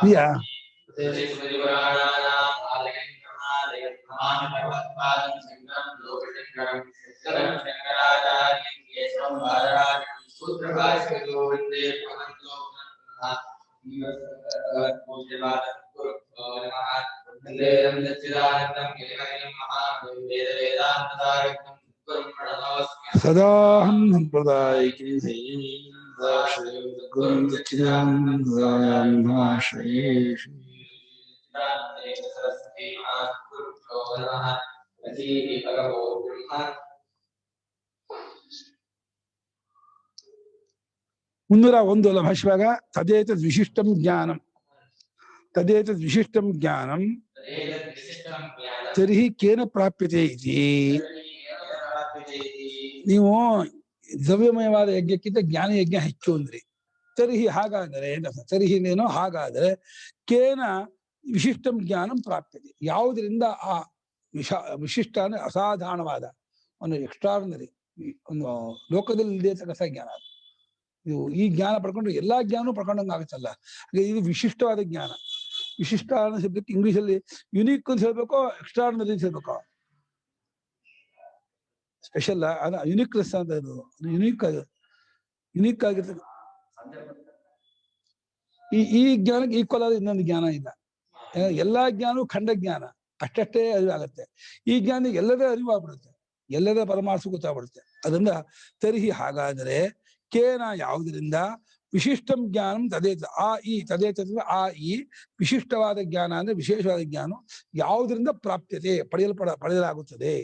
Yeah. सदाहं संप्रदायिके Munnur ಒಂದು ಅಲ್ಲ ಭಾಷ್ಯವಾಗ ತದೇತದ್ ವಿಶಿಷ್ಟಂ ಜ್ಞಾನಂ ತದೇತದ್ ವಿಶಿಷ್ಟಂ ಜ್ಞಾನಂ ತರ್ಹಿ ಕೇನ ಪ್ರಾಪ್ಯತೆ ಇತಿ ನೀವು ದ್ರವ್ಯಮಯವಾದ ಯಜ್ಞಕ್ಕಿಂತ ಜ್ಞಾನ ಯಜ್ಞ ಹೆಚ್ಚು ಅಂದ್ರಿ ತರ್ಹಿ ಹಾಗಾದರೆ ತರ್ಹಿನೇನೋ ಹಾಗಾದರೆ ಕೇನ ವಿಶಿಷ್ಟಂ ಜ್ಞಾನಂ ಪ್ರಾಪ್ಯತೆ ಯಾವುದರಿಂದ ಆ ವಿಶಿಷ್ಟ ಅಂದ್ರೆ ಅಸಾಧಾರಣವಾದ ಒಂದು ಎಕ್ಸ್ಟ್ರಾರ್ಡಿನರಿ ಒಂದು ಲೋಕದಲ್ಲಿ ಇಲ್ಲದೆ ಜ್ಞಾನ ಅದು ಇದು ಈ ಜ್ಞಾನ ಪಡ್ಕೊಂಡು ಎಲ್ಲಾ ಜ್ಞಾನವೂ ಪಡ್ಕೊಂಡಂಗೆ ಆಗುತ್ತಲ್ಲ ಇದು ವಿಶಿಷ್ಟವಾದ ಜ್ಞಾನ ವಿಶಿಷ್ಟ ಅನ್ನೋ ಶಬ್ದಕ್ಕೆ ಇಂಗ್ಲಿಷಲ್ಲಿ ಯುನೀಕ್ ಅಂತ ಹೇಳ್ಬೇಕೋ ಎಕ್ಸ್ಟ್ರಾರ್ಡಿನರಿ ಅಂತ ಹೇಳ್ಬೇಕೋ ಸ್ಪೆಷಲ್ ಅದ ಯುನಿಕ್ನೆಸ್ ಅಂತ ಇದು ಯುನೀಕ್ ಆಗಿರ್ತದೆ ಈ ಜ್ಞಾನಕ್ಕೆ ಈಕ್ವಲ್ ಆದ ಇನ್ನೊಂದು ಜ್ಞಾನ ಇಲ್ಲ ಎಲ್ಲಾ ಜ್ಞಾನವೂ ಖಂಡ ಜ್ಞಾನ ಅಷ್ಟೇ ಅರಿವಾಗುತ್ತೆ ಈ ಜ್ಞಾನ ಎಲ್ಲದೇ ಅರಿವಾಗ್ಬಿಡುತ್ತೆ ಎಲ್ಲದೇ ಪರಮಾರ್ಥ ಗೊತ್ತಾಗ್ಬಿಡುತ್ತೆ ಅದರಿಂದ ತರ್ಹಿ ಹಾಗಾದರೆ ಕೇನ ಯಾವುದರಿಂದ ವಿಶಿಷ್ಟಂ ಜ್ಞಾನಂ ತದೇತ ತದೇತ ಆ ಈ ವಿಶಿಷ್ಟವಾದ ಜ್ಞಾನ ಅಂದ್ರೆ ವಿಶೇಷವಾದ ಜ್ಞಾನ ಯಾವುದರಿಂದ ಪ್ರಾಪ್ಯತೆ ಪಡೆಯಲಾಗುತ್ತದೆ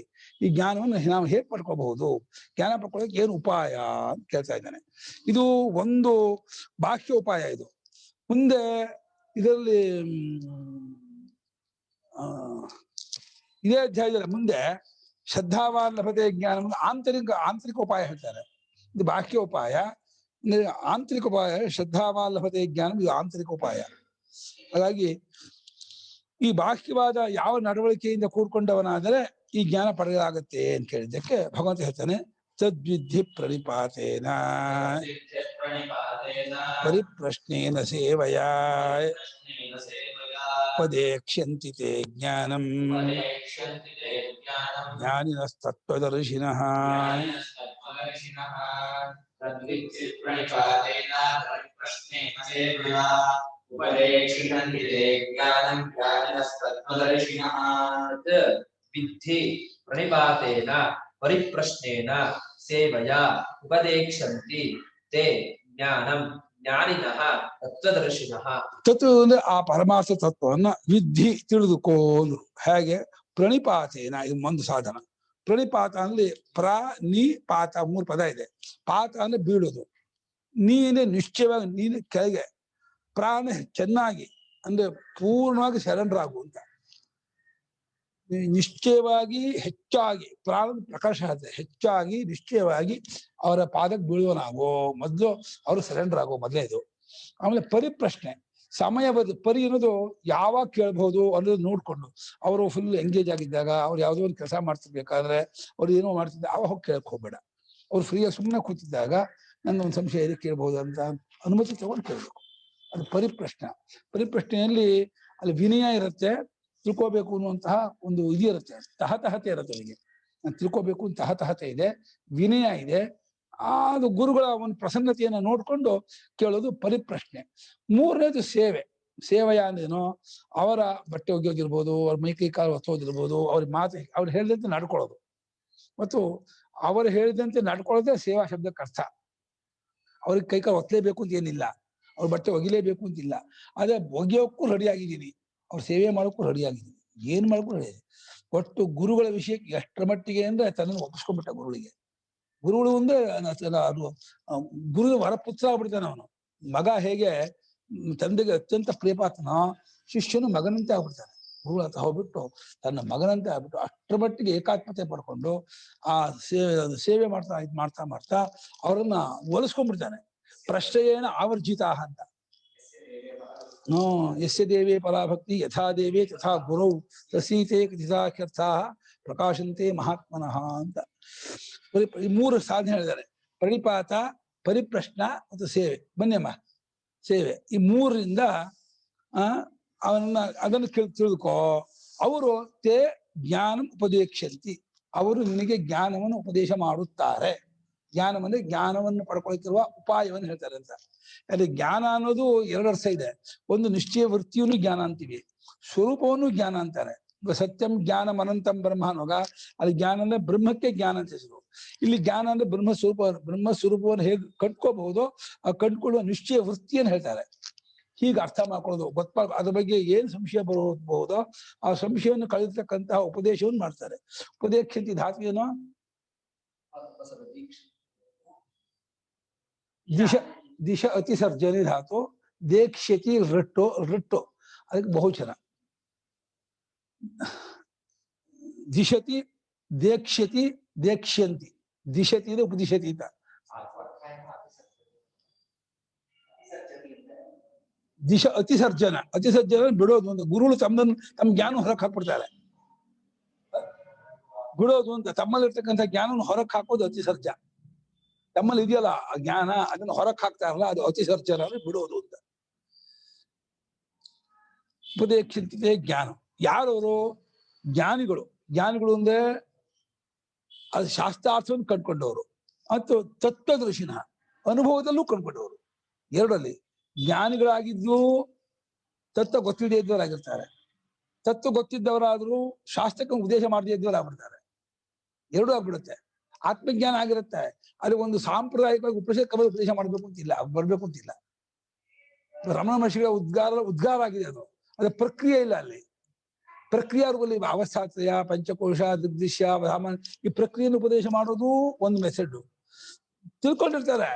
ಈ ಜ್ಞಾನವನ್ನು ನಾವು ಹೇಗೆ ಪಡ್ಕೋಬಹುದು ಜ್ಞಾನ ಪಡ್ಕೊಳ್ಳೋಕೆ ಏನು ಉಪಾಯ ಅಂತ ಕೇಳ್ತಾ ಇದ್ದಾನೆ ಇದು ಒಂದು ಬಾಹ್ಯ ಉಪಾಯ ಇದು ಮುಂದೆ ಇದರಲ್ಲಿ ಇದೇ ಅಧ್ಯಾಯದಲ್ಲಿ ಮುಂದೆ ಶ್ರದ್ಧಾವಾನ್ ಲಭತೆ ಜ್ಞಾನವನ್ನು ಆಂತರಿಕ ಉಪಾಯ ಹೇಳ್ತಾರೆ ಇದು ಬಾಹ್ಯ ಉಪಾಯ ಆಂತರಿಕ ಉಪಾಯ ಶ್ರದ್ಧಾವಾನ್ ಲಭತೆ ಜ್ಞಾನ ಇದು ಆಂತರಿಕ ಉಪಾಯ ಹಾಗಾಗಿ ಈ ಬಾಹ್ಯವಾದ ಯಾವ ನಡವಳಿಕೆಯಿಂದ ಕೂಡ್ಕೊಂಡವನಾದರೆ ಈ ಜ್ಞಾನ ಪಡೆಯಲಾಗತ್ತೆ ಅಂತ ಕೇಳಿದ್ದಕ್ಕೆ ಭಗವಂತ ಹೇಳ್ತಾನೆ ತದ್ವಿಧಿ ಪ್ರಣಿಪಾತೇನ ಪರಿಪ್ರಶ್ನೇನ ಸೇವಯಾ ಉಪದೇಕ್ಷ್ಯಂತಿ ತೇ ಜ್ಞಾನಂ ಜ್ಞಾನಿನಸ್ತತ್ವದರ್ಶಿನಃ ವಿದ್ಧಿ ಪ್ರಣಿಪಾತೇನ ಪರಿಪ್ರಶ್ನೇನ ಸೇವಯಾ ಉಪದೇಕ್ಷ್ಯಂತಿ ತೇ ಜ್ಞಾನಂ ಜ್ಞಾನಿನಃ ತತ್ವದರ್ಶಿನಃ ತತ್ವ ಅಂದ್ರೆ ಆ ಪರಮಾರ್ಥ ತತ್ವವನ್ನ ವಿದ್ಧಿ ತಿಳಿದುಕೊಂಡು ಹೇಗೆ ಪ್ರಣಿಪಾತೇನ ಇದು ಒಂದು ಸಾಧನ ಪ್ರಣಿಪಾತ ಅಂದ್ರೆ ಪಾತ 3 ಪದ ಇದೆ ಪಾತ ಅಂದ್ರೆ ಬೀಳೋದು ನೀನೆ ನಿಶ್ಚಯವಾಗಿ ನೀನು ಕೆಳಗೆ ಪ್ರಾಣ ಚೆನ್ನಾಗಿ ಅಂದ್ರೆ ಪೂರ್ಣವಾಗಿ ಸರೆಂಡರ್ ಆಗು ಅಂತ ನಿಶ್ಚಯವಾಗಿ ಹೆಚ್ಚಾಗಿ ಪ್ರಾಣ ಪ್ರಕಾಶ ಆಗುತ್ತೆ ಹೆಚ್ಚಾಗಿ ನಿಶ್ಚಯವಾಗಿ ಅವರ ಪಾದಕ್ಕೆ ಬೀಳುವನಾಗೋ ಮೊದಲು ಅವರು ಸರೆಂಡರ್ ಆಗೋ ಮೊದಲೇ ಇದು ಆಮೇಲೆ ಪರಿಪ್ರಶ್ನೆ ಸಮಯ ಪರಿ ಅನ್ನೋದು ಯಾವಾಗ ಕೇಳ್ಬಹುದು ಅನ್ನೋದು ನೋಡ್ಕೊಂಡು ಅವರು ಫುಲ್ ಎಂಗೇಜ್ ಆಗಿದ್ದಾಗ ಅವ್ರು ಯಾವುದೋ ಒಂದು ಕೆಲಸ ಮಾಡ್ತಿರ್ಬೇಕಾದ್ರೆ ಅವ್ರು ಏನೋ ಮಾಡ್ತಿದ್ದ ಅವಾಗ ಹೋಗಿ ಕೇಳಕ್ ಹೋಗ್ಬೇಡ ಅವ್ರು ಫ್ರೀಯಾಗಿ ಸುಮ್ಮನೆ ಕೂತಿದ್ದಾಗ ನನ್ನ ಒಂದು ಸಂಶಯ ಇದಕ್ಕೆ ಕೇಳ್ಬಹುದು ಅಂತ ಅನುಮತಿ ತಗೊಂಡು ಕೇಳ್ಬೇಕು ಅದು ಪರಿಪ್ರಶ್ನೆಯಲ್ಲಿ ಅಲ್ಲಿ ವಿನಯ ಇರುತ್ತೆ ತಿಳ್ಕೋಬೇಕು ಅನ್ನುವಂತಹ ಒಂದು ಇದು ಇರುತ್ತೆ ತಹತಹತೆ ಇರುತ್ತೆ ಅವರಿಗೆ ನಾನು ತಿಳ್ಕೋಬೇಕು ಅಂತ ತಹತಹತೆ ಇದೆ ವಿನಯ ಇದೆ ಅದು ಗುರುಗಳ ಒಂದು ಪ್ರಸನ್ನತೆಯನ್ನು ನೋಡ್ಕೊಂಡು ಕೇಳೋದು ಪರಿಪ್ರಶ್ನೆ ಮೂರನೇದು ಸೇವೆಯ ಅಂದ್ರೇನು ಅವರ ಬಟ್ಟೆ ಒಗೆಯೋದಿರ್ಬೋದು ಅವ್ರ ಮೈಕೈ ಕಾಲು ಹೊತ್ತೋದಿರ್ಬೋದು ಅವ್ರ ಮಾತು ಅವ್ರು ಹೇಳಿದಂತೆ ನಡ್ಕೊಳ್ಳೋದು ಮತ್ತು ಅವರು ಹೇಳಿದಂತೆ ನಡ್ಕೊಳ್ಳೋದೇ ಸೇವಾ ಶಬ್ದಕ್ಕೆ ಅರ್ಥ ಅವ್ರಿಗೆ ಕೈಕಾಲು ಒತ್ತಲೇಬೇಕು ಅಂತ ಏನಿಲ್ಲ ಅವ್ರ ಬಟ್ಟೆ ಒಗಿಲೇಬೇಕು ಅಂತಿಲ್ಲ ಆದ್ರೆ ಒಗೆಯೋಕ್ಕೂ ರೆಡಿ ಆಗಿದ್ದೀನಿ ಅವ್ರ ಸೇವೆ ಮಾಡೋಕ್ಕೂ ರೆಡಿ ಆಗಿದ್ದೀನಿ ಏನ್ ಮಾಡೋಕ್ಕೂ ರೆಡಿ ಆಗಿದೆ ಒಟ್ಟು ಗುರುಗಳ ವಿಷಯಕ್ಕೆ ಎಷ್ಟರ ಮಟ್ಟಿಗೆ ಅಂದ್ರೆ ತನ್ನನ್ನು ಒಪ್ಪಿಸ್ಕೊಂಡ್ಬಿಟ್ಟ ಗುರುಗಳು ಅಂದ್ರೆ ಅದು ಗುರು ವರಪುತ್ರ ಆಗ್ಬಿಡ್ತಾನೆ ಅವನು ಮಗ ಹೇಗೆ ತಂದೆಗೆ ಅತ್ಯಂತ ಪ್ರಿಯಪಾತನೋ ಶಿಷ್ಯನು ಮಗನಂತೆ ಆಗ್ಬಿಡ್ತಾನೆ ಗುರುಗಳ ಹತ್ರ ಹೋಗ್ಬಿಟ್ಟು ತನ್ನ ಮಗನಂತೆ ಆಗ್ಬಿಟ್ಟು ಅಷ್ಟರ ಮಟ್ಟಿಗೆ ಏಕಾತ್ಮತೆ ಪಡ್ಕೊಂಡು ಆ ಸೇವೆ ಮಾಡ್ತಾ ಅವರನ್ನ ಒಲಿಸ್ಕೊಂಡ್ಬಿಡ್ತಾನೆ ಪ್ರಶ್ನೆಯೇನ ಆವರ್ಜಿತ ಅಂತ नो यस्य देवे पराभक्ति यथा देवे तथा गुरौ तसीते ಕಥಿತಾಖ್ಯರ್ಥಾಃ ಪ್ರಕಾಶಂತೆ ಮಹಾತ್ಮನಃ ಅಂತ ಮೂರು ಸಾಧನೆ ಹೇಳಿದ್ದಾರೆ. ಪ್ರಣಿಪಾತ, ಪರಿಪ್ರಶ್ನ ಮತ್ತು ಸೇವೆ. ಬನ್ನಿಯಮ್ಮ, ಸೇವೆ. ಈ ಮೂರರಿಂದ ಅದನ್ನು ತಿಳಿದುಕೋ. ಅವರು ತೇ ಜ್ಞಾನ ಉಪದೇಶಂತಿ, ಅವರು ನಿನಗೆ ಜ್ಞಾನವನ್ನು ಉಪದೇಶ ಮಾಡುತ್ತಾರೆ. ಜ್ಞಾನವನ್ನೇ ಜ್ಞಾನವನ್ನು ಪಡ್ಕೊಳ್ತಿರುವ ಉಪಾಯವನ್ನು ಹೇಳ್ತಾರೆ ಅಂತ. ಅಲ್ಲಿ ಜ್ಞಾನ ಅನ್ನೋದು ಎರಡು ಅರ್ಥ ಇದೆ. ಒಂದು ನಿಶ್ಚಯ ವೃತ್ತಿಯನ್ನು ಜ್ಞಾನ ಅಂತೀವಿ, ಸ್ವರೂಪವನ್ನು ಜ್ಞಾನ ಅಂತಾರೆ. ಸತ್ಯಂ ಜ್ಞಾನಂ ಅನಂತಂ ಬ್ರಹ್ಮ ಅನ್ನೋಗ ಅಲ್ಲಿ ಜ್ಞಾನ ಅಂದ್ರೆ ಬ್ರಹ್ಮಕ್ಕೆ ಜ್ಞಾನ ಅಂತ ಹೆಸರು. ಇಲ್ಲಿ ಜ್ಞಾನ ಅಂದ್ರೆ ಬ್ರಹ್ಮ ಸ್ವರೂಪವನ್ನು ಹೇಗೆ ಕಂಡ್ಕೋಬಹುದು, ಆ ಕಂಡ್ಕೊಳ್ಳುವ ನಿಶ್ಚಯ ವೃತ್ತಿಯನ್ನು ಹೇಳ್ತಾರೆ. ಹೀಗೆ ಅರ್ಥ ಮಾಡ್ಕೊಳ್ಳೋದು, ಅದ್ರ ಬಗ್ಗೆ ಏನ್ ಸಂಶಯ ಬರಬಹುದೋ ಆ ಸಂಶಯವನ್ನು ಕಳಿತಕ್ಕಂತಹ ಉಪದೇಶವನ್ನು ಮಾಡ್ತಾರೆ. ಉಪದೇಶಂತಿ ಧಾತು ಏನು? ದಿಶ ಅತಿಸರ್ಜನೆ ಧಾತು. ದೇಕ್ಷ್ಯತಿ ರಟ್ಟೋ, ಅದಕ್ಕೆ ಬಹುಚನ. ದಿಶತಿ, ದೇಕ್ಷ್ಯತಿ, ದೇಕ್ಷ್ಯಂತಿ. ದಿಶತಿ ಉಪದಿಶತಿ ಅಂತ. ದಿಶ ಅತಿಸರ್ಜನ ಬಿಡೋದು ಅಂತ. ಗುರುಗಳು ತಮ್ಮ ಜ್ಞಾನ ಹೊರಕ್ಕೆ ಹಾಕ್ಬಿಡ್ತಾರೆ. ಬಿಡೋದು ಅಂತ, ತಮ್ಮಲ್ಲಿರ್ತಕ್ಕಂಥ ಜ್ಞಾನವನ್ನು ಹೊರಕ್ಕೆ ಹಾಕೋದು ಅತಿಸರ್ಜ. ತಮ್ಮಲ್ಲಿ ಇದೆಯಲ್ಲ ಆ ಜ್ಞಾನ, ಅದನ್ನು ಹೊರಕ್ಕೆ ಹಾಕ್ತಾರಲ್ಲ ಅದು ಅತಿಸರ್ಜನ ಅಂದ್ರೆ ಬಿಡೋದು ಅಂತ. ಉಪದೇಶಿತ ಜ್ಞಾನ. ಯಾರವರು? ಜ್ಞಾನಿಗಳು ಅಂದ್ರೆ ಅದು ಶಾಸ್ತ್ರಾರ್ಥವನ್ನು ಕಂಡ್ಕೊಂಡವರು ಮತ್ತು ತತ್ವದೃಶಿನ ಅನುಭವದಲ್ಲೂ ಕಂಡ್ಕೊಂಡವರು. ಎರಡಲ್ಲಿ ಜ್ಞಾನಿಗಳಾಗಿದ್ದು ತತ್ವ ಗೊತ್ತಿದೆ ಇದ್ದವರಾಗಿರ್ತಾರೆ, ತತ್ವ ಗೊತ್ತಿದ್ದವರಾದ್ರೂ ಶಾಸ್ತ್ರಕ್ಕೆ ಉಪದೇಶ ಮಾಡದೇ ಇದ್ದವರಾಗ್ಬಿಡ್ತಾರೆ. ಎರಡೂ ಆಗ್ಬಿಡುತ್ತೆ. ಆತ್ಮಜ್ಞಾನ ಆಗಿರುತ್ತೆ, ಅಲ್ಲಿ ಒಂದು ಸಾಂಪ್ರದಾಯಿಕವಾಗಿ ಉಪದೇಶ ಮಾಡಬೇಕು ಅಂತಿಲ್ಲ, ಬರ್ಬೇಕು ಅಂತಿಲ್ಲ. ರಮಣ ಮಹರ್ಷಿಗಳ ಉದ್ಗಾರ ಆಗಿದೆ ಅದು. ಅದ್ರ ಪ್ರಕ್ರಿಯೆ ಇಲ್ಲ ಅಲ್ಲಿ. ಪ್ರಕ್ರಿಯೆ ರೂಪದಲ್ಲಿ ಅವಸ್ಥಾತ್ರಯ, ಪಂಚಕೋಶ, ದಿಗ್ದೃಶ್ಯ, ಬ್ರಾಹ್ಮಣ, ಈ ಪ್ರಕ್ರಿಯೆಯನ್ನು ಉಪದೇಶ ಮಾಡೋದು ಒಂದು ಮೆಥಡ್. ತಿಳ್ಕೊಂಡಿರ್ತಾರೆ,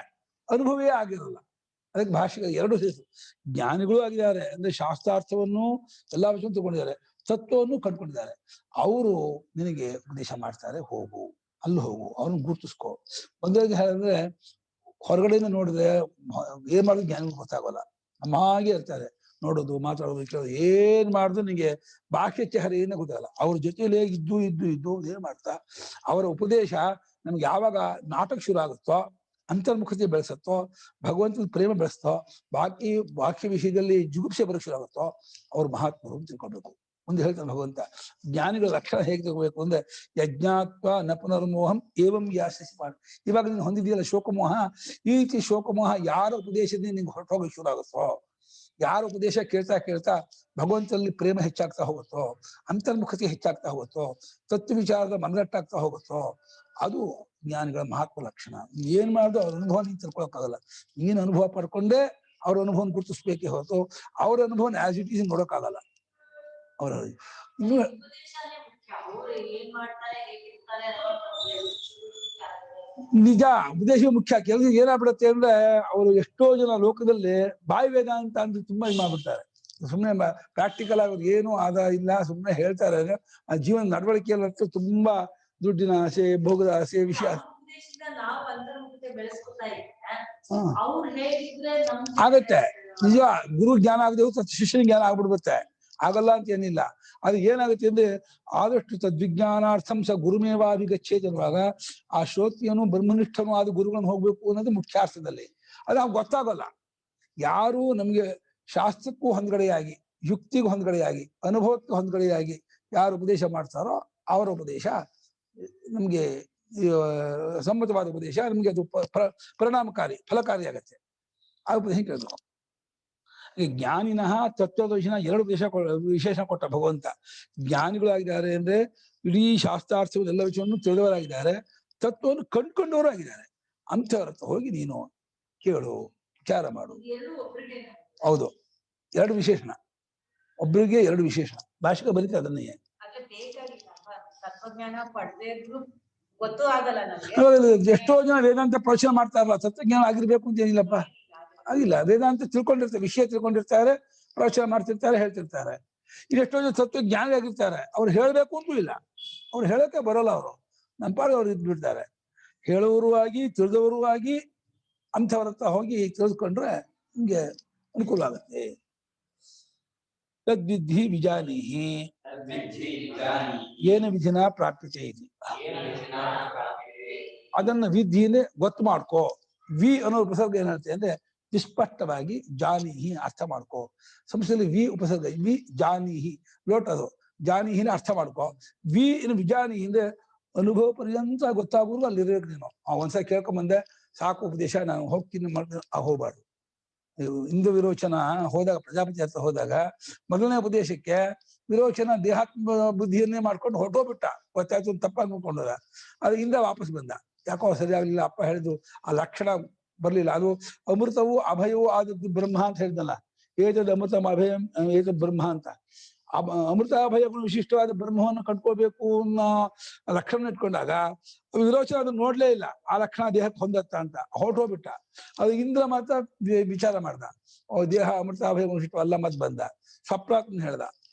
ಅನುಭವೇ ಆಗಿರಲ್ಲ. ಅದಕ್ಕೆ ಭಾಷೆಗೆ ಎರಡು ಸೇರಿಸು. ಜ್ಞಾನಿಗಳು ಆಗಿದ್ದಾರೆ ಅಂದ್ರೆ ಶಾಸ್ತ್ರಾರ್ಥವನ್ನು ಎಲ್ಲಾ ವಿಷಯವನ್ನು ತಿಳ್ಕೊಂಡಿದ್ದಾರೆ, ತತ್ವವನ್ನು ಕಂಡುಕೊಂಡಿದ್ದಾರೆ. ಅವರು ನಿನಗೆ ಉಪದೇಶ ಮಾಡ್ತಾರೆ. ಹೋಗು, ಅಲ್ಲಿ ಹೋಗು, ಅವ್ರನ್ನ ಗುರುತಿಸ್ಕೊ. ಒಂದೊಂದು ಹೇಳಿದ್ರೆ ಹೊರಗಡೆಯಿಂದ ನೋಡಿದ್ರೆ ಏನ್ ಮಾಡೋದು ಜ್ಞಾನಿಗಳು ಗೊತ್ತಾಗೋಲ್ಲ. ನಮ್ಮಾಗೆ ಇರ್ತಾರೆ, ನೋಡೋದು, ಮಾತಾಡೋದು, ಕೇಳೋದು, ಏನ್ ಮಾಡಿದ್ರು ನಿನಗೆ ಭಾಷೆ ಚಹರೆ ಏನೇ ಗೊತ್ತಾಗಲ್ಲ. ಅವ್ರ ಜೊತೆಲೇ ಇದ್ದು ಏನ್ ಮಾಡ್ತಾ ಅವರ ಉಪದೇಶ ನಮ್ಗೆ ಯಾವಾಗ ನಾಟಕ ಶುರು ಆಗುತ್ತೋ, ಅಂತರ್ಮುಖತೆ ಬೆಳೆಸುತ್ತೋ, ಭಗವಂತನ ಪ್ರೇಮ ಬೆಳೆಸ್ತೋ, ಬಾಕಿ ವಿಷಯದಲ್ಲಿ ಜುಗುಪ್ಸೆ ಬರಕ್ ಶುರು ಆಗುತ್ತೋ, ಅವ್ರ ಮಹಾತ್ಮರು ತಿಳ್ಕೊಬೇಕು. ಮುಂದೆ ಹೇಳ್ತಾನೆ ಭಗವಂತ, ಜ್ಞಾನಿಗಳ ಲಕ್ಷಣ ಹೇಗೆ ತಗೋಬೇಕು ಅಂದ್ರೆ ಯಜ್ಞಾತ್ವ ನ ಪುನರ್ಮೋಹಂ ಏವಂ ಯಾಸಿಸಿ ಮಾಡಿ. ಇವಾಗ ನೀನು ಹೊಂದಿದೆಯಲ್ಲ ಶೋಕಮೋಹ, ಈ ರೀತಿ ಶೋಕಮೋಹ ಯಾರ ಉಪದೇಶದಿಂದ ನಿಂಗೆ ಹೊರಟೋಗಕ್ಕೆ ಶುರು ಆಗುತ್ತೋ, ಯಾರ ಉಪದೇಶ ಕೇಳ್ತಾ ಭಗವಂತನಲ್ಲಿ ಪ್ರೇಮ ಹೆಚ್ಚಾಗ್ತಾ ಹೋಗುತ್ತೋ, ಅಂತರ್ಮುಖತೆ ಹೆಚ್ಚಾಗ್ತಾ ಹೋಗುತ್ತೋ, ತತ್ವ ವಿಚಾರದ ಮನಗಟ್ಟಾಗ್ತಾ ಹೋಗುತ್ತೋ, ಅದು ಜ್ಞಾನಿಗಳ ಮಹತ್ವ ಲಕ್ಷಣ. ಏನ್ ಮಾಡೋದು ಅವ್ರ ಅನುಭವ ನೀನ್ ತಿಳ್ಕೊಳಕ್ಕಾಗಲ್ಲ. ನೀನ್ ಅನುಭವ ಪಡ್ಕೊಂಡೇ ಅವ್ರ ಅನುಭವನ ಗುರುತಿಸ್ಬೇಕೇ ಹೊರತು ಅವ್ರ ಅನುಭವನ ಆಸ್ ಇಟ್ ಈಸ್ ನೋಡೋಕ್ಕಾಗಲ್ಲ. ಅವರ ಇನ್ನು ನಿಜ ಉಪದೇಶ ಮುಖ್ಯ. ಕೆಲವು ಏನಾಗ್ಬಿಡುತ್ತೆ ಅಂದ್ರೆ ಅವರು ಎಷ್ಟೋ ಜನ ಲೋಕದಲ್ಲಿ ಬಾಯಿ ವೇದಾಂತ ಅಂತ ತುಂಬಾ ಇದು ಮಾಡ್ಬಿಡ್ತಾರೆ. ಸುಮ್ಮನೆ ಪ್ರಾಕ್ಟಿಕಲ್ ಆಗೋದು ಏನು ಆಧಾರ ಇಲ್ಲ, ಸುಮ್ಮನೆ ಹೇಳ್ತಾರೆ. ಆ ಜೀವನ ನಡವಳಿಕೆಯಲ್ಲಂತೂ ತುಂಬಾ ದುಡ್ಡಿನ ಆಸೆ, ಭೋಗದ ಆಸೆ, ವಿಷಯ ಆಗತ್ತೆ. ನಿಜ, ಗುರು ಜ್ಞಾನ ಆಗದೆ ಶಿಷ್ಯನ ಜ್ಞಾನ ಆಗ್ಬಿಡ್ಬತ್ತೆ. ಆಗಲ್ಲ ಅಂತ ಏನಿಲ್ಲ. ಅದು ಏನಾಗುತ್ತೆ ಅಂದ್ರೆ ಆದಷ್ಟು ತದ್ವಿಜ್ಞಾನಾರ್ಥಂ ಸ ಗುರುಮೇವಾಭಿಗಚ್ಚೇತ್ ಅನ್ನುವಾಗ ಆ ಶ್ರೋತ್ರಿಯನು ಬ್ರಹ್ಮನಿಷ್ಠನು ಆದ ಗುರುಗಳನ್ನು ಹೋಗ್ಬೇಕು ಅನ್ನೋದು ಮುಖ್ಯಾರ್ಥದಲ್ಲಿ. ಅದು ನಾವು ಗೊತ್ತಾಗಲ್ಲ. ಯಾರು ನಮ್ಗೆ ಶಾಸ್ತ್ರಕ್ಕೂ ಹೊಂದ್ಗಡೆಯಾಗಿ, ಯುಕ್ತಿಗೂ ಹೊಂದ್ಗಡೆಯಾಗಿ, ಅನುಭವಕ್ಕೂ ಹೊಂದ್ಗಡೆಯಾಗಿ ಯಾರು ಉಪದೇಶ ಮಾಡ್ತಾರೋ ಅವರ ಉಪದೇಶ ನಮ್ಗೆ ಸಮ್ಮತವಾದ ಉಪದೇಶ, ನಮ್ಗೆ ಅದು ಪರಿಣಾಮಕಾರಿ, ಫಲಕಾರಿ ಆಗತ್ತೆ. ಆ ಉಪದೇಶ ಕೇಳಬೇಕು. ಜ್ಞಾನಿನಃ ತತ್ವದರ್ಶಿನ ಎರಡು ವಿಶೇಷ ಕೊಟ್ಟ ಭಗವಂತ. ಜ್ಞಾನಿಗಳಾಗಿದ್ದಾರೆ ಅಂದ್ರೆ ಇಡೀ ಶಾಸ್ತ್ರಾರ್ಥಗಳು ಎಲ್ಲ ವಿಷಯವನ್ನು ತಿಳಿದವರಾಗಿದ್ದಾರೆ, ತತ್ವವನ್ನು ಕಂಡುಕೊಂಡವರು ಆಗಿದ್ದಾರೆ. ಅಂಥವ್ರ ಹತ್ರ ಹೋಗಿ ನೀನು ಕೇಳು, ವಿಚಾರ ಮಾಡು. ಹೌದು, ಎರಡು ವಿಶೇಷಣ. ಒಬ್ಬರಿಗೆ ಎರಡು ವಿಶೇಷಣ. ಭಾಷೆಗೆ ಬರೀತಾರೆ ಅದನ್ನೇ. ಎಷ್ಟೋ ಜನ ವೇದಾಂತ ಪ್ರವಚನ ಮಾಡ್ತಾರಲ್ಲ, ತತ್ವಜ್ಞಾನ ಆಗಿರ್ಬೇಕು ಅಂತ ಏನಿಲ್ಲಪ್ಪ, ಆಗಿಲ್ಲ. ವೇದಾಂತ ತಿಳ್ಕೊಂಡಿರ್ತಾರೆ, ವಿಷಯ ತಿಳ್ಕೊಂಡಿರ್ತಾರೆ, ಪ್ರವಚನ ಮಾಡ್ತಿರ್ತಾರೆ, ಹೇಳ್ತಿರ್ತಾರೆ. ಇದೆಷ್ಟೋ ಜನ ತತ್ವಜ್ಞಾನಿ ಆಗಿರ್ತಾರೆ, ಅವ್ರು ಹೇಳ್ಬೇಕು ಅಂತೂ ಇಲ್ಲ, ಅವ್ರು ಹೇಳೋಕೆ ಬರೋಲ್ಲ. ಅವರು ನಮ್ಮ ಪಾಡಿಗೆ ಅವ್ರು ಇದ್ಬಿಡ್ತಾರೆ. ಹೇಳೋರು ಆಗಿ ತಿಳಿದವರು ಆಗಿ ಅಂಥವ್ರ ಹತ್ರ ಹೋಗಿ ತಿಳಿದುಕೊಂಡ್ರೆ ನಿಮ್ಗೆ ಅನುಕೂಲ ಆಗುತ್ತೆ. ತದ್ವಿಧಿ ವಿಜಾನೀಹಿ ಏನ ವಿಧಿನ ಪ್ರಾಪ್ಯತೆ ಇದೆ. ಅದನ್ನ ವಿಧಿನೇ ಗೊತ್ತು ಮಾಡ್ಕೋ. ವಿ ಅನ್ನೋ ಉಪಸರ್ಗ ಏನಂತೆ ಅಂದ್ರೆ ನಿಸ್ಪಷ್ಟವಾಗಿ ಜಾನೀಹಿ ಅರ್ಥ ಮಾಡ್ಕೋ. ಸಂಸ್ಕೃತದಲ್ಲಿ ವಿ ಉಪಸರ್ಗ, ವಿ ಜಾನೀಹಿ ಲೋಟ್ ಅದು, ಜಾನೀಹಿನ ಅರ್ಥ ಮಾಡ್ಕೋ. ವಿ ಇನ್ನು ವಿಜಾನೀಹಿ ಅಂದ್ರೆ ಅನುಭವ ಪರ್ಯಂತ ಗೊತ್ತಾಗುವುದು ಅಲ್ಲಿರ್ಬೇಕು ನೀನು. ಒಂದ್ಸಲ ಕೇಳ್ಕೊಂಬಂದೆ ಸಾಕು ಉಪದೇಶ, ನಾನು ಹೋಗ್ತೀನಿ ಹೋಗ್ಬಾರ್ದು. ಇಂದು ವಿರೋಚನ ಹೋದಾಗ, ಪ್ರಜಾಪತಿ ಹತ್ರ ಹೋದಾಗ ಮೊದಲನೇ ಉಪದೇಶಕ್ಕೆ ವಿರೋಚನ ದೇಹಾತ್ಮ ಬುದ್ಧಿಯನ್ನೇ ಮಾಡ್ಕೊಂಡು ಹೊರಟೋಗ್ಬಿಟ್ಟ. ಗೊತ್ತಾಯ್ತು ತಪ್ಪಾಗಿ ನೋಡ್ಕೊಂಡದ. ಅದು ಹಿಂದೆ ವಾಪಸ್ ಬಂದ. ಯಾಕೋ ಸರಿಯಾಗ್ಲಿಲ್ಲ, ಅಪ್ಪ ಹೇಳಿದ್ದು ಆ ಲಕ್ಷಣ ಬರ್ಲಿಲ್ಲ. ಅದು ಅಮೃತವು ಅಭಯವೂ ಆದದ್ದು ಬ್ರಹ್ಮ ಅಂತ ಹೇಳಿದ್ನಲ್ಲ, ಏತದ್ ಅಮೃತಂ ಅಭಯಂ ಏತದ್ ಬ್ರಹ್ಮ ಅಂತ. ಅಮೃತ ಅಭಯಗಳು ವಿಶಿಷ್ಟವಾದ ಬ್ರಹ್ಮವನ್ನು ಕಟ್ಕೋಬೇಕು ಅನ್ನೋ ಲಕ್ಷಣ ಇಟ್ಕೊಂಡಾಗ ವಿರೋಚನ ಅದನ್ನ ನೋಡ್ಲೇ ಇಲ್ಲ, ಆ ಲಕ್ಷಣ ದೇಹಕ್ಕೆ ಹೊಂದತ್ತ ಅಂತ ಹೊರಟೋಗ್ಬಿಟ್ಟ. ಅದು ಇಂದ್ರ ಮಾತ್ರ ವಿಚಾರ ಮಾಡ್ದ, ದೇಹ ಅಮೃತ ಅಭಯಗಳು ವಿಶಿಷ್ಟವಲ್ಲ ಮತ್ ಬಂದ. ಸ್ವಪ್ನಾತ್ಮನ ಹೇಳ್ದ,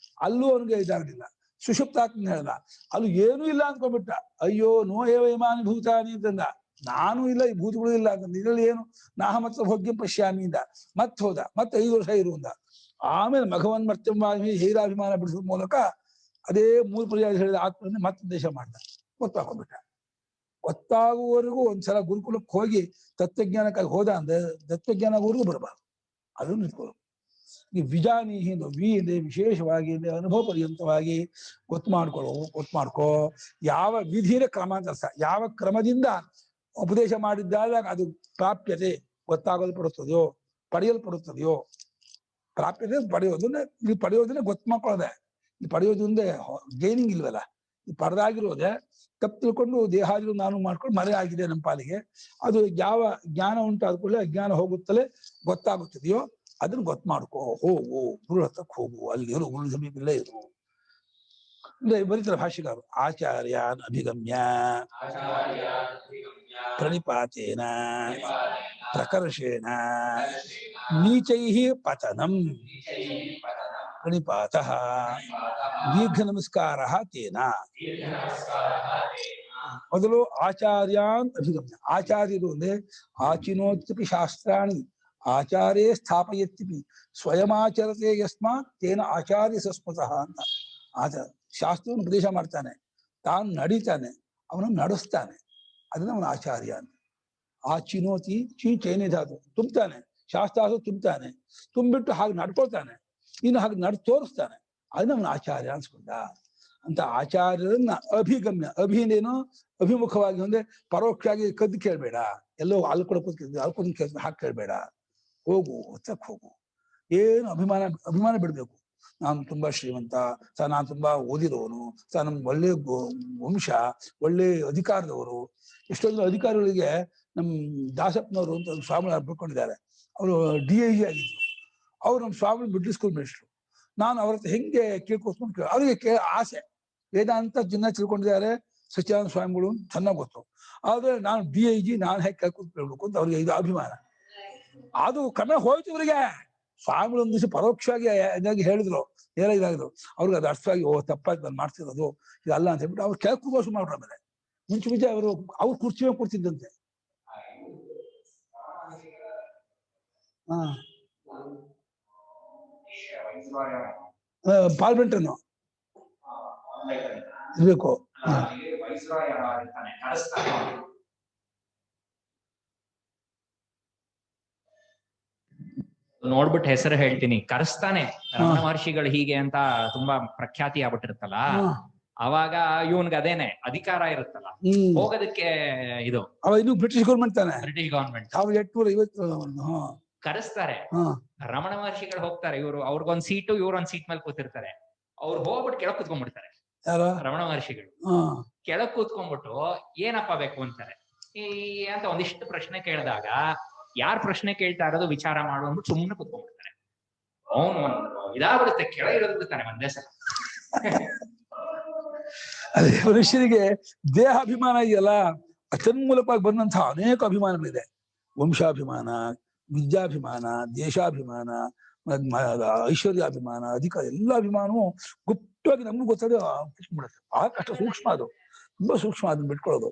ಅಲ್ಲೂ ಅವನಿಗೆ ಇದಾಗಲಿಲ್ಲ. ಸುಷುಪ್ತಾತ್ಮನ ಹೇಳ್ದ, ಅಲ್ಲಿ ಏನೂ ಇಲ್ಲ ಅಂದ್ಕೊಂಡ್ಬಿಟ್ಟ. ಅಯ್ಯೋ ನೋ ಏವ ಇಮಾನಿ ಭೂತಾನಿ ಅಂತಂದ, ನಾನು ಇಲ್ಲ, ಈ ಭೂತಗಳು ಇಲ್ಲ ಅಂತ. ಇದರಲ್ಲಿ ಏನು ನಾಹ ಮತ್ತು ಭೋಗ್ಯಂ ಪಶ್ಯಾಮಿ ಇಂದ ಮತ್ ಹೋದ, ಮತ್ತೆ 5 ವರ್ಷ ಇರುವಂದ. ಆಮೇಲೆ ಮಘವನ್ ಮರ್ತ್ಯಮಾನಿ ಹೈರಾಭಿಮಾನ ಬಿಡಿಸೋ ಮೂಲಕ ಅದೇ 3 ಪರ್ಯಾಯ ಹೇಳಿದ ಆತ್ಮನೇ ಮತ್ತೆ ದೇಶ ಮಾಡ್ದ. ಗೊತ್ತಾಗ್ಬಿಟ್ಟ. ಗೊತ್ತಾಗುವವರೆಗೂ ಒಂದ್ಸಲ ಗುರುಕುಲಕ್ಕೆ ಹೋಗಿ ತತ್ವಜ್ಞಾನಕ್ಕಾಗಿ ಹೋದ ಅಂದ್ರೆ ತತ್ವಜ್ಞಾನವರೆಗೂ ಬರಬಾರ್ದು. ಅದು ನಿಂತ್ಕೊಳ್ಳು. ಈ ವಿಜಾನೀಹಿ ವಿ ಇದೆ, ವಿಶೇಷವಾಗಿ ಅನುಭವ ಪರ್ಯಂತವಾಗಿ ಗೊತ್ತು ಮಾಡ್ಕೋ. ಯಾವ ವಿಧಿಯ ಕ್ರಮ ಅಂತ, ಯಾವ ಕ್ರಮದಿಂದ ಉಪದೇಶ ಮಾಡಿದ್ದಾಗ ಅದು ಪ್ರಾಪ್ಯತೆ ಗೊತ್ತಾಗಲ್ಪಡುತ್ತದೆಯೋ, ಪಡೆಯಲ್ಪಡುತ್ತದೆಯೋ. ಪ್ರಾಪ್ಯತೆ ಪಡೆಯೋದನ್ನ, ನೀವು ಪಡೆಯೋದನ್ನೇ ಗೊತ್ತು ಮಾಡ್ಕೊಳ್ಳೋದೆ. ಈ ಪಡೆಯೋದ್ರಿಂದ ಗೇನಿಂಗ್ ಇಲ್ವಲ್ಲ. ಈ ಪಡೆದಾಗಿರೋದೆ ತಪ್ಪು ತಿಳ್ಕೊಂಡು ದೇಹಾದಿಗಳು ನಾನು ಮಾಡ್ಕೊಂಡು ಮರೆ ಆಗಿದೆ ನಮ್ಮ ಪಾಲಿಗೆ. ಅದು ಯಾವ ಜ್ಞಾನ ಉಂಟಾದ ಕೂಡಲೇ ಅಜ್ಞಾನ ಹೋಗುತ್ತಲೇ ಗೊತ್ತಾಗುತ್ತದೆಯೋ ಅದನ್ನ ಗೊತ್ತು ಮಾಡ್ಕೋ. ಹೋಗು, ಗುರು ಹತ್ರಕ್ಕೆ ಹೋಗು, ಅಲ್ಲಿರು, ಗುರು ಸಮೀಪಲ್ಲೇ ಇರು ಅಂದ್ರೆ ಬರೀತಾರೆ ಭಾಷೆಗಾರರು. ಆಚಾರ್ಯಾನ್ ಅಭಿಗಮ್ಯ ಪ್ರಣಿಪಾತೇನ ಪ್ರಕರ್ಷೇಣ ನೀಚೈಃ ಪತನಂ ಪ್ರಣಿಪಾತಃ ದೀರ್ಘ ನಮಸ್ಕಾರಃ ತೇನ. ಮೊದಲು ಆಚಾರ್ಯಾನ್ ಅಭಿಗಮ್ಯ. ಆಚಾರ್ಯರು ಅಂದ್ರೆ ಆಚಿನೋತ್ಯಪಿ ಶಾಸ್ತ್ರಾಣಿ ಆಚಾರ್ಯೇ ಸ್ಥಾಪಯತ್ಯಪಿ ಸ್ವಯಮಾಚರತೆ ಯಸ್ಮಾತ್ ತೇನ ಆಚಾರ್ಯ ಸಸ್ಮತಃ ಅಂತ. ಶಾಸ್ತ್ರವನ್ನು ಉಪದೇಶ ಮಾಡ್ತಾನೆ, ತಾನು ನಡೀತಾನೆ, ಅವನನ್ನು ನಡೆಸ್ತಾನೆ, ಅದನ್ನ ಅವನ ಆಚಾರ್ಯ ಅಂತ. ಆ ಚಿನೋತಿ ಚೈನೆ ಧಾತು ತುಂಬ್ತಾನೆ, ಶಾಸ್ತ್ರ ತುಂಬ್ತಾನೆ, ತುಂಬಿಟ್ಟು ಹಾಗೆ ನಡ್ಕೊಳ್ತಾನೆ, ಇನ್ನು ಹಾಗೆ ತೋರಿಸ್ತಾನೆ, ಅದನ್ನ ಅವನ ಆಚಾರ್ಯ ಅನ್ಸ್ಕೊಂಡ ಅಂತ. ಆಚಾರ್ಯರನ್ನ ಅಭಿಗಮ್ಯ, ಅಭಿನೇನೋ ಅಭಿಮುಖವಾಗಿ ಅಂದ್ರೆ ಪರೋಕ್ಷವಾಗಿ ಕದ್ದು ಕೇಳ್ಬೇಡ, ಎಲ್ಲೋ ಅಲ್ಕೊಳ್ ಕೇಳ್ಬೇಕು, ಹಾಗೆ ಕೇಳ್ಬೇಡ. ಹೋಗು, ಹೊತ್ತಕ್ಕೆ ಹೋಗು. ಏನು ಅಭಿಮಾನ ಬಿಡ್ಬೇಕು. ನಾನು ತುಂಬಾ ಶ್ರೀಮಂತ, ನಾನು ತುಂಬಾ ಓದಿದವನು, ನಮ್ಗೆ ಒಳ್ಳೆ ವಂಶ, ಒಳ್ಳೆ ಅಧಿಕಾರದವರು. ಎಷ್ಟೊಂದು ಅಧಿಕಾರಿಗಳಿಗೆ ನಮ್ ದಾಸಪ್ಪನವರು ಅಂತ ಸ್ವಾಮಿಗಳು ಬಿಟ್ಕೊಂಡಿದ್ದಾರೆ. ಅವರು DIG ಆಗಿದ್ರು. ಅವ್ರು ನಮ್ಮ ಸ್ವಾಮಿ ಮಿಡ್ಲ್ ಸ್ಕೂಲ್ ಮಿನಿಸ್ಟ್ರು. ನಾನು ಅವ್ರ ಹತ್ರ ಹೆಂಗೆ ಕೇಳ್ಕೊಸ್ಕೊಂಡು ಅವ್ರಿಗೆ ಆಸೆ, ವೇದಾಂತ ಚೆನ್ನಾಗಿ ತಿಳ್ಕೊಂಡಿದ್ದಾರೆ ಸಚ್ಚಿದಾನಂದ ಸ್ವಾಮಿಗಳು, ಚೆನ್ನಾಗಿ ಗೊತ್ತು. ಆದ್ರೆ ನಾನು DIG, ನಾನು ಹೇಗೆ ಕೇಳ್ಬೇಕು ಅಂತ ಅವ್ರಿಗೆ ಇದು ಅಭಿಮಾನ. ಅದು ಕ್ರಮ ಹೋಯ್ತು ಇವರಿಗೆ. ಸ್ವಾಮಿಗಳು ಒಂದ್ ದಿವಸ ಪರೋಕ್ಷವಾಗಿ ಇದಾಗಿ ಹೇಳಿದ್ರು, ನೇರ ಇದಾಗಿದ್ರು. ಅವ್ರಿಗೆ ಅದು ಅರ್ಥವಾಗಿ, ಓ ತಪ್ಪಾಯ್ತು ನಾನು ಮಾಡ್ತಿರೋದು ಇದಲ್ಲ ಅಂತ ಹೇಳ್ಬಿಟ್ಟು ಅವ್ರು ಕೇಳ್ಕೋಸು ಮಾಡ್ರು. ಆಮೇಲೆ ಮುಂಚೆ ಅವ್ರು ಕುರ್ಚಿ ಮೇಲೆ ಕೂರ್ತಿದ್ದಂತೆ. ಪಾರ್ಲಿಮೆಂಟ್ ಅನ್ನು ಇರ್ಬೇಕು. ನೋಡ್ಬಿಟ್ಟು ಹೆಸರು ಹೇಳ್ತೀನಿ, ಕರೆಸ್ತಾನೆ. ರಮಣ ಮಹರ್ಷಿಗಳು ಹೀಗೆ ಅಂತ ತುಂಬಾ ಪ್ರಖ್ಯಾತಿ ಆಗ್ಬಿಟ್ಟಿರುತ್ತಲ್ಲ, ಅವಾಗ ಇವನ್ಗೆ ಅದೇನೆ ಅಧಿಕಾರ ಇರುತ್ತಲ್ಲ ಹೋಗೋದಕ್ಕೆ. ಇದು ಇನ್ನು ಬ್ರಿಟಿಷ್ ಗೌರ್ಮೆಂಟ್ ತಾನೆ, ಬ್ರಿಟಿಷ್ ಗೌರ್ಮೆಂಟ್ 1850 ಕರೆಸ್ತಾರೆ. ರಮಣ ಮಹರ್ಷಿಗಳು ಹೋಗ್ತಾರೆ, ಅವ್ರಿಗೊಂದ್ ಸೀಟು, ಇವ್ರೊಂದ್ ಸೀಟ್ ಮೇಲೆ ಕೂತಿರ್ತಾರೆ. ಅವ್ರು ಹೋಗ್ಬಿಟ್ಟು ಕೆಳಗ್ ಕೂತ್ಕೊಂಡ್ಬಿಡ್ತಾರೆ. ರಮಣ ಮಹರ್ಷಿಗಳು ಕೆಳಗ್ ಕೂತ್ಕೊಂಡ್ಬಿಟ್ಟು ಏನಪ್ಪ ಬೇಕು ಅಂತಾರೆ ಅಂತ ಒಂದಿಷ್ಟು ಪ್ರಶ್ನೆ ಕೇಳಿದಾಗ, ಯಾರ್ ಪ್ರಶ್ನೆ ಕೇಳ್ತಾ ಇರೋದು ವಿಚಾರ ಮಾಡು ಅಂದ್ಬಿಟ್ಟು ಸುಮ್ಮನೆ ಕೂತ್ಕೊಂಡ್ಬಿಡ್ತಾರೆ. ಅವನು ಇದಾಗ್ಬಿಡುತ್ತೆ, ಕೆಳಗಿರೋದು ಬಿಡ್ತಾನೆ ಒಂದೇ ಸಲ. ಅದೇ ಮನುಷ್ಯನಿಗೆ ದೇಹ ಅಭಿಮಾನ ಇದೆಯಲ್ಲ, ತನ್ಮೂಲಕವಾಗಿ ಬಂದಂತಹ ಅನೇಕ ಅಭಿಮಾನಗಳಿದೆ. ವಂಶಾಭಿಮಾನ, ವಿದ್ಯಾಭಿಮಾನ, ದೇಶಾಭಿಮಾನ, ಐಶ್ವರ್ಯಾಭಿಮಾನ, ಅಧಿಕಾರ, ಎಲ್ಲ ಅಭಿಮಾನವೂ ಗುಪ್ತವಾಗಿ ನಮ್ಗೆ ಗೊತ್ತಾದ್ರೆ ಬಿಡುತ್ತೆ. ಬಹಳ ಕಷ್ಟ, ಸೂಕ್ಷ್ಮ, ಅದು ತುಂಬಾ ಸೂಕ್ಷ್ಮ ಅದನ್ನ ಬಿಟ್ಕೊಳ್ಳೋದು.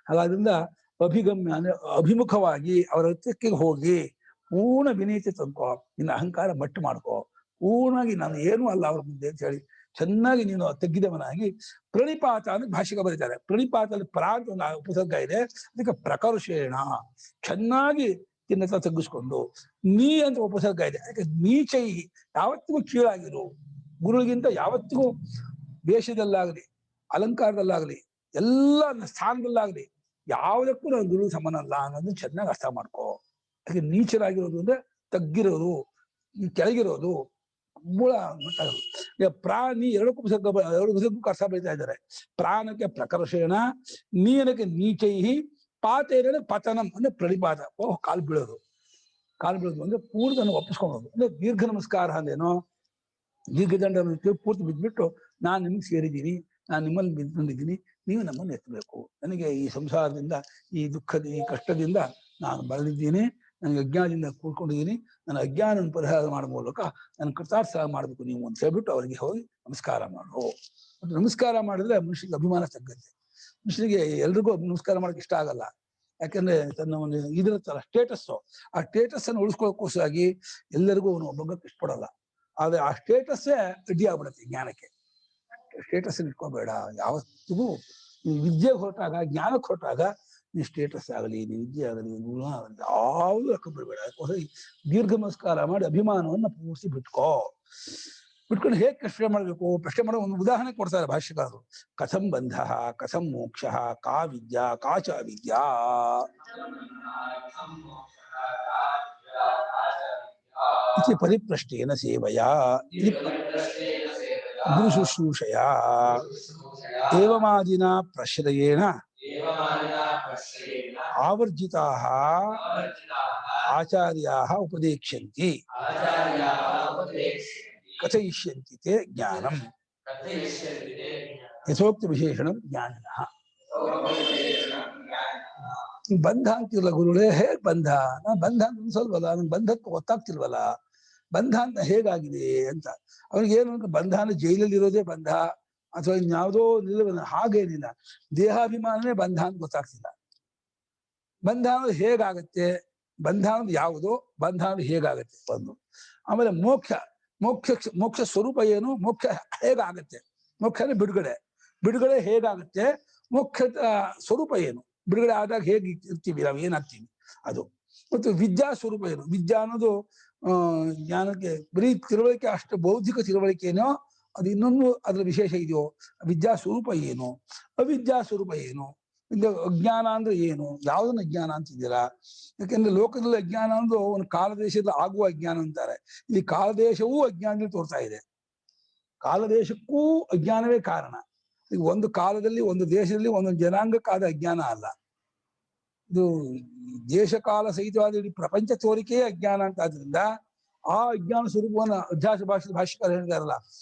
ಹಾಗಾದ್ರಿಂದ ಅಭಿಗಮ್ಯ ಅಂದ್ರೆ ಅಭಿಮುಖವಾಗಿ ಅವರ ಹತ್ತಿರಕ್ಕೆ ಹೋಗಿ ಪೂರ್ಣ ವಿನೀತಿ ತಂದ್ಕೋ, ನಿನ್ನ ಅಹಂಕಾರ ಮಟ್ಟು ಮಾಡ್ಕೋ, ಪೂರ್ಣವಾಗಿ ನಾನು ಏನೂ ಅಲ್ಲ ಅವ್ರ ಮುಂದೆ ಅಂತ ಹೇಳಿ ಚೆನ್ನಾಗಿ ನೀನು ತಗ್ಗಿದವನಾಗಿ ಪ್ರಣಿಪಾತ ಅಂತ ಭಾಷೆಗೆ ಬರೀತಾರೆ. ಪ್ರಣಿಪಾತದಲ್ಲಿ ಪ್ರಾಂತ ಒಂದು ಉಪಸರ್ಗ ಇದೆ, ಅದಕ್ಕೆ ಪ್ರಕರ್ಷೇಣ ಚೆನ್ನಾಗಿ ತಿನ್ನತ್ತ ತಗ್ಗಿಸ್ಕೊಂಡು, ನೀ ಅಂತ ಉಪಸರ್ಗ ಇದೆ, ಅದಕ್ಕೆ ನೀಚೈ ಯಾವತ್ತಿಗೂ ಕೀಳಾಗಿರು. ಗುರುಗಿಂತ ಯಾವತ್ತಿಗೂ ವೇಷದಲ್ಲಾಗಲಿ ಅಲಂಕಾರದಲ್ಲಾಗಲಿ ಎಲ್ಲ ಸ್ಥಾನದಲ್ಲಾಗಲಿ ಯಾವುದಕ್ಕೂ ನಾನು ಗುರು ಸಮನಲ್ಲ ಅನ್ನೋದು ಚೆನ್ನಾಗಿ ಅರ್ಥ ಮಾಡ್ಕೋ. ಅದಕ್ಕೆ ನೀಚರಾಗಿರೋದು ಅಂದ್ರೆ ತಗ್ಗಿರೋದು, ಈ ಕೆಳಗಿರೋದು, ಮೂಲ ಪ್ರಾಣಿ ಎರಡಕ್ಕೂ ಉಪಸರ್ಗಕ್ಕೂ ಅರ್ಥ ಬರೀತಾ ಇದ್ದಾರೆ. ಪ್ರಾಣಕ್ಕೆ ಪ್ರಕರ್ಷೇಣ, ನೀನಕ್ಕೆ ನೀಚೈಹಿ, ಪಾತೇನ ಪತನಂ ಅಂದ್ರೆ ಪ್ರಣಿಪಾತ, ಕಾಲು ಬೀಳೋದು. ಕಾಲು ಬೀಳೋದು ಅಂದ್ರೆ ಪೂರ್ತಿ ಒಪ್ಪಿಸ್ಕೊಳೋದು ಅಂದ್ರೆ ದೀರ್ಘ ನಮಸ್ಕಾರ ಅಂದೇನೋ, ದೀರ್ಘದಂಡ ಪೂರ್ತಿ ಬಿದ್ದುಬಿಟ್ಟು ನಾನು ನಿಮ್ಗೆ ಸೇರಿದ್ದೀನಿ, ನಾನು ನಿಮ್ಮಲ್ಲಿ ಬಿದ್ದುಕೊಂಡಿದ್ದೀನಿ, ನೀವು ನಮ್ಮನ್ನು ಎತ್ತಬೇಕು. ನನಗೆ ಈ ಸಂಸಾರದಿಂದ, ಈ ದುಃಖದ, ಈ ಕಷ್ಟದಿಂದ ನಾನು ಬಳಲಿದ್ದೀನಿ, ನನಗೆ ಅಜ್ಞಾನದಿಂದ ಕೂತ್ಕೊಂಡಿದ್ದೀನಿ, ನನ್ನ ಅಜ್ಞಾನ ಪರಿಹಾರ ಮಾಡೋ ಮೂಲಕ ನನ್ನ ಕೃತಾರ್ಥ ಮಾಡಬೇಕು ನೀವು ಅಂತ ಹೇಳ್ಬಿಟ್ಟು ಅವರಿಗೆ ಹೋಗಿ ನಮಸ್ಕಾರ ಮಾಡು. ಮತ್ತು ನಮಸ್ಕಾರ ಮಾಡಿದ್ರೆ ಮನುಷ್ಯನಿಗೆ ಅಭಿಮಾನ ತಗ್ಗುತ್ತೆ. ಮನುಷ್ಯನಿಗೆ ಎಲ್ರಿಗೂ ನಮಸ್ಕಾರ ಮಾಡಕ್ಕೆ ಇಷ್ಟ ಆಗಲ್ಲ. ಯಾಕಂದ್ರೆ ತನ್ನ ಒಂದು ಇದ್ರ ತರ ಸ್ಟೇಟಸ್ಸು, ಆ ಸ್ಟೇಟಸ್ ಅನ್ನು ಉಳಿಸ್ಕೊಳ್ಳೋಕ್ಕೋಸ್ಕರಾಗಿ ಎಲ್ಲರಿಗೂ ಅವನು ಒಬ್ಬಕ್ಕೆ ಇಷ್ಟಪಡಲ್ಲ. ಆದ್ರೆ ಆ ಸ್ಟೇಟಸ್ಸೇ ಅಡ್ಡಿ ಆಗ್ಬಿಡುತ್ತೆ ಜ್ಞಾನಕ್ಕೆ. ಸ್ಟೇಟಸ್ ಇಟ್ಕೋಬೇಡ. ಯಾವತ್ತಿಗೂ ನೀವು ವಿದ್ಯೆಗೆ ಹೊರಟಾಗ, ಜ್ಞಾನಕ್ಕೆ ಹೊರಟಾಗ ನೀ ಸ್ಟೇಟಸ್ ಆಗಲಿ, ನೀ ವಿದ್ಯೆ ಆಗಲಿ, ಗುಣ ಆಗಲಿ ಯಾವುದು ಹಾಕೊಂಡ್ಬಿಡ್ಬೇಡ. ಅದಕ್ಕೋಸ್ಕರ ದೀರ್ಘ ನಮಸ್ಕಾರ ಮಾಡಿ ಅಭಿಮಾನವನ್ನ ಪೂರ್ತಿ ಬಿಟ್ಕೊಂಡು ಹೇಗೆ ಪ್ರಶ್ನೆ ಮಾಡಬೇಕು, ಪ್ರಶ್ನೆ ಮಾಡೋ ಒಂದು ಉದಾಹರಣೆ ಕೊಡ್ತಾರೆ ಭಾಷ್ಯಕಾರರು. ಕಥಂ ಬಂಧ, ಕಥಂ ಮೋಕ್ಷ, ಕಾ ವಿದ್ಯಾ, ಕಾಚ ವಿದ್ಯಾ. ಇತಿ ಪರಿಪ್ರಶ್ನೇನ ಸೇವಯಾ ಗುರು ಶುಶ್ರೂಷಯ ಏವಮಾದಿನ ಪ್ರಶ್ರಯೇಣ ಆವರ್ಜಿತಾಃ ಆಚಾರ್ಯಾಃ ಉಪದೇಕ್ಷ್ಯಂತಿ ಕಥಯಿಷ್ಯಂತಿ ತೇ ಜ್ಞಾನಂ ಯಥೋಕ್ತ ವಿಶೇಷಣಂ ಜ್ಞಾನಿನಃ. ಬಂಧ ಅಂತಿಲ್ಲ ಗುರುಗಳೇ, ಹೇಗ್ ಬಂಧ? ನಾನು ಬಂಧ ಅಂತ ಅನ್ಸಲ್ವಲ್ಲ, ನನ್ಗೆ ಬಂಧಕ್ಕೆ ಗೊತ್ತಾಗ್ತಿಲ್ವಲ್ಲ, ಬಂಧ ಅಂತ ಹೇಗಾಗಿದೆ ಅಂತ. ಅವ್ನಿಗೆ ಏನು ಅಂದ್ರೆ ಬಂಧ ಅಂದ್ರೆ ಜೈಲಲ್ಲಿ ಇರೋದೇ ಬಂಧ ಅಥವಾ ಇನ್ಯಾವುದೋ ನಿಲ್ಲುವ ಹಾಗೇನಿಲ್ಲ, ದೇಹಾಭಿಮಾನನೇ ಬಂಧ ಅಂತ ಗೊತ್ತಾಗ್ತಿಲ್ಲ. ಬಂಧ ಅನ್ನೋದು ಹೇಗಾಗತ್ತೆ, ಬಂಧ ಅನ್ನೋದು ಯಾವುದೋ, ಬಂಧ ಅನ್ನೋದು ಹೇಗಾಗತ್ತೆ ಒಂದು. ಆಮೇಲೆ ಮೋಕ್ಷ ಸ್ವರೂಪ ಏನು, ಮೋಕ್ಷ ಹೇಗಾಗತ್ತೆ, ಮೋಕ್ಷ ಅಂದ್ರೆ ಬಿಡುಗಡೆ ಹೇಗಾಗತ್ತೆ, ಮೋಕ್ಷ ಸ್ವರೂಪ ಏನು, ಬಿಡುಗಡೆ ಆದಾಗ ಹೇಗೆ ಇರ್ತೀವಿ, ನಾವು ಏನಾಗ್ತೀವಿ ಅದು. ಮತ್ತು ವಿದ್ಯಾ ಸ್ವರೂಪ ಏನು, ವಿದ್ಯಾ ಅನ್ನೋದು ಜ್ಞಾನಕ್ಕೆ ಬರೀ ತಿಳುವಳಿಕೆ ಅಷ್ಟು ಬೌದ್ಧಿಕ ತಿಳುವಳಿಕೆ ಏನೋ, ಅದು ಇನ್ನೊಂದು ಅದ್ರ ವಿಶೇಷ ಇದೆಯೋ. ವಿದ್ಯಾ ಸ್ವರೂಪ ಏನು, ಅವಿದ್ಯಾ ಸ್ವರೂಪ ಏನು, ಅಜ್ಞಾನ ಅಂದ್ರೆ ಏನು, ಯಾವುದನ್ನ ಅಜ್ಞಾನ ಅಂತಿದ್ದೀರಾ? ಯಾಕೆಂದ್ರೆ ಲೋಕದಲ್ಲಿ ಅಜ್ಞಾನ ಅಂದ್ರೆ ಒಂದು ಕಾಲದೇಶದಲ್ಲಿ ಆಗುವ ಅಜ್ಞಾನ ಅಂತಾರೆ. ಇಲ್ಲಿ ಕಾಲದೇಶವೂ ಅಜ್ಞಾನದಲ್ಲಿ ತೋರ್ತಾ ಇದೆ. ಕಾಲದೇಶಕ್ಕೂ ಅಜ್ಞಾನವೇ ಕಾರಣ. ಈಗ ಒಂದು ಕಾಲದಲ್ಲಿ, ಒಂದು ದೇಶದಲ್ಲಿ, ಒಂದೊಂದು ಜನಾಂಗಕ್ಕಾದ ಅಜ್ಞಾನ ಅಲ್ಲ. ಇದು ದೇಶ ಕಾಲ ಸಹಿತವಾದ ಇಡೀ ಪ್ರಪಂಚ ತೋರಿಕೆಯೇ ಅಜ್ಞಾನ ಅಂತ. ಆದ್ರಿಂದ ಆ ಅಜ್ಞಾನ ಸ್ವರೂಪವನ್ನು ಅಧ್ಯಾಸ ಭಾಷೆಕಾರ ಹೇಳಿದಾರಲ್ಲ,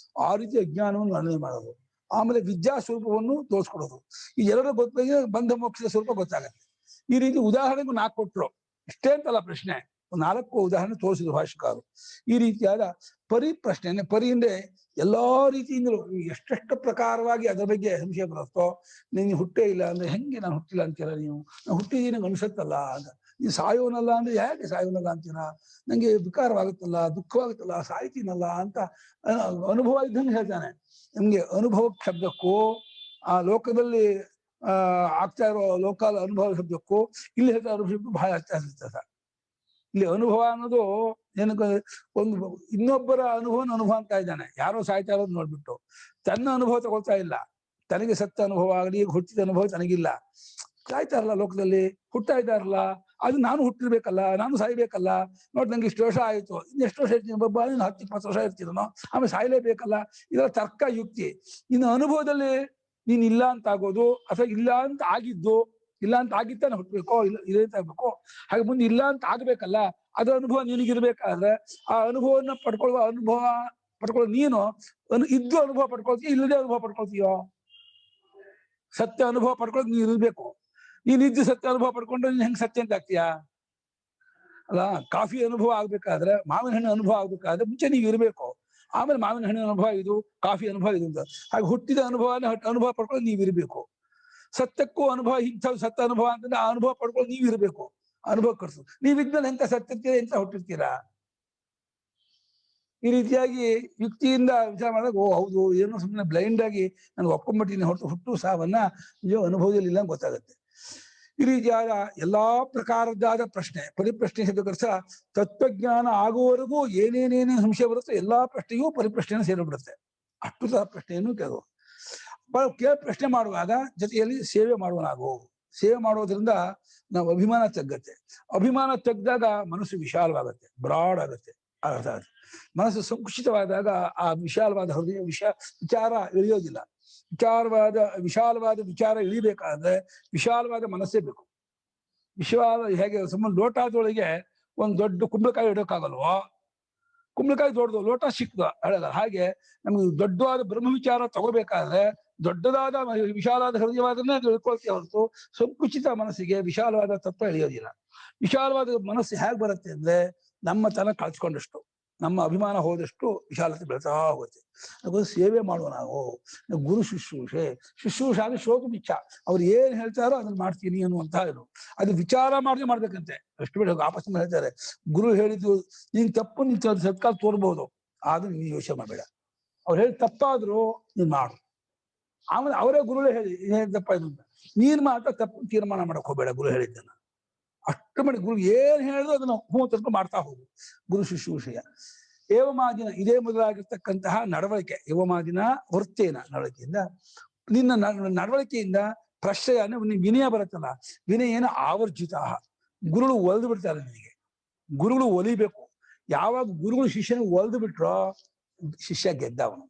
ಆ ರೀತಿ ಅಜ್ಞಾನವನ್ನು ವರ್ಣನೆ ಮಾಡೋದು. ಆಮೇಲೆ ವಿದ್ಯಾ ಸ್ವರೂಪವನ್ನು ತೋರಿಸ್ಕೊಡೋದು. ಈ ಎರಡರ ಗೊತ್ತಾಗಿ ಬಂಧ ಮೋಕ್ಷದ ಸ್ವರೂಪ ಗೊತ್ತಾಗತ್ತೆ. ಈ ರೀತಿ ಉದಾಹರಣೆಗೂ 4 ಕೊಟ್ರು. ಇಷ್ಟೇ ಅಂತಲ್ಲ ಪ್ರಶ್ನೆ, 4 ಉದಾಹರಣೆ ತೋರಿಸಿದ್ರು ಭಾಷೆಕಾರರು. ಈ ರೀತಿಯಾದ ಪರಿಪ್ರಶ್ನೆ, ಪರಿ ಅಂದ್ರೆ ಎಲ್ಲಾ ರೀತಿಯಿಂದಲೂ ಎಷ್ಟೆಷ್ಟು ಪ್ರಕಾರವಾಗಿ ಅದರ ಬಗ್ಗೆ ಸಂಶಯ ಬರುತ್ತೋ. ನೀನು ಹುಟ್ಟೇ ಇಲ್ಲ ಅಂದ್ರೆ ಹೆಂಗೆ ನಾನು ಹುಟ್ಟಿಲ್ಲ ಅಂತೀರ ನೀವು? ನಾನು ಹುಟ್ಟಿದ್ದೀನಿ ನಂಗೆ ಅನ್ಸತ್ತಲ್ಲ ಅಂತ. ನೀವು ಸಾಯೋನಲ್ಲ ಅಂದ್ರೆ ಯಾಕೆ ಸಾಯೋನಲ್ಲ ಅಂತೀರಾ? ನಂಗೆ ವಿಕಾರವಾಗುತ್ತಲ್ಲ, ದುಃಖವಾಗುತ್ತಲ್ಲ, ಸಾಯ್ತೀನಲ್ಲ ಅಂತ ಅನುಭವ ಇದ್ದಂಗೆ ಹೇಳ್ತಾನೆ. ನಿಮ್ಗೆ ಅನುಭವ ಶಬ್ದಕ್ಕೂ ಆ ಲೋಕದಲ್ಲಿ ಆಗ್ತಾ ಇರೋ ಲೋಕದ ಅನುಭವ ಶಬ್ದಕ್ಕೂ ಇಲ್ಲಿ ಹೇಳ್ತಾ ಇರೋ ಶಬ್ದ ಬಹಳ ವ್ಯತ್ಯಾಸ ಇರ್ತದೆ. ಇಲ್ಲಿ ಅನುಭವ ಅನ್ನೋದು ಏನಕ್ಕೆ, ಒಂದು ಇನ್ನೊಬ್ಬರ ಅನುಭವ ಅಂತ ಇದ್ದಾನೆ, ಯಾರೋ ಸಾಯ್ತಾ ಇರೋದು ನೋಡ್ಬಿಟ್ಟು ತನ್ನ ಅನುಭವ ತಗೊಳ್ತಾ ಇಲ್ಲ. ತನಗೆ ಸತ್ತ ಅನುಭವ ಆಗಲಿ, ಹುಟ್ಟಿದ ಅನುಭವ ತನಗಿಲ್ಲ. ಸಾಯ್ತಾ ಇರಲ್ಲ, ಲೋಕದಲ್ಲಿ ಹುಟ್ಟಾ ಇದ್ದಾರಲ್ಲ, ಅದು ನಾನು ಹುಟ್ಟಿರ್ಬೇಕಲ್ಲ, ನಾನು ಸಾಯ್ಬೇಕಲ್ಲ. ನೋಡಿ ನಂಗೆ ಇಷ್ಟು ವರ್ಷ ಆಯ್ತು, ಇನ್ನೆಷ್ಟು ವರ್ಷ ಇರ್ತೀನಿ, ಒಬ್ಬ 10-20 ವರ್ಷ ಇರ್ತೀನೋ, ಆಮೇಲೆ ಸಾಯ್ಲೇಬೇಕಲ್ಲ. ಇದರ ತರ್ಕ ಯುಕ್ತಿ. ಇನ್ನು ಅನುಭವದಲ್ಲಿ ನೀನ್ ಇಲ್ಲ ಅಂತ ಆಗೋದು ಅಥವಾ ಇಲ್ಲ ಅಂತ ಆಗಿದ್ದು, ಇಲ್ಲ ಅಂತ ಆಗಿತ್ತಾನೆ ಹುಟ್ಟಬೇಕೋ, ಇಲ್ಲ ಇದೇ ಅಂತ ಆಗ್ಬೇಕು. ಹಾಗೆ ಮುಂದೆ ಇಲ್ಲ ಅಂತ ಆಗ್ಬೇಕಲ್ಲ, ಅದರ ಅನುಭವ ನಿನಗಿರ್ಬೇಕಾದ್ರೆ ಆ ಅನುಭವನ ಪಡ್ಕೊಳ್ಳೋ ನೀನು ಇದ್ದು ಅನುಭವ ಪಡ್ಕೊಳ್ತೀಯ, ಇಲ್ಲದೆ ಅನುಭವ ಪಡ್ಕೊಳ್ತೀಯೋ? ಸತ್ಯ ಅನುಭವ ಪಡ್ಕೊಳ್ಳೋದು ನೀನು ಇರ್ಬೇಕು. ನೀನ್ ಇದ್ದು ಸತ್ಯ ಅನುಭವ ಪಡ್ಕೊಂಡ್ರೆ ನೀನ್ ಹೆಂಗ್ ಸತ್ಯ ಅಂತ ಆಗ್ತೀಯಾ? ಅಲ್ಲ, ಕಾಫಿ ಅನುಭವ ಆಗ್ಬೇಕಾದ್ರೆ, ಮಾವಿನ ಹಣ್ಣು ಅನುಭವ ಆಗ್ಬೇಕಾದ್ರೆ ಮುಂಚೆ ನೀವು ಇರ್ಬೇಕು. ಆಮೇಲೆ ಮಾವಿನ ಹಣ್ಣಿನ ಅನುಭವ ಇದು, ಕಾಫಿ ಅನುಭವ ಇದು ಅಂತ. ಹಾಗೆ ಹುಟ್ಟಿದ ಅನುಭವ ಪಡ್ಕೊಳ್ಳೋದು ನೀವಿರ್ಬೇಕು. ಸತ್ಯಕ್ಕೂ ಅನುಭವ, ಇಂಥ ಸತ್ಯ ಅನುಭವ ಅಂತಂದ್ರೆ ಆ ಅನುಭವ ಪಡ್ಕೊಳ್ಳೋದು ನೀವಿರ್ಬೇಕು. ಅನುಭವ ಕರ್ಸು. ನೀವಿದ್ಮೇಲೆ ಎಂತ ಸತ್ಯಕ್ಕೆ ಎಂತ ಹುಟ್ಟಿರ್ತೀರಾ? ಈ ರೀತಿಯಾಗಿ ಯುಕ್ತಿಯಿಂದ ವಿಚಾರ ಮಾಡಿದಾಗ ಓ ಹೌದು ಏನೋ ಸುಮ್ಮನೆ ಬ್ಲೈಂಡ್ ಆಗಿ ನಾನು ಒಪ್ಕೊಂಡ್ಬಿಟ್ಟಿನಿ ಹೊರತು ಹುಟ್ಟು ಸಾವನ್ನ ನಿಜ ಅನುಭವದಲ್ಲಿ ಇಲ್ಲ ಗೊತ್ತಾಗುತ್ತೆ. ಈ ರೀತಿಯಾದ ಎಲ್ಲಾ ಪ್ರಕಾರದಾದ ಪ್ರಶ್ನೆ ಪರಿಪ್ರಶ್ನೆ ಶಬ್ದಕ್ಕರ್ಥ ತತ್ವಜ್ಞಾನ ಆಗುವವರೆಗೂ ಏನೇನೇನೇ ಸಂಶಯ ಬರುತ್ತೆ ಎಲ್ಲಾ ಪ್ರಶ್ನೆಯೂ ಪರಿಪ್ರಶ್ನೆಯನ್ನು ಸೇರಿಬಿಡುತ್ತೆ. ಅಷ್ಟು ಸಹ ಪ್ರಶ್ನೆಯನ್ನು ಕೇಳುವ ಪ್ರಶ್ನೆ ಮಾಡುವಾಗ ಜೊತೆಯಲ್ಲಿ ಸೇವೆ ಮಾಡುವನಾಗು. ಸೇವೆ ಮಾಡೋದ್ರಿಂದ ನಾವು ಅಭಿಮಾನ ತಗ್ಗತ್ತೆ. ಅಭಿಮಾನ ತೆಗ್ದಾಗ ಮನಸ್ಸು ವಿಶಾಲವಾಗತ್ತೆ, ಬ್ರಾಡ್ ಆಗುತ್ತೆ. ಮನಸ್ಸು ಸಂಕುಚಿತವಾದಾಗ ಆ ವಿಶಾಲವಾದ ಹೃದಯ ವಿಚಾರ ಇಳಿಯೋದಿಲ್ಲ. ವಿಶಾಲವಾದ ವಿಚಾರ ಇಳಿಬೇಕಾದ್ರೆ ವಿಶಾಲವಾದ ಮನಸ್ಸೇ ಬೇಕು. ಹೇಗೆ ಸುಮ್ಮನೆ ಲೋಟದೊಳಗೆ ಒಂದು ದೊಡ್ಡ ಕುಂಬಳಕಾಯಿ ಇಡೋಕ್ಕಾಗಲ್ವೋ, ಕುಂಬಳಕಾಯಿ ದೊಡ್ಡದು ಲೋಟ ಸಿಕ್ತು ಹೇಳಲ್ಲ. ಹಾಗೆ ನಮ್ಗೆ ದೊಡ್ಡವಾದ ಬ್ರಹ್ಮ ವಿಚಾರ ತಗೋಬೇಕಾದ್ರೆ ದೊಡ್ಡದಾದ ವಿಶಾಲವಾದ ಹೃದಯವಾದನ್ನೇ ತಿಳ್ಕೊಳ್ತೀವಿ ಹೊರತು ಸಂಕುಚಿತ ಮನಸ್ಸಿಗೆ ವಿಶಾಲವಾದ ತತ್ವ ಇಳಿಯೋದಿಲ್ಲ. ವಿಶಾಲವಾದ ಮನಸ್ಸು ಹೇಗೆ ಬರುತ್ತೆ ಅಂದ್ರೆ ನಮ್ಮ ತನ ಕಳ್ಸ್ಕೊಂಡಷ್ಟು, ನಮ್ಮ ಅಭಿಮಾನ ಹೋದಷ್ಟು ವಿಶಾಲತೆ ಬೆಳೆತಾ ಹೋಗುತ್ತೆ. ಅದಕ್ಕೋಸ್ಕರ ಸೇವೆ ಮಾಡುವ ನಾವು ಗುರು ಶುಶ್ರೂಷೆ ಅಂದ್ರೆ ಶೋಕಮಿಚ್ಛ. ಅವ್ರು ಏನ್ ಹೇಳ್ತಾರೋ ಅದನ್ನ ಮಾಡ್ತೀನಿ ಅನ್ನುವಂತಹ ಇದು. ಅದು ವಿಚಾರ ಮಾಡ್ಬೇಕಂತೆ. ಎಷ್ಟು ಬೇಡ ವಾಪಸ್ ಹೇಳ್ತಾರೆ, ಗುರು ಹೇಳಿದ್ದು ನೀನ್ ತಪ್ಪು ನೀನ್ ಸತ್ಕಾಲ ತೋರ್ಬಹುದು, ಆದ್ರೂ ನೀನ್ ಯೋಚನೆ ಮಾಡಬೇಡ. ಅವ್ರು ಹೇಳಿ ತಪ್ಪಾದ್ರು ನೀನ್ ಮಾಡು. ಆಮೇಲೆ ಅವರೇ ಗುರುಗಳೇ ಹೇಳಿ ಏನ್ ತಪ್ಪ ಇದು ಅಂತ ನೀನ್ ಮಾತ್ರ ತಪ್ಪು ತೀರ್ಮಾನ ಮಾಡಕ್ ಹೋಗ್ಬೇಡ. ಗುರು ಹೇಳಿದ್ದನ್ನ ಅಷ್ಟು ಮಾಡಿ ಗುರು ಏನ್ ಹೇಳಿದ್ರು ಅದನ್ನು ತರ್ಕೊಂಡು ಮಾಡ್ತಾ ಹೋಗು. ಗುರು ಶುಶ್ರೂಷೆಯ ಏವಮಾದಿನ ಇದೇ ಮೊದಲಾಗಿರ್ತಕ್ಕಂತಹ ನಡವಳಿಕೆ, ಏವಮಾದಿನ ವೃತ್ತೇನ ನಡವಳಿಕೆಯಿಂದ ನಿನ್ನ ನಡವಳಿಕೆಯಿಂದ ಪ್ರಶ್ರಯ ಅಂದ್ರೆ ವಿನಯ ಬರುತ್ತಲ್ಲ, ವಿನಯನ ಆವರ್ಜಿತ. ಗುರುಗಳು ಒಲ್ದು ಬಿಡ್ತಾರೆ ನಿನಗೆ. ಗುರುಗಳು ಒಲಿಬೇಕು. ಯಾವಾಗ ಗುರುಗಳು ಶಿಷ್ಯನ ಒಲ್ದು ಬಿಟ್ರೋ ಶಿಷ್ಯ ಗೆದ್ದವನು.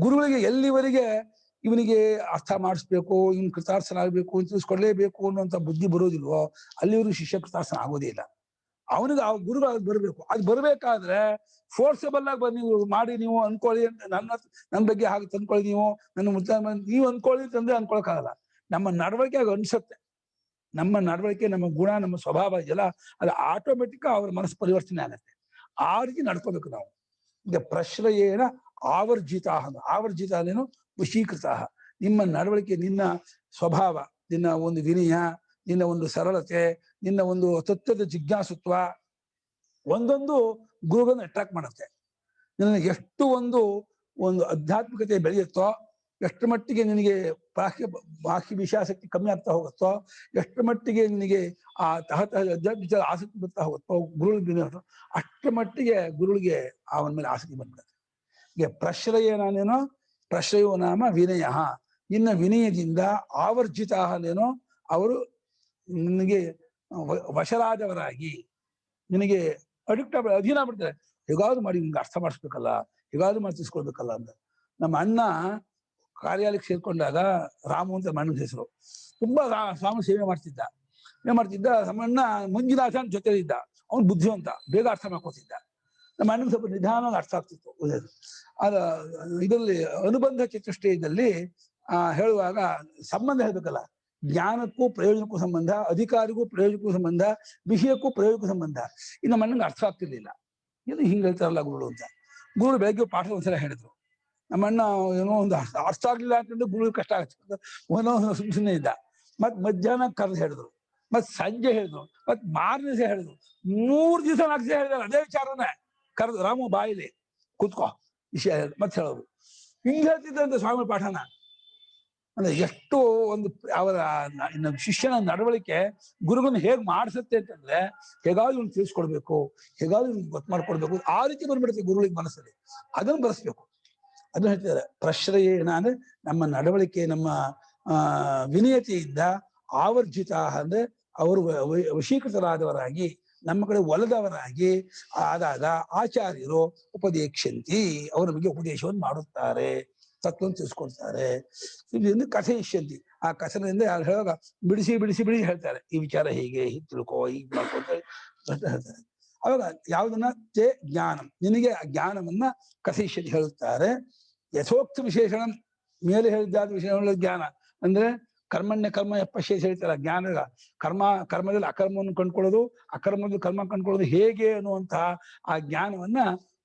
ಗುರುಗಳಿಗೆ ಎಲ್ಲಿವರೆಗೆ ಇವನಿಗೆ ಅರ್ಥ ಮಾಡಿಸ್ಬೇಕು, ಇವನ್ ಕೃತಾರ್ಥನಾಗಬೇಕು, ತಿಳಿಸ್ಕೊಡ್ಲೇಬೇಕು ಅನ್ನುವಂಥ ಬುದ್ಧಿ ಬರೋದಿಲ್ವೋ ಅಲ್ಲಿವರೆಗೂ ಶಿಷ್ಯ ಕೃತಾರ್ಥನ ಆಗೋದೇ ಇಲ್ಲ. ಅವನಿಗೆ ಆ ಗುರುಗಳು ಅದು ಬರಬೇಕು. ಅದು ಬರಬೇಕಾದ್ರೆ ಫೋರ್ಸಬಲ್ ಆಗಿ ಬಂದು ನೀವು ಮಾಡಿ, ನೀವು ಅನ್ಕೊಳ್ಳಿ, ನನ್ನ ಬಗ್ಗೆ ಹಾಗೆ ತಂದ್ಕೊಳ್ಳಿ, ನೀವು ಅನ್ಕೊಳ್ಳಿ ತಂದ್ರೆ ಅನ್ಕೊಳಕ್ಕಾಗಲ್ಲ. ನಮ್ಮ ನಡವಳಿಕೆ ಆಗ ಅನ್ಸುತ್ತೆ. ನಮ್ಮ ನಡವಳಿಕೆ, ನಮ್ಮ ಗುಣ, ನಮ್ಮ ಸ್ವಭಾವ ಇದೆಯಲ್ಲ ಅದು ಆಟೋಮೆಟಿಕ್ ಅವ್ರ ಮನಸ್ಸು ಪರಿವರ್ತನೆ ಆಗತ್ತೆ. ಆ ರೀತಿ ನಡ್ಕೋಬೇಕು ನಾವು. ಈಗ ಪ್ರಶ್ರಯೇನ ಆವರ್ಜಿತ. ಆವರ್ಜಿತ ಅಂದ್ರೇನು? ವಶೀಕೃತ. ನಿಮ್ಮ ನಡವಳಿಕೆ, ನಿನ್ನ ಸ್ವಭಾವ, ನಿನ್ನ ಒಂದು ವಿನಯ, ನಿನ್ನ ಒಂದು ಸರಳತೆ, ನಿನ್ನ ಒಂದು ತತ್ವದ ಜಿಜ್ಞಾಸುತ್ವ ಒಂದೊಂದು ಗುರುಗಳನ್ನು ಅಟ್ರಾಕ್ಟ್ ಮಾಡುತ್ತೆ. ನಿನ್ನ ಎಷ್ಟು ಒಂದು ಆಧ್ಯಾತ್ಮಿಕತೆ ಬೆಳೆಯುತ್ತೋ, ಎಷ್ಟು ಮಟ್ಟಿಗೆ ನಿನಗೆ ಬಾಹ್ಯ ವಿಷಯಾಸಕ್ತಿ ಕಮ್ಮಿ ಆಗ್ತಾ ಹೋಗುತ್ತೋ, ಎಷ್ಟು ಮಟ್ಟಿಗೆ ನಿನಗೆ ಆ ಅಧ್ಯಾತ್ಮಿಕ ಆಸಕ್ತಿ ಬರ್ತಾ ಹೋಗುತ್ತೋ ಗುರುಳಿಗೆ, ಅಷ್ಟರ ಮಟ್ಟಿಗೆ ಗುರುಳಿಗೆ ಅವನ ಮೇಲೆ ಆಸಕ್ತಿ ಬಂದ್ಬಿಡುತ್ತೆ. ಈಗ ಪ್ರಶ್ರಯೇನೇನೋ, ಪ್ರಶ್ರಯೋ ನಾಮ ವಿನಯ. ನಿನ್ನ ವಿನಯದಿಂದ ಆವರ್ಜಿತ ಅಂದೇನೋ ಅವರು ನಿನಗೆ ವಶರಾದವರಾಗಿ, ನಿನಗೆ ಅಡಿಕ್ಟ್ ಅಧೀನ ಬಿಡ್ತಾರೆ. ಹೇಗಾದ್ರು ಮಾಡಿ ನಿಮ್ಗೆ ಅರ್ಥ ಮಾಡಿಸ್ಬೇಕಲ್ಲ, ಹೇಗಾದ್ರು ಮಾಡಿ ತಿಳ್ಸ್ಕೊಳ್ಬೇಕಲ್ಲ ಅಂತ. ನಮ್ಮ ಅಣ್ಣ ಕಾರ್ಯಾಲಯಕ್ಕೆ ಸೇರ್ಕೊಂಡಾಗ ರಾಮು ಅಂತ ಮಣ್ಣನ ಹೆಸರು, ತುಂಬಾ ಸ್ವಾಮಿ ಸೇವೆ ಮಾಡ್ತಿದ್ದ. ಏನ್ ಮಾಡ್ತಿದ್ದ, ನಮ್ಮ ಅಣ್ಣ ಮಂಜುನಾಥನ್ ಜೊತೆ ಇದ್ದ. ಅವ್ನು ಬುದ್ಧಿವಂತ, ಬೇಗ ಅರ್ಥ ಮಾಡ್ಕೋತಿದ್ದ. ನಮ್ಮ ಅಣ್ಣನ ಸ್ವಲ್ಪ ನಿಧಾನವಾಗಿ ಅರ್ಥ ಆಗ್ತಿತ್ತು ಓದೋದು. ಇದರಲ್ಲಿ ಅನುಬಂಧ ಚತುಷ್ಟಯದಲ್ಲಿ ಹೇಳುವಾಗ ಸಂಬಂಧ ಹೇಳ್ಬೇಕಲ್ಲ, ಜ್ಞಾನಕ್ಕೂ ಪ್ರಯೋಜನಕ್ಕೂ ಸಂಬಂಧ, ಅಧಿಕಾರಿಗೂ ಪ್ರಯೋಜನಕ್ಕೂ ಸಂಬಂಧ, ವಿಷಯಕ್ಕೂ ಪ್ರಯೋಜನಕ್ಕೂ ಸಂಬಂಧ. ಇನ್ನು ನಮ್ಮ ಅಣ್ಣಂಗೆ ಅರ್ಥ ಆಗ್ತಿರ್ಲಿಲ್ಲ. ಏನು ಹಿಂಗೆ ಹೇಳ್ತಾರಲ್ಲ ಗುರುಗಳು ಅಂತ. ಗುರುಗಳು ಬೆಳಗ್ಗೆ ಪಾಠ ಒಂದ್ಸಲ ಹೇಳಿದ್ರು. ನಮ್ಮ ಅಣ್ಣ ಏನೋ ಒಂದು ಅರ್ಥ ಆಗ್ಲಿಲ್ಲ ಅಂತಂದ್ರೆ ಗುರುಗಳು ಕಷ್ಟ ಆಗ್ತದೆ, ಸುಮ್ಮನೆ ಇದ್ದ. ಮತ್ ಮಧ್ಯಾಹ್ನ ಕರೆದು ಹೇಳಿದ್ರು, ಮತ್ ಸಂಜೆ ಹೇಳಿದ್ರು, ಮತ್ ಮಾರನೇ ದಿವಸ ಹೇಳಿದ್ರು. 3 ದಿವಸ 4 ದಿವಸ ಹೇಳಿದಾರೆ ಅದೇ ವಿಚಾರನೇ. ಕರೆದು ರಾಮು ಬಾಯಿಲಿ ಕೂತ್ಕೋ ವಿಷಯ ಮತ್ತೆ ಹೇಳೋದು. ಹಿಂಗೆ ಹೇಳ್ತಿದ್ದಂತೆ ಸ್ವಾಮಿ ಪಾಠನ. ಅಂದ್ರೆ ಎಷ್ಟು ಒಂದು ಅವರ ಶಿಷ್ಯನ ನಡವಳಿಕೆ ಗುರುಗಳನ್ನ ಹೇಗ್ ಮಾಡಿಸುತ್ತೆ ಅಂತಂದ್ರೆ, ಹೇಗಾದ್ರು ಇವ್ನು ತಿಳಿಸ್ಕೊಡ್ಬೇಕು, ಹೇಗಾದ್ರು ಇವ್ನು ಗೊತ್ತು ಮಾಡ್ಕೊಡ್ಬೇಕು, ಆ ರೀತಿ ಬಂದ್ಬಿಡುತ್ತೆ ಗುರುಗಳಿಗೆ ಮನಸ್ಸಲ್ಲಿ. ಅದನ್ನು ಬರೆಸ್ಬೇಕು. ಅದನ್ನ ಹೇಳ್ತಿದ್ದಾರೆ ಪ್ರಶ್ರಯೇನ ಅಂದ್ರೆ ನಮ್ಮ ನಡವಳಿಕೆ, ನಮ್ಮ ವಿನಯತೆಯಿಂದ ಆವರ್ಜಿತ ಅಂದ್ರೆ ಅವರು ವಶೀಕೃತರಾದವರಾಗಿ, ನಮ್ಮ ಕಡೆ ಒಲದವರಾಗಿ ಆದಾಗ ಆಚಾರ್ಯರು ಉಪದೇಶಂತಿ, ಅವರ ಬಗ್ಗೆ ಉಪದೇಶವನ್ನು ಮಾಡುತ್ತಾರೆ, ತತ್ವವನ್ನು ತಿಳಿಸ್ಕೊಡ್ತಾರೆ. ಇದರಿಂದ ಕಥಯಿಷ್ಯಂತಿ, ಆ ಕಥನದಿಂದ ಯಾರು ಹೇಳುವಾಗ ಬಿಡಿಸಿ ಬಿಡಿಸಿ ಬಿಡಿಸಿ ಹೇಳ್ತಾರೆ, ಈ ವಿಚಾರ ಹೀಗೆ, ಹೀಗೆ ತಿಳ್ಕೋ, ಹೀಗೆ ಮಾಡ್ಕೊ ಅಂತ ಹೇಳ್ತಾರೆ. ಅವಾಗ ಯಾವುದನ್ನ ತೇ ಜ್ಞಾನಂ, ನಿನಗೆ ಆ ಜ್ಞಾನವನ್ನ ಕಥಯಿಷ್ಯಂತಿ ಹೇಳುತ್ತಾರೆ. ಯಥೋಕ್ತ ವಿಶೇಷಣ, ಮೇಲೆ ಹೇಳಿದ್ದಾದ ವಿಷಯ ಜ್ಞಾನ ಅಂದ್ರೆ ಕರ್ಮಣ್ಯ ಕರ್ಮ ಪಶ್ಯ ಹೇಳ್ತಾರೆ. ಜ್ಞಾನ ಕರ್ಮದಲ್ಲಿ ಅಕರ್ಮವನ್ನು ಕಂಡುಕೊಳ್ಳೋದು, ಅಕರ್ಮದಲ್ಲಿ ಕರ್ಮ ಕಂಡುಕೊಳ್ಳೋದು ಹೇಗೆ ಅನ್ನುವಂತಹ ಆ ಜ್ಞಾನವನ್ನ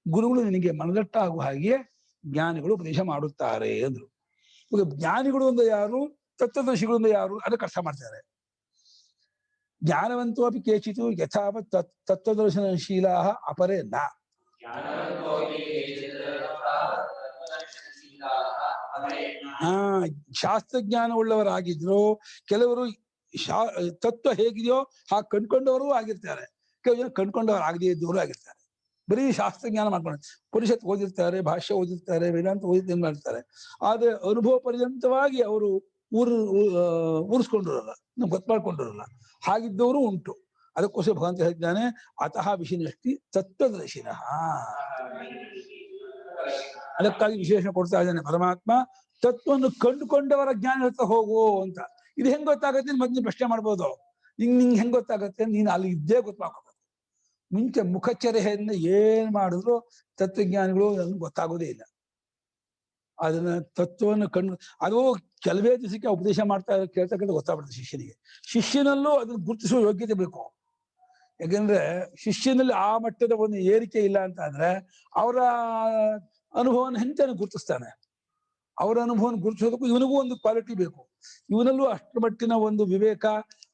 ಗುರುಗಳು ನಿನಗೆ ಮನದಟ್ಟಾಗುವ ಹಾಗೆ ಜ್ಞಾನಿಗಳು ಉಪದೇಶ ಮಾಡುತ್ತಾರೆ ಅಂದ್ರು. ಈಗ ಜ್ಞಾನಿಗಳು ಅಂದ್ರೆ ಯಾರು, ತತ್ವದರ್ಶಿಗಳು ಅಂದ್ರೆ ಯಾರು ಅದಕ್ಕೆ ಅರ್ಥ ಮಾಡ್ತಾರೆ. ಜ್ಞಾನವಂತೂ ಅಪಿ ಕೇಚಿತು ಯಥಾವತ್ ತತ್ವದರ್ಶನಶೀಲಾ ಅಪರೇ ನ. ಹಾ, ಶಾಸ್ತ್ರಜ್ಞಾನ ಉಳ್ಳವರಾಗಿದ್ರು. ಕೆಲವರು ತತ್ವ ಹೇಗಿದೆಯೋ ಹಾಗೆ ಕಂಡ್ಕೊಂಡವರು ಆಗಿರ್ತಾರೆ, ಕೆಲವು ಜನ ಕಂಡ್ಕೊಂಡವರು ಆಗದೇ ಇದ್ದವರು ಆಗಿರ್ತಾರೆ. ಬರೀ ಶಾಸ್ತ್ರಜ್ಞಾನ ಮಾಡ್ಕೊಂಡು ಪರಿಷತ್ ಓದಿರ್ತಾರೆ, ಭಾಷ್ಯ ಓದಿರ್ತಾರೆ, ವೇದಾಂತ ಓದಿದ್ದೇನೆ ಮಾಡ್ತಾರೆ, ಆದ್ರೆ ಅನುಭವ ಪರ್ಯಂತವಾಗಿ ಅವರು ಊರಿಸ್ಕೊಂಡಿರಲ್ಲ, ಗೊತ್ತು ಮಾಡ್ಕೊಂಡಿರಲ್ಲ. ಹಾಗಿದ್ದವರು ಉಂಟು. ಅದಕ್ಕೋಸ್ಕರ ಭಗವಂತ ಹೇಳಿದ್ದಾನೆ, ಅತಃ ವಿಷಿನಷ್ಟಿ ತತ್ವದರ್ಶಿನಃ. ಅದಕ್ಕಾಗಿ ವಿಶೇಷ ಕೊಡ್ತಾ ಇದ್ದಾನೆ ಪರಮಾತ್ಮ. ತತ್ವವನ್ನು ಕಂಡುಕೊಂಡವರ ಜ್ಞಾನ ಹತ್ರ ಹೋಗು ಅಂತ. ಇದು ಹೆಂಗ್ ಗೊತ್ತಾಗತ್ತೆ ಮೊದ್ಲು ಪ್ರಶ್ನೆ ಮಾಡ್ಬೋದು. ನಿಂಗೆ ಹೆಂಗ್ ಗೊತ್ತಾಗತ್ತೆ? ನೀನು ಅಲ್ಲಿ ಇದ್ದೇ ಗೊತ್ತಾಗಬೇಕು. ಮುಂಚೆ ಮುಖಚರ್ಯೆಯಿಂದ ಏನ್ ಮಾಡಿದ್ರು ತತ್ವಜ್ಞಾನಿಗಳು ಅದನ್ನು ಗೊತ್ತಾಗೋದೇ ಇಲ್ಲ. ಅದನ್ನ ತತ್ವವನ್ನು ಅದು ಕೆಲವೇ ದಿವಸಕ್ಕೆ ಉಪದೇಶ ಮಾಡ್ತಾ ಕೇಳ್ತಕ್ಕಂಥ ಗೊತ್ತಾಗ್ಬಿಡುತ್ತೆ ಶಿಷ್ಯನಿಗೆ. ಶಿಷ್ಯನಲ್ಲೂ ಅದನ್ನು ಗುರುತಿಸುವ ಯೋಗ್ಯತೆ ಬೇಕು. ಯಾಕಂದ್ರೆ ಶಿಷ್ಯನಲ್ಲಿ ಆ ಮಟ್ಟದ ಒಂದು ಏರಿಕೆ ಇಲ್ಲ ಅಂತ ಅಂದ್ರೆ ಅವರ ಅನುಭವನ ಹೆಂತಾನೆ ಗುರುತಿಸ್ತಾನೆ. ಅವರ ಅನುಭವನ ಗುರುತಿಸೋದಕ್ಕೂ ಇವನಿಗೂ ಒಂದು ಕ್ವಾಲಿಟಿ ಬೇಕು. ಇವನಲ್ಲೂ ಅಷ್ಟರ ಮಟ್ಟಿನ ಒಂದು ವಿವೇಕ,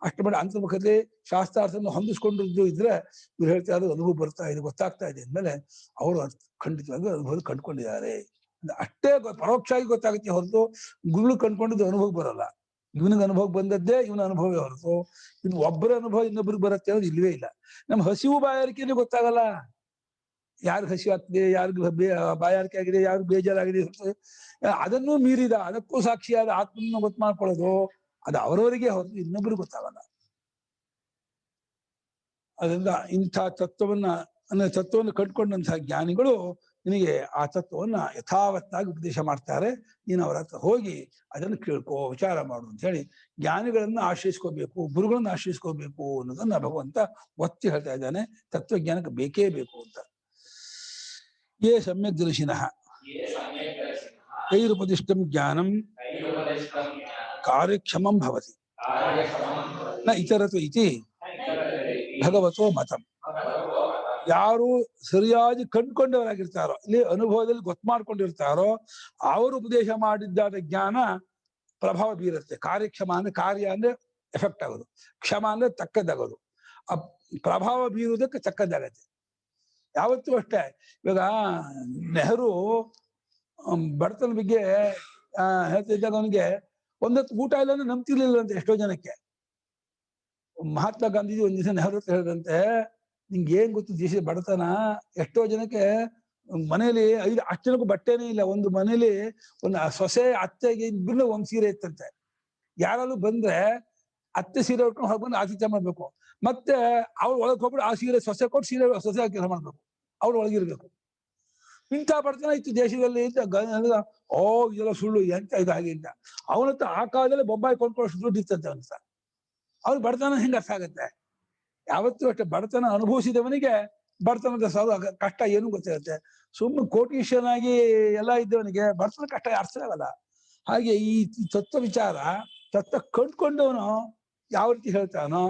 ಅಷ್ಟರ ಮಟ್ಟ ಅಂತರ್ಮುಖತೆ, ಶಾಸ್ತ್ರಾರ್ಥವನ್ನು ಹೊಂದಿಸ್ಕೊಂಡಿದ್ದು ಇದ್ರೆ ಇವ್ರು ಹೇಳ್ತಾ ಇರೋದು ಅನುಭವ ಬರ್ತಾ ಇದೆ, ಗೊತ್ತಾಗ್ತಾ ಇದೆ ಅಂದ್ಮೇಲೆ ಅವರು ಖಂಡಿತವಾಗಿ ಅನುಭವ ಕಂಡುಕೊಂಡಿದ್ದಾರೆ. ಅಷ್ಟೇ ಪರೋಕ್ಷವಾಗಿ ಗೊತ್ತಾಗುತ್ತೆ ಹೊರತು ಗುರುಳು ಕಂಡುಕೊಂಡಿದ್ದು ಅನುಭವ ಬರಲ್ಲ. ಇವನಿಗೆ ಅನುಭವ ಬಂದದ್ದೇ ಇವನ ಅನುಭವವೇ ಹೊರತು ಇನ್ನು ಒಬ್ಬರ ಅನುಭವ ಇನ್ನೊಬ್ರಿಗೆ ಬರುತ್ತೆ ಅನ್ನೋದು ಇಲ್ವೇ ಇಲ್ಲ. ನಮ್ಮ ಹಸಿವು ಬಾಯಾರಿಕೆನೇ ಗೊತ್ತಾಗಲ್ಲ. ಯಾರಿಗೆ ಹಸಿವು ಆಗ್ತದೆ, ಯಾರಿಗ ಬಾಯಾರಿಕೆ ಆಗಿದೆ, ಯಾರಿಗ ಬೇಜಾರಾಗಿದೆ, ಅದನ್ನೂ ಮೀರಿದ ಅದಕ್ಕೂ ಸಾಕ್ಷಿಯಾದ ಆತ್ಮನ ಗೊತ್ತು ಮಾಡ್ಕೊಳ್ಳೋದು ಅದು ಅವರವರಿಗೆ ಹೊರತು ಇನ್ನೊಬ್ರಿಗೆ ಗೊತ್ತಾಗಲ್ಲ. ಅದರಿಂದ ಇಂಥ ತತ್ವವನ್ನು ಕಂಡುಕೊಂಡಂತಹ ಜ್ಞಾನಿಗಳು ನಿನಗೆ ಆ ತತ್ವವನ್ನ ಯಥಾವತ್ತಾಗಿ ಉಪದೇಶ ಮಾಡ್ತಾರೆ. ನೀನು ಅವರ ಹತ್ರ ಹೋಗಿ ಅದನ್ನು ಕೇಳ್ಕೋ, ವಿಚಾರ ಮಾಡು ಅಂತ ಹೇಳಿ ಜ್ಞಾನಿಗಳನ್ನ ಆಶ್ರಯಿಸ್ಕೋಬೇಕು, ಗುರುಗಳನ್ನ ಆಶ್ರಯಿಸ್ಕೋಬೇಕು ಅನ್ನೋದನ್ನ ಭಗವಂತ ಒತ್ತಿ ಹೇಳ್ತಾ ಇದ್ದಾನೆ. ತತ್ವಜ್ಞಾನಕ್ಕೆ ಬೇಕೇ ಬೇಕು ಅಂತ. ಯೇ ಸಮ್ಯಕ್ ದರ್ಶಿನಃ ಕೈರುಪದಿಷ್ಟಂ ಜ್ಞಾನಂ ಕಾರ್ಯಕ್ಷಮಂ ಭವತಿ ನ ಇತರತು ಇತಿ ಭಗವತೋ ಮತಂ. ಯಾರು ಸರಿಯಾಗಿ ಕಂಡುಕೊಂಡವರಾಗಿರ್ತಾರೋ, ಇಲ್ಲಿ ಅನುಭವದಲ್ಲಿ ಗೊತ್ತು ಮಾಡ್ಕೊಂಡಿರ್ತಾರೋ, ಅವರು ಉಪದೇಶ ಮಾಡಿದ್ದಾದ ಜ್ಞಾನ ಪ್ರಭಾವ ಬೀರುತ್ತೆ. ಕಾರ್ಯಕ್ಷಮ ಅಂದ್ರೆ ಕಾರ್ಯ ಅಂದ್ರೆ ಎಫೆಕ್ಟ್ ಆಗೋದು, ಕ್ಷಮ ಅಂದ್ರೆ ತಕ್ಕದ್ದಾಗೋದು. ಆ ಪ್ರಭಾವ ಬೀರುವುದಕ್ಕೆ ತಕ್ಕದ್ದಾಗತ್ತೆ. ಯಾವತ್ತೂ ಅಷ್ಟೇ. ಇವಾಗ ನೆಹರು ಬಡತನ ಬಗ್ಗೆ ಹೇಳ್ತಿದ್ದಾಗ ಅವನಿಗೆ ಒಂದೊತ್ತು ಊಟ ಇಲ್ಲ ಅಂದ್ರೆ ನಂಬ್ತಿರ್ಲಿಲ್ಲ ಅಂತ ಎಷ್ಟೋ ಜನಕ್ಕೆ. ಮಹಾತ್ಮ ಗಾಂಧೀಜಿ ಒಂದ್ ದಿವಸ ನೆಹರು ಹತ್ರ ಹೇಳಿದಂತೆ, ನಿಂಗೆ ಏನ್ ಗೊತ್ತು ದೇಶದ ಬಡತನ, ಎಷ್ಟೋ ಜನಕ್ಕೆ ಮನೇಲಿ 5 ಜನಕ್ಕೂ ಬಟ್ಟೆನೇ ಇಲ್ಲ. ಒಂದು ಮನೇಲಿ ಒಂದು ಸೊಸೆ ಅತ್ತೆಗೆ ಇಬ್ಬರು ಒಂದ್ ಸೀರೆ ಇತ್ತಂತೆ. ಯಾರಾದ್ರೂ ಬಂದ್ರೆ ಅತ್ತೆ ಸೀರೆ ಉಟ್ಕೊಂಡು ಹೊರಗೆ ಆತಿಥ್ಯ ಮಾಡ್ಬೇಕು, ಮತ್ತೆ ಅವ್ರು ಒಳಗೆ ಹೋಗ್ಬಿಟ್ಟು ಆ ಸೀರೆ ಸೊಸೆ ಕೊಟ್ಟು ಸೀರೆ ಸೊಸೆ ಹಾಕಿ ಕೆಲಸ ಮಾಡ್ಬೇಕು, ಅವ್ರು ಒಳಗಿರ್ಬೇಕು. ಇಂಥ ಬಡತನ ಇತ್ತು ದೇಶದಲ್ಲಿ ಅಂತ ಇದೆಲ್ಲ ಸುಳ್ಳು ಎಂತ ಇದು ಹಾಗೆ ಅಂತ. ಅವನತ್ರ ಆ ಕಾಲದಲ್ಲಿ ಬೊಂಬಾಯಿ ಕೊಂಡ್ಕೊಳ್ಳೋಷ್ಟು ದುಡ್ಡು ಇತ್ತಂತೆ ಅಂತ. ಅವ್ರ ಬಡತನ ಹೆಂಗ ಅರ್ಥ ಆಗತ್ತೆ? ಯಾವತ್ತೂ ಅಷ್ಟೇ ಬಡತನ ಅನುಭವಿಸಿದವನಿಗೆ ಬಡತನದ ಕಷ್ಟ ಏನು ಗೊತ್ತಿರುತ್ತೆ. ಸುಮ್ಮನೆ ಕೋಟೀಶ್ವರನಾಗಿ ಎಲ್ಲ ಇದ್ದವನಿಗೆ ಬಡತನ ಕಷ್ಟ ಅರ್ಥ ಆಗಲ್ಲ. ಹಾಗೆ ಈ ತತ್ವ ವಿಚಾರ ತತ್ವ ಕಂಡ್ಕೊಂಡವನು ಯಾವ ರೀತಿ ಹೇಳ್ತಾನೋ,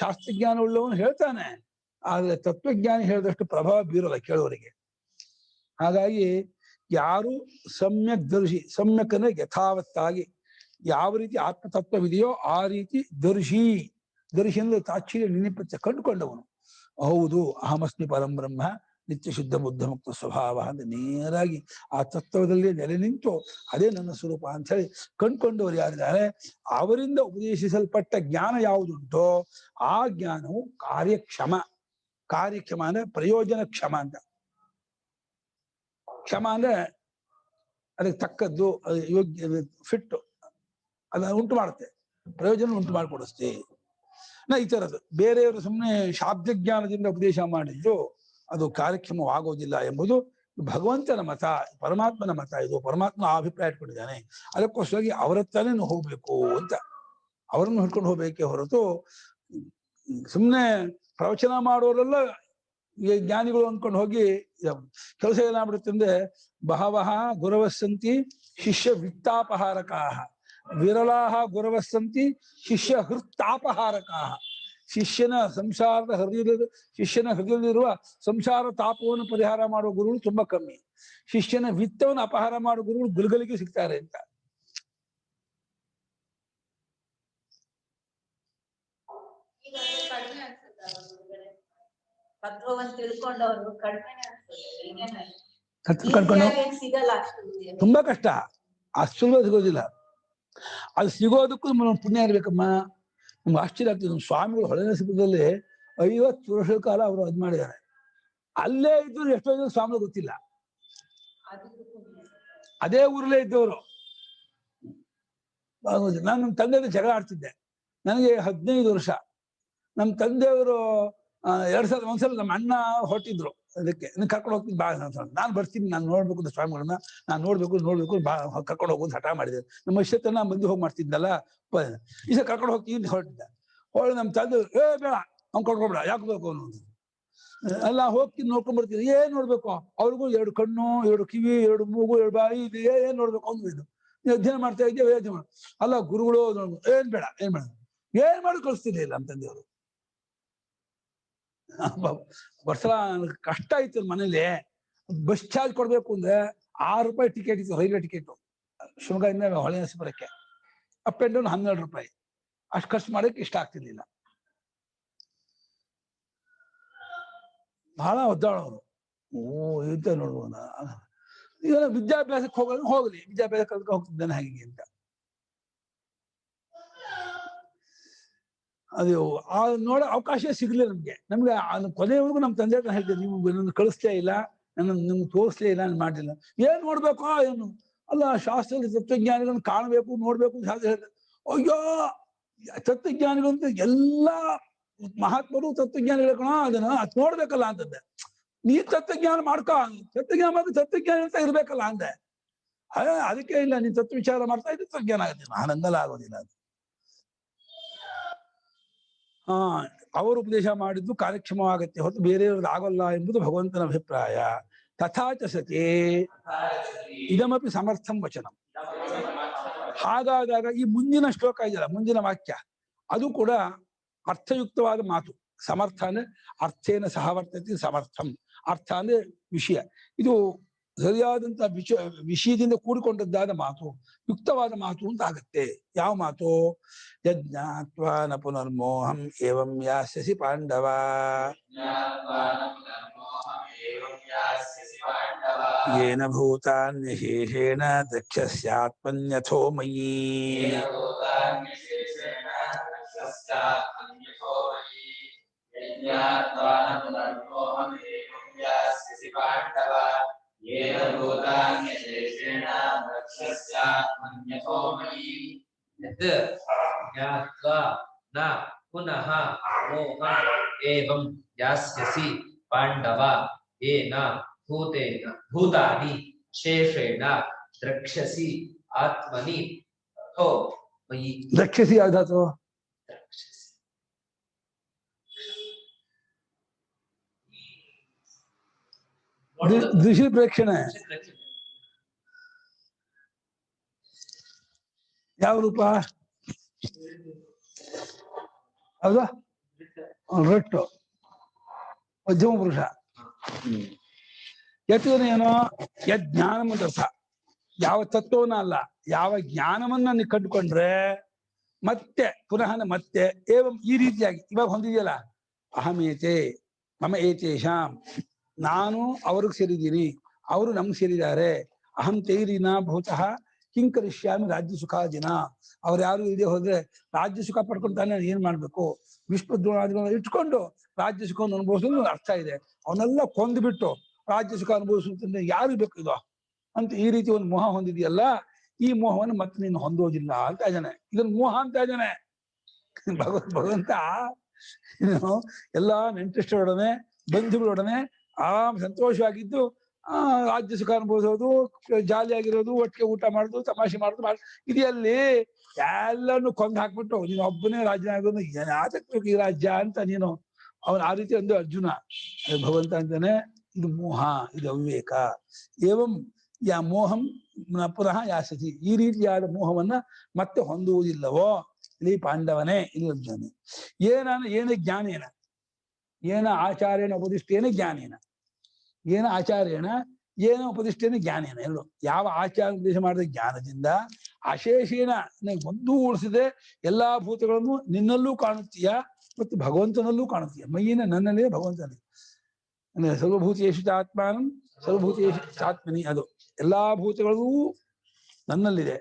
ಶಾಸ್ತ್ರಜ್ಞಾನ ಉಳ್ಳವನು ಹೇಳ್ತಾನೆ, ಆದ್ರೆ ತತ್ವಜ್ಞಾನಿ ಹೇಳಿದಷ್ಟು ಪ್ರಭಾವ ಬೀರಲ್ಲ ಕೇಳುವರಿಗೆ. ಹಾಗಾಗಿ ಯಾರು ಸಮ್ಯಕ್ ದರ್ಶಿ, ಸಮ್ಯಕ್ ಅಂದ್ರೆ ಯಥಾವತ್ತಾಗಿ ಯಾವ ರೀತಿ ಆತ್ಮತತ್ವವಿದೆಯೋ ಆ ರೀತಿ ದರ್ಶಿ ಅಂದ್ರೆ ತಾಚ್ಛೀಲ್ಯ ನಿನ್ನಿಪತ್ಯ ಕಂಡುಕೊಂಡವನು. ಹೌದು, ಅಹಮಸ್ಮಿ ಪರಂ ಬ್ರಹ್ಮ ನಿತ್ಯ ಶುದ್ಧ ಬುದ್ಧ ಮುಕ್ತ ಸ್ವಭಾವ ಅಂತ ನೇರಾಗಿ ಆ ತತ್ವದಲ್ಲಿ ನೆಲೆ ನಿಂತು ಅದೇ ನನ್ನ ಸ್ವರೂಪ ಅಂತ ಹೇಳಿ ಕಂಡುಕೊಂಡವರು ಯಾರಿದ್ದಾರೆ, ಅವರಿಂದ ಉಪದೇಶಿಸಲ್ಪಟ್ಟ ಜ್ಞಾನ ಯಾವುದುಂಟೋ ಆ ಜ್ಞಾನವು ಕಾರ್ಯಕ್ಷಮ. ಕಾರ್ಯಕ್ಷಮ ಅಂದ್ರೆ ಪ್ರಯೋಜನ ಕ್ಷಮ ಅಂತ. ಕ್ಷಮ ಅಂದ್ರೆ ಅದಕ್ಕೆ ತಕ್ಕದ್ದು, ಯೋಗ್ಯ ಫಿಟ್ಟು ಅದನ್ನ ಉಂಟು ಮಾಡುತ್ತೆ, ಪ್ರಯೋಜನ ಉಂಟು ಮಾಡಿಕೊಡಿಸ್ತೆ. ಈ ಥರದ್ದು ಬೇರೆಯವರು ಸುಮ್ಮನೆ ಶಾಬ್ದ ಜ್ಞಾನದಿಂದ ಉಪದೇಶ ಮಾಡಿದ್ದು ಅದು ಕಾರ್ಯಕ್ಷಮವಾಗೋದಿಲ್ಲ ಎಂಬುದು ಭಗವಂತನ ಮತ, ಪರಮಾತ್ಮನ ಮತ. ಇದು ಪರಮಾತ್ಮ ಅಭಿಪ್ರಾಯ ಇಟ್ಕೊಂಡಿದ್ದಾನೆ. ಅದಕ್ಕೋಸ್ಕರವಾಗಿ ಅವರ ಹತ್ರನೇ ಹೋಗ್ಬೇಕು ಅಂತ, ಅವರನ್ನು ಹಿಡ್ಕೊಂಡು ಹೋಗ್ಬೇಕೇ ಹೊರತು ಸುಮ್ಮನೆ ಪ್ರವಚನ ಮಾಡೋರೆಲ್ಲ ಜ್ಞಾನಿಗಳು ಅಂದ್ಕೊಂಡು ಹೋಗಿ ಕೆಲಸ ಏನಾಗ್ಬಿಡುತ್ತೆ ಅಂದ್ರೆ, ಬಹವಃ ಗುರವಸ್ಸಂತಿ ಶಿಷ್ಯ ವಿತ್ತಾಪಹಾರಕಾಹ ವಿರಲಾಹ ಗುರವಸ್ಸಂತಿ ಶಿಷ್ಯ ಹೃತ್ತಾಪಹಾರಕಾಹ. ಶಿಷ್ಯನ ಹೃದಯದಲ್ಲಿರುವ ಸಂಸಾರ ತಾಪವನ್ನು ಪರಿಹಾರ ಮಾಡುವ ಗುರುಗಳು ತುಂಬಾ ಕಮ್ಮಿ. ಶಿಷ್ಯನ ವಿತ್ತವನ್ನು ಅಪಹಾರ ಮಾಡುವ ಗುರುಗಳು ಗುಲ್ಗಲಿಗೆ ಸಿಗ್ತಾರೆ ಅಂತ. ತತ್ವವನ್ನು ತಿಳ್ಕೊಂಡವರು ಕಡಿಮೆ ಕಳ್ಕೊಂಡು ಸಿಗಲ್ಲ ಅಷ್ಟು. ತುಂಬಾ ಕಷ್ಟ, ಅಷ್ಟು ಸುಲಭ ಸಿಗೋದಿಲ್ಲ. ಅದು ಸಿಗೋದಕ್ಕೂ ಪುಣ್ಯ ಇರ್ಬೇಕಮ್ಮ. ನಮ್ಗೆ ಆಶ್ಚರ್ಯ ಆಗ್ತದೆ. ನಮ್ಮ ಸ್ವಾಮಿಗಳು ಹೊಳೆನರಸೀಪುರದಲ್ಲಿ 50 ವರ್ಷದ ಕಾಲ ಅವರು ಅದ್ ಮಾಡಿದ್ದಾರೆ. ಅಲ್ಲೇ ಇದ್ದು ಎಷ್ಟೋ ಜನ ಸ್ವಾಮಿಗಳು ಗೊತ್ತಿಲ್ಲ. ಅದೇ ಊರಲ್ಲೇ ಇದ್ದವರು. ನಾನು ನಮ್ಮ ತಂದೆ ಜಗಳ ಆಡ್ತಿದ್ದೆ. ನನಗೆ 15 ವರ್ಷ. ನಮ್ಮ ತಂದೆಯವರು 2001 ನಮ್ಮ ಅಣ್ಣ ಹೊರಟಿದ್ರು ಅದಕ್ಕೆ ಕರ್ಕೊಂಡು ಹೋಗ್ತೀನಿ ಬಾ ಅಂತ. ನಾನು ಬರ್ತೀನಿ, ನಾನು ನೋಡ್ಬೇಕು ಅಂತ ಸ್ವಾಮಿಗಳನ್ನ ನಾನು ನೋಡ್ಬೇಕು ಬಾ ಕರ್ಕೊಂಡು ಹೋಗೋದು ಹಠ ಮಾಡಿದೆ. ನಮ್ಮ ಇಷ್ಟನ್ನ ಮಂದಿ ಹೋಗಿ ಮಾಡ್ತಿದ್ದಲ್ಲ, ಈ ಸಲ ಕರ್ಕೊಂಡು ಹೋಗ್ತೀನಿ ಅಂತ ಹೊರಟಿದ್ದೆ. ನಮ್ಮ ತಂದೆ ಬೇಡ ಅವ್ನು ಕರ್ಕೊಂಡ್ಬೇಡ, ಯಾಕೆ ಬೇಕು ಅನ್ನೋದು. ಅಲ್ಲ ಹೋಗ್ತೀನಿ ನೋಡ್ಕೊಂಡ್ ಬರ್ತೀನಿ. ಏನ್ ನೋಡ್ಬೇಕು? ಅವ್ರಿಗೂ 2 ಕಣ್ಣು, 2 ಕಿವಿ, 2 ಮೂಗು, 2 ಬಾಯಿ ಇದೆ, ಏನ್ ನೋಡ್ಬೇಕು ಅವ್ನು. ಇದು ಅಧ್ಯಯನ ಮಾಡ್ತಾ ಇದ್ದೇವೆ, ಅಲ್ಲ ಗುರುಗಳು ಏನ್ ಬೇಡ ಏನ್ ಮಾಡಿ ಕಳಿಸ್ತಿಲ್ಲ ಇಲ್ಲ ನಮ್ಮ ತಂದೆಯವರು. ವರ್ಷ ಕಷ್ಟ ಆಯ್ತು ಮನೇಲಿ. ಬಸ್ ಚಾರ್ಜ್ ಕೊಡ್ಬೇಕು ಅಂದ್ರೆ 6 ರೂಪಾಯಿ ಟಿಕೆಟ್ ಇತ್ತು, ರೈಲ್ವೆ ಟಿಕೆಟ್ ಶಿವಮೊಗ್ಗದಿಂದ ಹೊಳೆನರಸೀಪುರಕ್ಕೆ. ಅಪ್ ಅಂಡ್ ಡೌನ್ 12 ರೂಪಾಯಿ. ಅಷ್ಟು ಖರ್ಚು ಮಾಡಕ್ಕೆ ಇಷ್ಟ ಆಗ್ತಿರ್ಲಿಲ್ಲ. ಬಹಳ ಒದ್ದಾಡೋರು. ಇಂತ ನೋಡುವ ಈಗ ವಿದ್ಯಾಭ್ಯಾಸಕ್ಕೆ ಹೋಗಲಿ ವಿದ್ಯಾಭ್ಯಾಸ ಕಲ್ತ್ಕೊಂಡು ಹೋಗ್ತಿದ್ದಾನೆ ಹಾಗೆ ಅಂತ. ಅದು ನೋಡೋ ಅವಕಾಶ ಸಿಗ್ಲಿಲ್ಲ ನಮ್ಗೆ ಕೊನೆಯವರೆಗೂ ನಮ್ಮ ತಂದೆ ಹೇಳ್ತೇನೆ, ನೀವು ನನ್ನ ಕಳಿಸ್ಲೇ ಇಲ್ಲ, ನಿಮ್ಗೆ ತೋರಿಸ್ಲೇ ಇಲ್ಲ, ನಾನು ಮಾಡಲಿಲ್ಲ. ಏನ್ ನೋಡ್ಬೇಕು ಏನು ಅಲ್ಲ, ಶಾಸ್ತ್ರದ ತತ್ವಜ್ಞಾನಿಗಳನ್ನ ಕಾಣಬೇಕು ನೋಡ್ಬೇಕು ಅಂತ ಹೇಳ್ತಾರೆ. ಅಯ್ಯೋ ತತ್ವಜ್ಞಾನಿಗಳಂತ ಎಲ್ಲಾ ಮಹಾತ್ಮರು ತತ್ವಜ್ಞಾನಿಗಳು ಕಣ, ಅದನ್ನ ಅದ್ ನೋಡ್ಬೇಕಲ್ಲ ಅಂತಂದೆ. ನೀ ತತ್ವಜ್ಞಾನ ತತ್ವಜ್ಞಾನ ಅಂತ ಇರ್ಬೇಕಲ್ಲ ಅಂದೆ. ಅದಕ್ಕೆ ಇಲ್ಲ, ನೀನ್ ತತ್ವ ವಿಚಾರ ಮಾಡ್ತಾ ಇದ್ರೆ ತತ್ವಜ್ಞಾನ ಆಗುತ್ತೆ. ನಾನಂದಲ್ಲ ಆಗೋದಿಲ್ಲ ಅದು. ಅವರು ಉಪದೇಶ ಮಾಡಿದ್ದು ಕಾರ್ಯಕ್ಷಮವಾಗತ್ತೆ ಹೊತ್ತು ಬೇರೆಯವ್ರದ್ದು ಆಗೋಲ್ಲ ಎಂಬುದು ಭಗವಂತನ ಅಭಿಪ್ರಾಯ. ತಥಾಚ ಸತಿ ಇದಮಪಿ ಸಮರ್ಥಂ ವಚನಂ. ಹಾಗಾದಾಗ ಈ ಮುಂದಿನ ಶ್ಲೋಕ ಇದೆಯಲ್ಲ, ಮುಂದಿನ ವಾಕ್ಯ, ಅದು ಕೂಡ ಅರ್ಥಯುಕ್ತವಾದ ಮಾತು. ಸಮರ್ಥ ಅಂದ್ರೆ ಅರ್ಥೇನ ಸಹವರ್ತತೆ ಸಮರ್ಥಂ. ಅರ್ಥ ಅಂದ್ರೆ ವಿಷಯ. ಇದು ಸರಿಯಾದಂತ ವಿಷಯದಿಂದ ಕೂಡಿಕೊಂಡದ್ದಾದ ಮಾತು, ಯುಕ್ತವಾದ ಮಾತು ಅಂತ ಆಗತ್ತೆ. ಯಾವ ಮಾತು? ಯಜ್ಞಾತ್ವಾ ನ ಪುನರ್ಮೋಹಂ ಏವಂ ಯಾಸ್ಯಸಿ ಪಾಂಡವ. ಯೇನ ಭೂತಾನ್ಯಶೇಷೇಣ ದಕ್ಷಸ್ಯಾತ್ಮನ್ಯಥೋ ಮಯಿ. ಜ್ಞಾತ್ವಾ ನ ಪುನಃ ಮೋಹಂ ಏವಂ ಯಾಸ್ಯಸಿ ಪಾಂಡವ ಯೇನ ಭೂತಾನಿ ಶೇಷೇಣ ದ್ರಕ್ಷ್ಯಸಿ ಆತ್ಮನಿ ಅಥೋ ಮಯಿ. ದ್ರಕ್ಷ್ಯಸಿ ಯಾವ್ದಾತು? ದೃಶ್ಯ ಪ್ರೇಕ್ಷಣೆ. ಯಾವ ರೂಪ? ಹೌದಾ? ರಟ್ಟು ಮಧ್ಯಮ ಪುರುಷ. ಯತ್ನೇನೋ ಯಜ್ಞಾನಂ ಅಂತ ಅರ್ಥ. ಯಾವ ತತ್ವವನ್ನ ಅಲ್ಲ, ಯಾವ ಜ್ಞಾನವನ್ನ ನೀವು ಕಂಡುಕೊಂಡ್ರೆ ಮತ್ತೆ ಪುನಃ ಮತ್ತೆ ಏವಂ ಈ ರೀತಿಯಾಗಿ ಇವಾಗ ಹೊಂದಿದೆಯಲ್ಲ, ಅಹಮೇತೆ ಮಮ ಏತೇಷಾಂ, ನಾನು ಅವ್ರಿಗೆ ಸೇರಿದ್ದೀನಿ, ಅವರು ನಮ್ಗೆ ಸೇರಿದ್ದಾರೆ. ಅಹಂ ತೈರಿನ ಭೂತಃ ಕಿಂಕರಿಷ್ಯಾಮಿ ರಾಜ್ಯ ಸುಖಾದಿನ. ಅವ್ರು ಯಾರು ಇದೇ ಹೋದ್ರೆ ರಾಜ್ಯ ಸುಖ ಪಡ್ಕೊಂತಾನೆ ಏನ್ ಮಾಡ್ಬೇಕು? ವಿಶ್ವದ್ರೋಣಾದಿಗಳನ್ನ ಇಟ್ಕೊಂಡು ರಾಜ್ಯ ಸುಖವನ್ನು ಅನುಭವಿಸೋದು ಅರ್ಥ ಇದೆ. ಅವನ್ನೆಲ್ಲ ಕೊಂದ್ಬಿಟ್ಟು ರಾಜ್ಯ ಸುಖ ಅನುಭವಿಸುತ್ತಂದ್ರೆ ಯಾರು ಬೇಕು ಇದು ಅಂತ ಈ ರೀತಿ ಒಂದು ಮೋಹ ಹೊಂದಿದೆಯಲ್ಲ, ಈ ಮೋಹವನ್ನು ಮತ್ತೆ ನೀನು ಹೊಂದೋದಿಲ್ಲ ಅಂತ ಇದ್ದಾನೆ. ಇದನ್ನ ಮೋಹ ಅಂತ ಇದ್ದಾನೆ ಭಗವಂತ. ಎಲ್ಲಾ ನೆಂಟರಿಷ್ಟರೊಡನೆ ಬಂಧುಗಳೊಡನೆ ಸಂತೋಷವಾಗಿದ್ದು ರಾಜ್ಯ ಸುಖ ಅನುಭವಿಸೋದು, ಜಾಲಿಯಾಗಿರೋದು, ಒಟ್ಟಿಗೆ ಊಟ ಮಾಡೋದು, ತಮಾಷೆ ಮಾಡೋದು ಇದೆಯಲ್ಲಿ ಎಲ್ಲಾನು ಕೊಂದು ಹಾಕ್ಬಿಟ್ಟು ನೀನು ಒಬ್ಬನೇ ರಾಜ್ಯ ಆಗೋದು ಯಾತಕ್ಕೆ ಈ ರಾಜ್ಯ ಅಂತ ನೀನು ಅವನು ಆ ರೀತಿ ಒಂದು ಅರ್ಜುನ. ಭಗವಂತ ಅಂತಾನೆ ಇದು ಮೋಹ, ಇದು ಅವಿವೇಕ. ಏವಂ ಯಾ ಮೋಹಂ ಪುನಃ ಯಾಸತಿ. ಈ ರೀತಿಯಾದ ಮೋಹವನ್ನ ಮತ್ತೆ ಹೊಂದುವುದಿಲ್ಲವೋ ಇಲ್ಲಿ ಪಾಂಡವನೇ, ಇಲ್ಲಿ ಅರ್ಜುನೇ. ಏನ ಜ್ಞಾನೇನ, ಏನ ಆಚಾರ್ಯನ ಉಪದಿಷ್ಟೇನ ಜ್ಞಾನೇನ, ಏನ ಆಚಾರ್ಯನ ಏನ ಉಪದಿಷ್ಟೇನ ಜ್ಞಾನೇನ. ಎರಡು ಯಾವ ಆಚಾರ ಉಪದೇಶ ಮಾಡಿದ ಜ್ಞಾನದಿಂದ ಅಶೇಷೇನ ಒಂದೂ ಉಳಿಸಿದೆ ಎಲ್ಲಾ ಭೂತಗಳನ್ನು ನಿನ್ನಲ್ಲೂ ಕಾಣುತ್ತೀಯ ಮತ್ತು ಭಗವಂತನಲ್ಲೂ ಕಾಣುತ್ತೀಯ. ಮೈಯಿನ ನನ್ನಲ್ಲೇ ಭಗವಂತನೇ. ಅಂದ್ರೆ ಸರ್ವಭೂತೇಷು ಆತ್ಮಾನಂ ಸರ್ವಭೂತೇಷು ಆತ್ಮನಿ, ಅದು ಎಲ್ಲಾ ಭೂತಗಳೂ ನನ್ನಲ್ಲಿದೆ,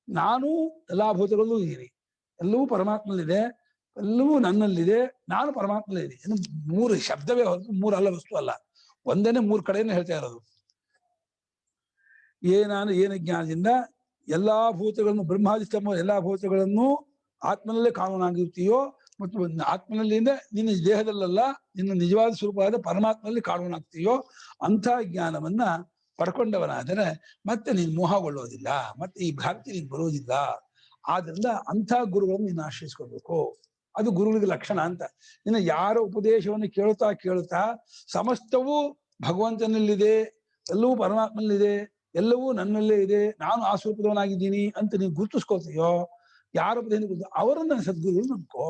ನಾನು ಎಲ್ಲಾ ಭೂತಗಳಲ್ಲೂ ಇದ್ದೀನಿ, ಎಲ್ಲವೂ ಪರಮಾತ್ಮನಲ್ಲಿದೆ, ಎಲ್ಲವೂ ನನ್ನಲ್ಲಿದೆ, ನಾನು ಪರಮಾತ್ಮನಲ್ಲಿದೆ. ಇನ್ನು ಮೂರು ಶಬ್ದವೇ ಹೊರತು ಮೂರಲ್ಲ, ವಸ್ತು ಅಲ್ಲ, ಒಂದೇನೆ ಮೂರು ಕಡೆಯನ್ನು ಹೇಳ್ತಾ ಇರೋದು. ಏನ ಜ್ಞಾನದಿಂದ ಎಲ್ಲಾ ಭೂತಗಳನ್ನು ಬ್ರಹ್ಮಾದಿ ಸ್ತಂಭ ಎಲ್ಲಾ ಭೂತಗಳನ್ನು ಆತ್ಮನಲ್ಲೇ ಕಾಣುವನಾಗಿರ್ತೀಯೋ, ಮತ್ತು ಆತ್ಮನಲ್ಲಿಂದ ನಿನ್ನ ದೇಹದಲ್ಲ, ನಿನ್ನ ನಿಜವಾದ ಸ್ವರೂಪವಾದ ಪರಮಾತ್ಮನಲ್ಲಿ ಕಾಣುವನಾಗ್ತೀಯೋ ಅಂಥ ಜ್ಞಾನವನ್ನ ಪಡ್ಕೊಂಡವನಾದರೆ ಮತ್ತೆ ನೀನು ಮೋಹಗೊಳ್ಳೋದಿಲ್ಲ, ಮತ್ತೆ ಈ ಭ್ರಾಂತಿ ನೀನು ಬರೋದಿಲ್ಲ. ಆದ್ರಿಂದ ಅಂಥ ಗುರುಗಳನ್ನು ನೀನು ಆಶ್ರಯಿಸ್ಕೋಬೇಕು. ಅದು ಗುರುವಿಗೆ ಲಕ್ಷಣ ಅಂತ. ಇನ್ನು ಯಾರ ಉಪದೇಶವನ್ನು ಕೇಳುತ್ತಾ ಕೇಳುತ್ತಾ ಸಮಸ್ತವೂ ಭಗವಂತನಲ್ಲಿದೆ, ಎಲ್ಲವೂ ಪರಮಾತ್ಮನಲ್ಲಿದೆ, ಎಲ್ಲವೂ ನನ್ನಲ್ಲೇ ಇದೆ, ನಾನು ಆ ಸ್ವರೂಪದವನಾಗಿದ್ದೀನಿ ಅಂತ ನೀವು ಗುರುತಿಸ್ಕೋತೀಯೋ, ಯಾರ ಉಪದೇಶ ಅವರನ್ನ ಸದ್ಗುರು ನಂಬ್ಕೋ.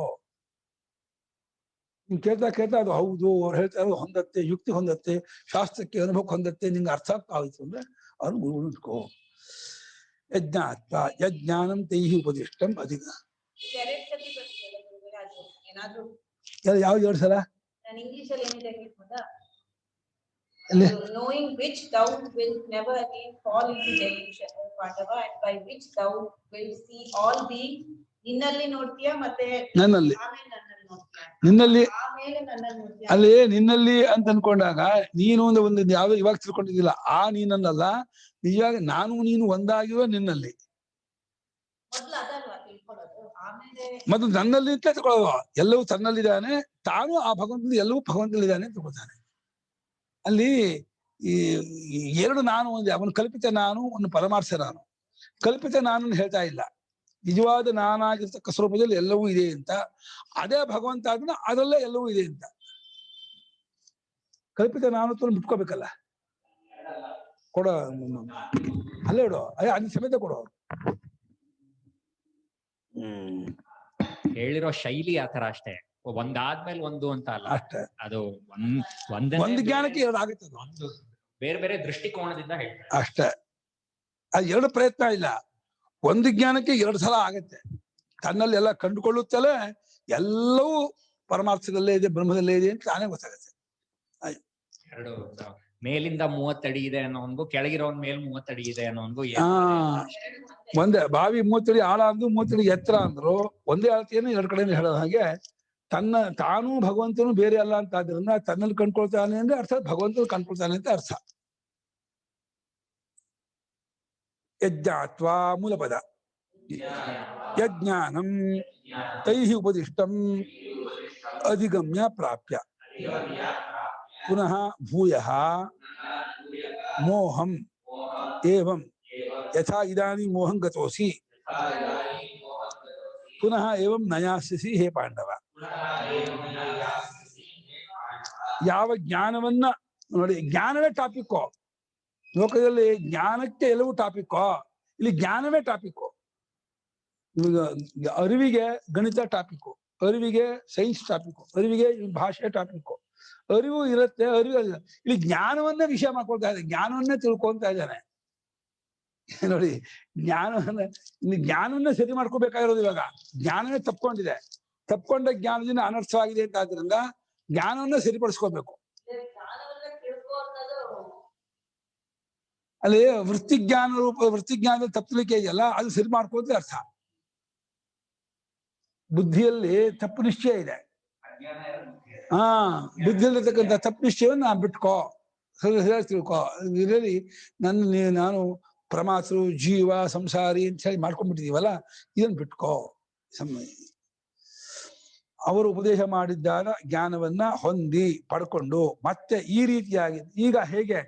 ನೀನ್ ಕೇಳ್ತಾ ಕೇಳ್ತಾ ಅದು ಹೌದು, ಅವ್ರು ಹೇಳ್ತಾ ಇರೋದು ಹೊಂದತ್ತೆ, ಯುಕ್ತಿ ಹೊಂದತ್ತೆ, ಶಾಸ್ತ್ರಕ್ಕೆ ಅನುಭವಕ್ಕೆ ಹೊಂದತ್ತೆ, ನಿಂಗೆ ಅರ್ಥ ಆಗ್ತಾ ಹೋಯ್ತು ಅಂದ್ರೆ ಅವ್ರನ್ನ ಗುರು ನಂಬ್ಕೋ. ಯಜ್ಞಾತ್ವ ಯಜ್ಞಾನಂ ತೈಹಿ ಉಪದಿಷ್ಟಂ ಅಧಿಕ. ಯಾವ್ದು 2 ಸಲ? Knowing which thou wilt never again fall into delusion, Pandava, and by which thou wilt see all being ನಿನ್ನಲ್ಲಿ ನೋಡ್ತೀಯ, ಮತ್ತೆ ನನ್ನಲ್ಲಿ, ನಿನ್ನಲ್ಲಿ, ಅಲ್ಲಿ ನಿನ್ನಲ್ಲಿ ಅಂತ ಅನ್ಕೊಂಡಾಗ ನೀನು ಒಂದು ಯಾವ್ದು ಇವಾಗ ತಿಳ್ಕೊಂಡಿದ್ದಿಲ್ಲ, ಆ ನೀನನ್ನಲ್ಲ, ನಿಜವಾಗಿ ನಾನು ನೀನು ಒಂದಾಗಿರುವ ನಿನ್ನಲ್ಲಿ. ಮತ್ತು ನನ್ನಲ್ಲಿ ಅಂತ ತಗೊಳ್ಳೋದು, ಎಲ್ಲವೂ ತನ್ನಲ್ಲಿದ್ದಾನೆ, ತಾನು ಆ ಭಗವಂತನಲ್ಲಿ ಎಲ್ಲವೂ ಭಗವಂತನಲ್ಲಿದ್ದಾನೆ ಅಂತ ತಗೊಳ್ತಾನೆ. ಅಲ್ಲಿ ಈ 2 ನಾನು ಒಂದೇ, ಅವನು ಕಲ್ಪಿತ ನಾನು, ಒಂದು ಪರಮಾರ್ಥ ನಾನು. ಕಲ್ಪಿತ ನಾನು ಹೇಳ್ತಾ ಇಲ್ಲ, ನಿಜವಾದ ನಾನಾಗಿರ್ತಕ್ಕ ಸ್ವರೂಪದಲ್ಲಿ ಎಲ್ಲವೂ ಇದೆ ಅಂತ. ಅದೇ ಭಗವಂತ ಆದ್ನ ಅದರಲ್ಲೇ ಎಲ್ಲವೂ ಇದೆ ಅಂತ. ಕಲ್ಪಿತ ನಾನು ಬಿಟ್ಕೋಬೇಕಲ್ಲ, ಕೊಡೋ ಅಲ್ಲೇ ಇಡೋ, ಅದ್ ಸಮೇತ ಕೊಡೋ. ಹೇಳಿರೋ ಶೈಲಿ ಆತರ ಅಷ್ಟೇ, ಒಂದಾದ್ಮೇಲೆ ಒಂದು ಅಂತ ಅಲ್ಲ ಅಷ್ಟೇ. ಅದು ಒಂದು ಜ್ಞಾನಕ್ಕೆ 2 ಆಗುತ್ತೆ, ಒಂದು ಬೇರೆ ಬೇರೆ ದೃಷ್ಟಿಕೋನದಿಂದ ಹೇಳ್ತಾರೆ ಅಷ್ಟೇ. ಅದು 2 ಪ್ರಯತ್ನ ಇಲ್ಲ, ಒಂದು ಜ್ಞಾನಕ್ಕೆ 2 ಸಲ ಆಗತ್ತೆ. ತನ್ನಲ್ಲಿ ಎಲ್ಲ ಕಂಡುಕೊಳ್ಳುತ್ತಲೇ ಎಲ್ಲವೂ ಪರಮಾರ್ಥದಲ್ಲೇ ಇದೆ, ಬ್ರಹ್ಮದಲ್ಲೇ ಇದೆ ಅಂತ ತಾನೇ ಗೊತ್ತಾಗತ್ತೆ. ಎರಡು ಮೇಲಿಂದ 30 ಅಡಿ ಇದೆ ಅನ್ನೋ ಒಂದು, ಕೆಳಗಿರೋ ಮೇಲ್ 30 ಅಡಿ ಇದೆ ಅನ್ನೋ ಒಂದು. ಒಂದೇ ಬಾವಿ 30 ಅಡಿ ಆಳ ಅಂದ್ರು 30 ಅಡಿ ಎತ್ತರ ಅಂದ್ರು ಒಂದೇ ಅಳತೆಯನ್ನು 2 ಕಡೆಯಿಂದ ಹೇಳೋ ಹಾಗೆ ತಾನು ಭಗವಂತನು ಬೇರೆ ಅಲ್ಲ ಅಂತ ಆದ್ರಿಂದ ತನ್ನಲ್ಲಿ ಕಂಡ್ಕೊಳ್ತಾನೆ ಅಂದ್ರೆ ಅರ್ಥ ಭಗವಂತನು ಕಂಡ್ಕೊಳ್ತಾನೆ ಅಂತ ಅರ್ಥ. ಯಜ್ಞಾತ್ವ ಮೂಲ ಪದ, ಯಜ್ಞಾನಂ ತೈಹಿ ಉಪದಿಷ್ಟಂ ಅಧಿಗಮ್ಯ ಪ್ರಾಪ್ಯ ಪುನಃ ಭೂಯಃ ಮೋಹಂ ಏವಂ ಯಥಾ ಇದಾನಿ ಮೋಹಂ ಗತೋಸಿ ಪುನಃ ಏವಂ ನಯಾಸ್ಯಸಿ ಹೇ ಪಾಂಡವ. ಯಾವ ಜ್ಞಾನವನ್ನ ನೋಡಿ, ಜ್ಞಾನವೇ ಟಾಪಿಕ್ಕೋ. ಲೋಕದಲ್ಲಿ ಜ್ಞಾನಕ್ಕೆ ಎಲ್ಲವೂ ಟಾಪಿಕ್ಕೋ, ಇಲ್ಲಿ ಜ್ಞಾನವೇ ಟಾಪಿಕ್ಕು. ಈಗ ಅರಿವಿಗೆ ಗಣಿತ ಟಾಪಿಕ್ಕು, ಅರಿವಿಗೆ ಸೈನ್ಸ್ ಟಾಪಿಕ್ಕು, ಅರಿವಿಗೆ ಭಾಷೆ ಟಾಪಿಕ್ಕು. ಅರಿವು ಇರುತ್ತೆ, ಅರಿವು ಇಲ್ಲಿ ಜ್ಞಾನವನ್ನೇ ವಿಷಯ ಮಾಡ್ಕೊಳ್ತಾ ಇದ್ದಾನೆ, ಜ್ಞಾನವನ್ನೇ ತಿಳ್ಕೊಂತಾ ಇದ್ದಾನೆ. ನೋಡಿ, ಜ್ಞಾನವನ್ನೇ ಸರಿ ಮಾಡ್ಕೋಬೇಕಾಗಿರೋದು. ಇವಾಗ ಜ್ಞಾನವೇ ತಪ್ಕೊಂಡಿದೆ, ತಪ್ಕೊಂಡ ಜ್ಞಾನದಿಂದ ಅನರ್ಥವಾಗಿದೆ ಅಂತ ಆದ್ರಿಂದ ಜ್ಞಾನವನ್ನೇ ಸರಿಪಡಿಸ್ಕೋಬೇಕು. ಅಲ್ಲಿ ವೃತ್ತಿಜ್ಞಾನದ ತಪ್ಪಲಿಕ್ಕೆ ಇದೆಯಲ್ಲ, ಅದು ಸರಿ ಮಾಡ್ಕೋದ್ರೆ ಅರ್ಥ. ಬುದ್ಧಿಯಲ್ಲಿ ತಪ್ಪು ನಿಶ್ಚಯ ಇದೆ, ಬುದ್ಧಿಯಲ್ಲಿರ್ತಕ್ಕಂಥ ತಪ್ಪು ನಿಶ್ಚಯವನ್ನ ಬಿಟ್ಕೋ, ಸರಿ ತಿಳ್ಕೊ. ಇದರಲ್ಲಿ ನಾನು ಪ್ರಮಾತೃ ಜೀವ ಸಂಸಾರಿ ಅಂತ ಹೇಳಿ ಮಾಡ್ಕೊಂಡ್ಬಿಟ್ಟಿದೀವಲ್ಲ, ಇದನ್ನ ಬಿಟ್ಕೋ. ಅವರು ಉಪದೇಶ ಮಾಡಿದ್ದಾದ ಜ್ಞಾನವನ್ನ ಹೊಂದಿ ಪಡ್ಕೊಂಡು ಮತ್ತೆ ಈ ರೀತಿಯಾಗಿ ಈಗ ಹೇಗೆ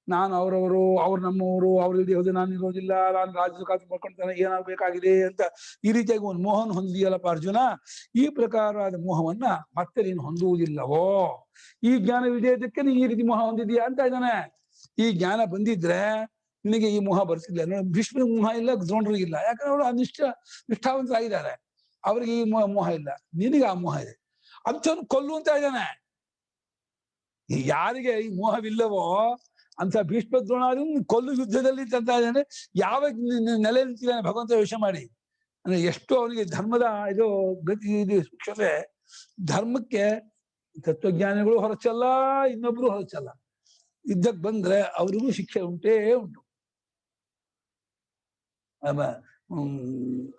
ನಾನು ಅವ್ರು ನಮ್ಮವರು, ಅವ್ರು ಇರೋದು ನಾನು ಇರೋದಿಲ್ಲ, ನಾನು ರಾಜ್ಯ ಖಾತೆ ಮಾಡ್ಕೊಳ್ತಾನೆ, ಏನಾಗಬೇಕಾಗಿದೆ ಅಂತ ಈ ರೀತಿಯಾಗಿ ಒಂದು ಮೋಹನ್ ಹೊಂದಿದೆಯಲ್ಲಪ್ಪ ಅರ್ಜುನ, ಈ ಪ್ರಕಾರವಾದ ಮೋಹವನ್ನ ಮತ್ತೆ ನೀನು ಹೊಂದುವುದಿಲ್ಲವೋ. ಈ ಜ್ಞಾನ ವಿಧೇಯದಕ್ಕೆ ನೀನು ಈ ರೀತಿ ಮೋಹ ಹೊಂದಿದೀಯಾ ಅಂತ ಇದ್ದಾನೆ. ಈ ಜ್ಞಾನ ಬಂದಿದ್ರೆ ನಿನಗೆ ಈ ಮೋಹ ಬರ್ತಿಲ್ಲ. ಭೀಷ್ಮನಿಗೆ ಮೋಹ ಇಲ್ಲ, ದ್ರೋಣರಿಗಿಲ್ಲ, ಯಾಕಂದ್ರೆ ಅವರು ನಿಷ್ಠಾವಂತರಾಗಿದ್ದಾರೆ, ಅವ್ರಿಗೆ ಈ ಮೋಹ ಇಲ್ಲ. ನಿನಗೆ ಆ ಮೋಹ ಇದೆ, ಅಂಥವ್ನು ಕೊಲ್ಲುವಂತ ಇದ್ದಾನೆ. ಯಾರಿಗೆ ಈ ಮೋಹವಿಲ್ಲವೋ ಅಂತ ಭೀಷ್ಮ ದ್ರೋಣಾದಿ ಕೊಲ್ಲು ಯುದ್ಧದಲ್ಲಿ ಅಂತ ಇದ್ದಾನೆ. ಯಾವ ನೆಲೆ ನಿಂತಿದ್ದಾನೆ ಭಗವಂತ ಯೋಚನೆ ಮಾಡಿ. ಅಂದ್ರೆ ಎಷ್ಟು ಅವನಿಗೆ ಧರ್ಮದ ಇದು ಗತಿ ಇದು ಸೂಕ್ಷ್ಮತೆ, ಧರ್ಮಕ್ಕೆ ತತ್ವಜ್ಞಾನಿಗಳು ಹೊರಚಲ್ಲ, ಇನ್ನೊಬ್ರು ಹೊರಚಲ್ಲ. ಯುದ್ಧಕ್ಕೆ ಬಂದ್ರೆ ಅವ್ರಿಗೂ ಶಿಕ್ಷೆ ಉಂಟೇ ಉಂಟು.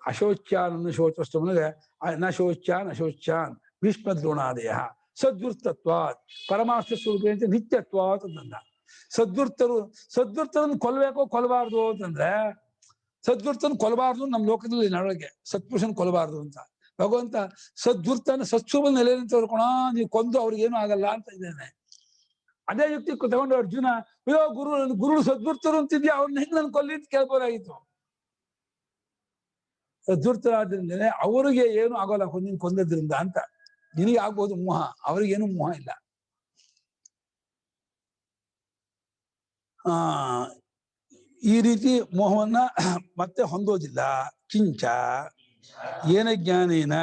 ಅಶೋಚ್ಯಾನ್ ಶೋಚಸ್ತುನಿಗೆ ನ ಶೋಚ್ಯಾನ್ ಅಶೋಚ್ಯಾನ್ ಭೀಷ್ಮ ದ್ರೋಣಾದಯ ಸದ್ವೃತ್ತತ್ವಾತ್ ಪರಮಾರ್ಥ ಸ್ವರೂಪೇ ಅಂತ ನಿತ್ಯತ್ವಾತ್ ಅಂತಂದ. ಸದ್ವೃತ್ತರನ್ನು ಕೊಲ್ಲಬೇಕೋ ಕೊಲ್ಲಬಾರ್ದು ಅಂತಂದ್ರೆ, ಸದ್ವೃತ್ತನ ಕೊಲ್ಲಬಾರ್ದು ನಮ್ಮ ಲೋಕದಲ್ಲಿ ನಡವಳಿಕೆ, ಸತ್ಪುರುಷನ್ ಕೊಲ್ಲಬಾರ್ದು ಅಂತ. ಭಗವಂತ ಸದ್ವೃತ್ತನ ಸತ್ಸುವ ನೆಲೆ ನಿಂತವ್ರು ನೀವು ಕೊಂದು ಅವ್ರಿಗೇನು ಆಗಲ್ಲ ಅಂತ ಇದ್ದೇನೆ. ಅದೇ ಯುಕ್ತಿ ತಗೊಂಡು ಅರ್ಜುನ, ಅಯ್ಯೋ ಗುರು ಸದ್ವೃತ್ತರು ಅಂತಿದ್ಯಾ, ಅವ್ರನ್ನ ಹೆಂಗ್ ನನ್ ಕೊಲ್ಲಿ ಅಂತ ಕೇಳ್ಬೋದಾಗಿತ್ತು. ಸದ್ವೃತ್ತರಾದ್ರಿಂದಲೇ ಅವರಿಗೆ ಏನು ಆಗೋಲ್ಲ ನೀನ್ ಕೊಂದದ್ರಿಂದ ಅಂತ. ನಿನಗೆ ಆಗ್ಬೋದು ಮೋಹ, ಅವ್ರಿಗೇನು ಮೋಹ ಇಲ್ಲ. ಈ ರೀತಿ ಮೋಹವನ್ನ ಮತ್ತೆ ಹೊಂದೋದಿಲ್ಲ. ಕಿಂಚ ಏನ ಜ್ಞಾನೇನ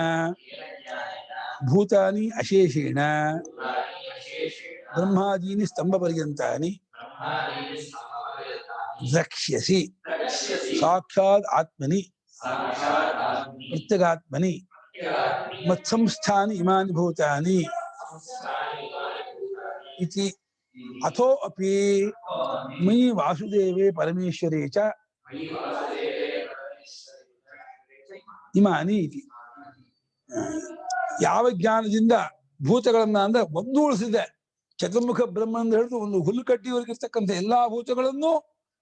ಭೂತಾನಿ ಅಶೇಷೇಣ ಬ್ರಹ್ಮಾದೀನಿ ಸ್ತಂಭ ಪರ್ಯಂತಾನಿ ದ್ರಕ್ಷ್ಯಸಿ ಸಾಕ್ಷಾತ್ ಆತ್ಮನಿ ಪ್ರತ್ಯಗಾತ್ಮನಿ ಮತ್ಸಂಸ್ಥಾನಿ ಇಮಾನಿ ಭೂತಾನಿ ಇತಿ ಅಥೋ ಅಪಿ ಮಯಿ ವಾಸುದೇವೇ ಪರಮೇಶ್ವರೇ ಚ ಇಮಾನಿ ಇತಿ. ಯಾವ ಜ್ಞಾನದಿಂದ ಭೂತಗಳನ್ನ ಅಂದ್ರೆ ಒಂದು ಉಳಿಸಿದೆ, ಚತುರ್ಮುಖ ಬ್ರಹ್ಮ ಅಂತ ಹೇಳಿದ್ರು ಒಂದು ಹುಲ್ಲು ಕಟ್ಟಿಯವರೆಗಿರ್ತಕ್ಕಂಥ ಎಲ್ಲಾ ಭೂತಗಳನ್ನು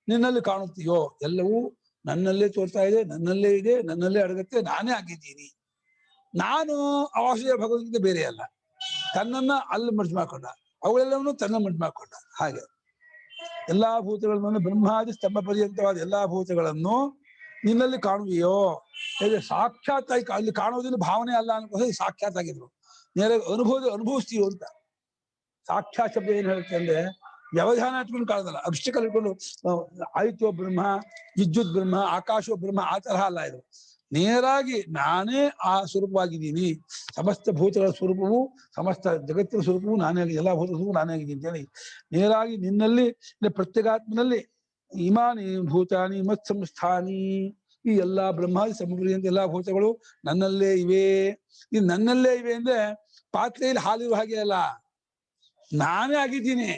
ನಿನ್ನಲ್ಲಿ ಕಾಣುತ್ತೀಯೋ, ಎಲ್ಲವೂ ನನ್ನಲ್ಲೇ ತೋರ್ತಾ ಇದೆ, ನನ್ನಲ್ಲೇ ಇದೆ, ನನ್ನಲ್ಲೇ ಅಡಗತ್ತೆ, ನಾನೇ ಆಗಿದ್ದೀನಿ. ನಾನು ವಾಸುದೇವ ಭಗವಂತ ಬೇರೆ ಅಲ್ಲ, ತನ್ನನ್ನ ಅಲ್ಲಿ ಮರ್ಜ್ ಮಾಡ್ಕೊಂಡ, ಅವುಗಳೆಲ್ಲವನ್ನೂ ತನ್ನ ಮರ್ಜ್ ಮಾಡ್ಕೊಂಡ. ಹಾಗೆ ಎಲ್ಲಾ ಭೂತಗಳನ್ನು ಬ್ರಹ್ಮಾದಿ ಸ್ತಂಭ ಪರ್ಯಂತವಾದ ಎಲ್ಲಾ ಭೂತಗಳನ್ನು ನಿನ್ನಲ್ಲಿ ಕಾಣುವಿಯೋ, ಸಾಕ್ಷಾತ್ ಆಗಿ ಅಲ್ಲಿ ಕಾಣುವುದಿಲ್ಲ, ಭಾವನೆ ಅಲ್ಲ ಅನ್ಕೋದ್ರೆ ಸಾಕ್ಷಾತ್ ಆಗಿದ್ರು, ನೇರ ಅನುಭವಿಸ್ತೀವೋ ಅಂತ. ಸಾಕ್ಷಾತ್ ಶಬ್ದ ಏನ್ ಹೇಳುತ್ತೆ ಅಂದ್ರೆ ವ್ಯವಧಾನ ಇಟ್ಕೊಂಡು ಕಾಣೋದಲ್ಲ, ಅಭಿಷೇಕ ಇಟ್ಕೊಂಡು ಆದಿತ್ಯೋ ಬ್ರಹ್ಮ, ವಿದ್ಯುತ್ ಬ್ರಹ್ಮ, ಆಕಾಶೋ ಬ್ರಹ್ಮ ಆ ತರಹ ಅಲ್ಲ. ಇದು ನೇರಾಗಿ ನಾನೇ ಆ ಸ್ವರೂಪವಾಗಿದ್ದೀನಿ, ಸಮಸ್ತ ಭೂತಗಳ ಸ್ವರೂಪವು, ಸಮಸ್ತ ಜಗತ್ತಿನ ಸ್ವರೂಪವು ನಾನೇ ಆಗಿದೆ, ಎಲ್ಲಾ ಭೂತ ಸ್ವರೂಪವು ನಾನೇ ಆಗಿದ್ದೀನಿ ಅಂತೇಳಿ ನೇರಾಗಿ ನಿನ್ನಲ್ಲಿ ಪ್ರತ್ಯೇಗಾತ್ಮನಲ್ಲಿ ಇಮಾನಿ ಭೂತಾನಿ ಮತ್ ಸಂಸ್ಥಾನಿ, ಈ ಎಲ್ಲಾ ಬ್ರಹ್ಮಾದಿ ಸಮುದ್ರದ ಎಲ್ಲಾ ಭೂತಗಳು ನನ್ನಲ್ಲೇ ಇವೆ. ಈ ನನ್ನಲ್ಲೇ ಇವೆ ಅಂದ್ರೆ ಪಾತ್ರೆಯಲ್ಲಿ ಹಾಲಿರುವ ಹಾಗೆ ಅಲ್ಲ, ನಾನೇ ಆಗಿದ್ದೀನಿ,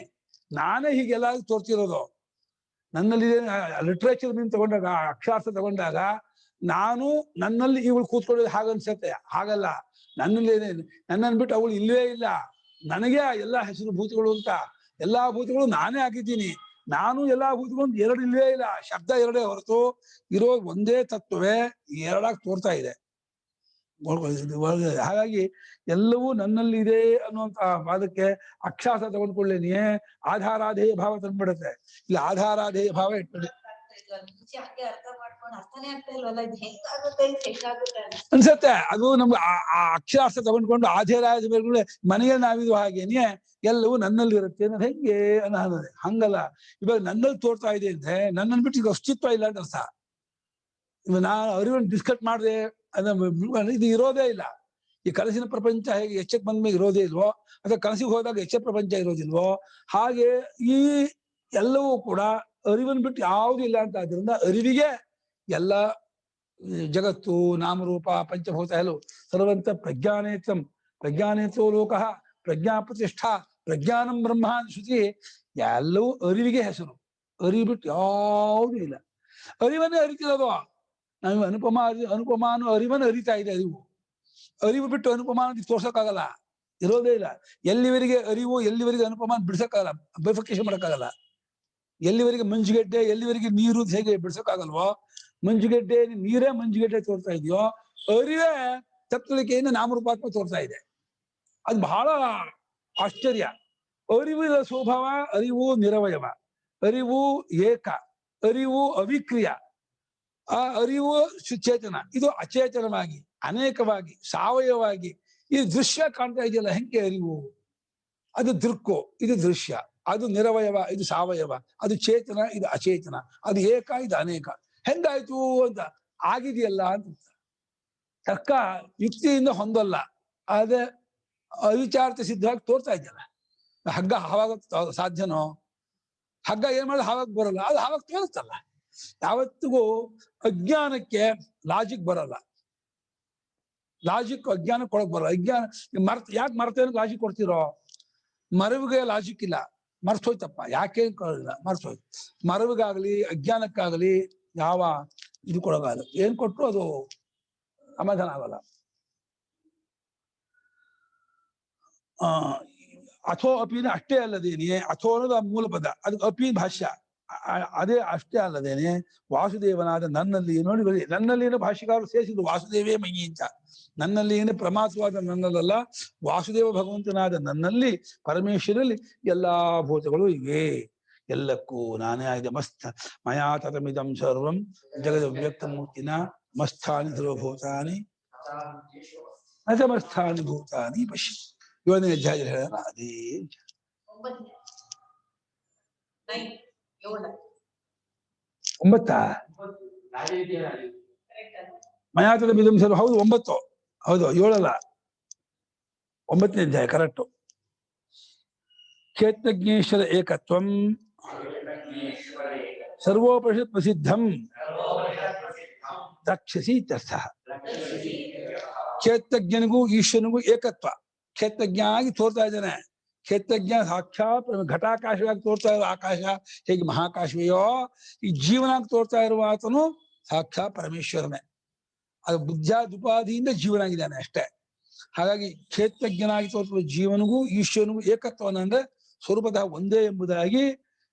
ನಾನೇ ಹೀಗೆಲ್ಲ ತೋರ್ತಿರೋದು. ನನ್ನಲ್ಲಿ ಲಿಟ್ರೇಚರ್ ಮೀನ್ ತಗೊಂಡಾಗ, ಅಕ್ಷರಾರ್ಥ ತಗೊಂಡಾಗ ನಾನು ನನ್ನಲ್ಲಿ ಇವಳು ಕೂತ್ಕೊಳ್ಳೋದು ಹಾಗನ್ಸತ್ತೆ, ಹಾಗಲ್ಲ. ನನ್ನಲ್ಲಿ ನನ್ನನ್ನು ಬಿಟ್ಟು ಅವಳು ಇಲ್ಲವೇ ಇಲ್ಲ, ನನಗೆ ಎಲ್ಲ ಹೆಸರು ಭೂತಗಳು ಅಂತ. ಎಲ್ಲಾ ಭೂತಗಳು ನಾನೇ ಆಗಿದ್ದೀನಿ, ನಾನು ಎಲ್ಲಾ ಭೂತಗಳು ಎರಡು ಇಲ್ಲವೇ ಇಲ್ಲ. ಶಬ್ದ ಎರಡೇ ಹೊರತು ಇರೋ ಒಂದೇ ತತ್ವವೇ ಎರಡಾಗಿ ತೋರ್ತಾ ಇದೆ. ಹಾಗಾಗಿ ಎಲ್ಲವೂ ನನ್ನಲ್ಲಿ ಇದೆ ಅನ್ನುವಂತ ವಾದಕ್ಕೆ ಅಕ್ಷಾಸ ತಗೊಂಡ್ಕೊಳ್ಳೇನಿಯೇ ಆಧಾರಾಧೇಯ ಭಾವ ತಂದ್ಬಿಡುತ್ತೆ. ಇಲ್ಲಿ ಆಧಾರಾಧೇಯ ಭಾವ ಇಟ್ಬಿಡಿ ಅನ್ಸತ್ತೆ. ಅದು ನಮ್ಗೆ ಆ ಅಕ್ಷರಾರ್ಥ ತಗೊಂಡ್ಕೊಂಡು ಆಧಾರಾಧ ಮನೆಯಲ್ಲಿ ನಾವಿದು ಹಾಗೇನೆ ಎಲ್ಲವೂ ನನ್ನಲ್ಲಿ ಇರುತ್ತೆ ಅನ್ನೋದು ಹೆಂಗೆ ಅನ್ನೋದು. ಹಂಗಲ್ಲ, ಇವಾಗ ನನ್ನಲ್ಲಿ ತೋರ್ತಾ ಇದೆ ಅಂದ್ರೆ ನನ್ನನ್ನು ಬಿಟ್ಟು ಈಗ ಅಸ್ತಿತ್ವ ಇಲ್ಲ ಅಂತ ಅರ್ಥ. ಇವಾಗ ನಾನು ಅರಿವನ್ನು ಡಿಸ್ಕಟ್ ಮಾಡಿದೆ ಇದು ಇರೋದೇ ಇಲ್ಲ. ಈ ಕನಸಿನ ಪ್ರಪಂಚ ಹೇಗೆ ಎಚ್ಚಕ್ಕೆ ಬಂದ್ಮೇಲೆ ಇರೋದೇ ಇಲ್ವೋ, ಅಥವಾ ಕನಸಿಗೆ ಹೋದಾಗ ಎಚ್ಚ ಪ್ರಪಂಚ ಇರೋದಿಲ್ವೋ, ಹಾಗೆ ಈ ಎಲ್ಲವೂ ಕೂಡ ಅರಿವನ್ನು ಬಿಟ್ಟು ಯಾವುದೂ ಇಲ್ಲ ಅಂತ. ಆದ್ರಿಂದ ಅರಿವಿಗೆ ಎಲ್ಲ ಜಗತ್ತು, ನಾಮರೂಪ, ಪಂಚಭೂತ ಎಲ್ಲವೂ ಸರ್ವಂತ ಪ್ರಜ್ಞಾನೇತ್ರಂ ಪ್ರಜ್ಞಾನೇತ್ರೋ ಲೋಕ ಪ್ರಜ್ಞಾ ಪ್ರತಿಷ್ಠಾ ಪ್ರಜ್ಞಾನಂ ಬ್ರಹ್ಮ ಶ್ರುತಿ ಎಲ್ಲವೂ ಅರಿವಿಗೆ ಹೆಸರು. ಅರಿವು ಬಿಟ್ಟು ಯಾವುದೂ ಇಲ್ಲ. ಅರಿವನ್ನೇ ಅರಿತಿರೋದು ನಾವು. ಅನುಪಮಾನು ಅರಿವನ್ನು ಅರಿತಾ ಇದೆ. ಅರಿವು ಬಿಟ್ಟು ಅನುಪಮಾನ ತೋರ್ಸಕ್ಕಾಗಲ್ಲ, ಇರೋದೇ ಇಲ್ಲ. ಎಲ್ಲಿವರೆಗೆ ಅರಿವು, ಎಲ್ಲಿವರೆಗೆ ಅನುಪಮಾನ ಬಿಡ್ಸಕ್ಕಾಗಲ್ಲ, ಬೈಫಿಕೇಶನ್ ಮಾಡಕ್ಕಾಗಲ್ಲ. ಎಲ್ಲಿವರೆಗೆ ಮಂಜುಗಡ್ಡೆ, ಎಲ್ಲಿವರೆಗೆ ನೀರು ಹೇಗೆ ಬಿಡ್ಸಕ್ಕಾಗಲ್ವೋ, ಮಂಜುಗಡ್ಡೆ ನೀರೇ ಮಂಜುಗಡ್ಡೆ ತೋರ್ತಾ ಇದೆಯೋ, ಅರಿವೇ ತತ್ವಲಿಕೆಯಿಂದ ನಾಮರೂಪಾತ್ಮ ತೋರ್ತಾ ಇದೆ. ಅದು ಬಹಳ ಆಶ್ಚರ್ಯ. ಅರಿವಿನ ಸ್ವಭಾವ, ಅರಿವು ನಿರವಯವ, ಅರಿವು ಏಕ, ಅರಿವು ಅವಿಕ್ರಿಯ, ಆ ಅರಿವು ಸುಚೇತನ, ಇದು ಅಚೇತನವಾಗಿ ಅನೇಕವಾಗಿ ಸಾವಯವವಾಗಿ ಈ ದೃಶ್ಯ ಕಾಣ್ತಾ ಇದೆಯಲ್ಲ, ಹೆಂಗೆ ಅರಿವು? ಅದು ದೃಕ್ಕು, ಇದು ದೃಶ್ಯ. ಅದು ನಿರವಯವ, ಇದು ಸಾವಯವ. ಅದು ಚೇತನ, ಇದು ಅಚೇತನ. ಅದು ಏಕ, ಇದು ಅನೇಕ. ಹೆಂಗಾಯ್ತು ಅಂತ ಆಗಿದೆಯಲ್ಲ ಅಂತ. ತರ್ಕ ಯುಕ್ತಿಯಿಂದ ಹೊಂದಲ್ಲ, ಆದ್ರೆ ಅವಿಚಾರಿತ ಸಿದ್ಧವಾಗಿ ತೋರ್ತಾ ಇದೆಯಲ್ಲ. ಹಗ್ಗ ಹಾವಾಗ ಸಾಧ್ಯನೋ? ಹಗ್ಗ ಏನ್ ಮಾಡಿದ್ರೆ ಹಾವಾಗ ಬರಲ್ಲ, ಅದು ಹಾವಾಗ ತೋರುತ್ತಲ್ಲ. ಯಾವತ್ತಿಗೂ ಅಜ್ಞಾನಕ್ಕೆ ಲಾಜಿಕ್ ಬರಲ್ಲ. ಲಾಜಿಕ್ ಅಜ್ಞಾನ ಕೊಡಕ್ ಬರಲ್ಲ. ಅಜ್ಞಾನ ಯಾಕೆ ಮರ್ತೇನೆ ಲಾಜಿಕ್ ಕೊಡ್ತಿರೋ? ಮರವಿಗೆ ಲಾಜಿಕ್ ಇಲ್ಲ, ಮರ್ತೋಯ್ತಪ್ಪ, ಯಾಕೆ ಮರ್ತೋಯ್ತು. ಮರವಿಗಾಗ್ಲಿ ಅಜ್ಞಾನಕ್ಕಾಗಲಿ ಯಾವ ಇದು ಕೊಡೋಕ್ಕಾಗಲ್ಲ. ಏನ್ ಕೊಟ್ರು ಅದು ಸಮಾಧಾನ ಆಗಲ್ಲ. ಅಥೋ ಅಪಿನ ಅಷ್ಟೇ ಅಲ್ಲದೇನೆ, ಅಥೋ ಅನ್ನೋದು ಆ ಮೂಲ ಪದ, ಅದು ಅಪಿ ಭಾಷ್ಯ, ಅದೇ ಅಷ್ಟೇ ಅಲ್ಲದೇನೆ ವಾಸುದೇವನಾದ ನನ್ನಲ್ಲಿ ನೋಡಿ, ನನ್ನಲ್ಲಿ ಏನೋ ಭಾಷ್ಯಕಾರರು ಸೇರಿಸಿದ್ರು ವಾಸುದೇವೇ ಮಯಿ ಅಂತ. ನನ್ನಲ್ಲಿ ಏನು ಪ್ರಮಾಸವಾದ ನನ್ನಲ್ಲ, ವಾಸುದೇವ ಭಗವಂತನಾದ ನನ್ನಲ್ಲಿ ಪರಮೇಶ್ವರಲ್ಲಿ ಎಲ್ಲಾ ಭೂತಗಳು ಇವೆ, ಎಲ್ಲಕ್ಕೂ ನಾನೇ ಆಗಿದೆ. ಮಸ್ತ ಮಯಾ ತತಮಿದಂ ಸರ್ವಂ ಜಗದ ವ್ಯಕ್ತ ಮೂರ್ತಿನ ಮಸ್ಥಾನಿ ಸರ್ವಭೂತಾನಿ ಅಜಮಸ್ಥಾನಿ ಭೂತಾನಿ ಪಶ್ಯ. 7ನೇ ಅಧ್ಯಾಯ ಹೇಳ ಅದೇ 9 ಮಯಾತದ ಬಿದಂ ಸರ್ವ. ಹೌದು 9, ಹೌದು 7 ಅಲ್ಲ, 9ನೇ ಅಧ್ಯಾಯ ಕರೆಕ್ಟು. ಕ್ಷೇತ್ರಜ್ಞೇಶ್ವರ ಏಕತ್ವಂ ಸರ್ವೋಪನಿಷತ್ ಪ್ರಸಿದ್ಧಂ ರಕ್ಷಸಿ ಇತ್ಯರ್ಥ. ಕ್ಷೇತ್ರಜ್ಞನಿಗೂ ಈಶ್ವರನಿಗೂ ಏಕತ್ವ. ಕ್ಷೇತ್ರಜ್ಞ ಆಗಿ ತೋರ್ತಾ ಇದ್ದಾನೆ. ಕ್ಷೇತ್ರಜ್ಞ ಸಾಕ್ಷಾತ್ ಘಟಾಕಾಶವಾಗಿ ತೋರ್ತಾ ಇರುವ ಆಕಾಶ ಹೇಗೆ ಮಹಾಕಾಶವೆಯೋ, ಈ ಜೀವನಾಗಿ ತೋರ್ತಾ ಇರುವ ಆತನು ಸಾಕ್ಷಾತ್ ಪರಮೇಶ್ವರನೇ. ಅದು ಬುದ್ಧಾದುಪಾದಿಯಿಂದ ಜೀವನಾಗಿದ್ದಾನೆ ಅಷ್ಟೇ. ಹಾಗಾಗಿ ಕ್ಷೇತ್ರಜ್ಞನಾಗಿ ತೋರಿಸುವ ಜೀವನಿಗೂ ಈಶ್ವರನಿಗೂ ಏಕತ್ವವನ್ನು ಅಂದ್ರೆ ಸ್ವರೂಪದ ಒಂದೇ ಎಂಬುದಾಗಿ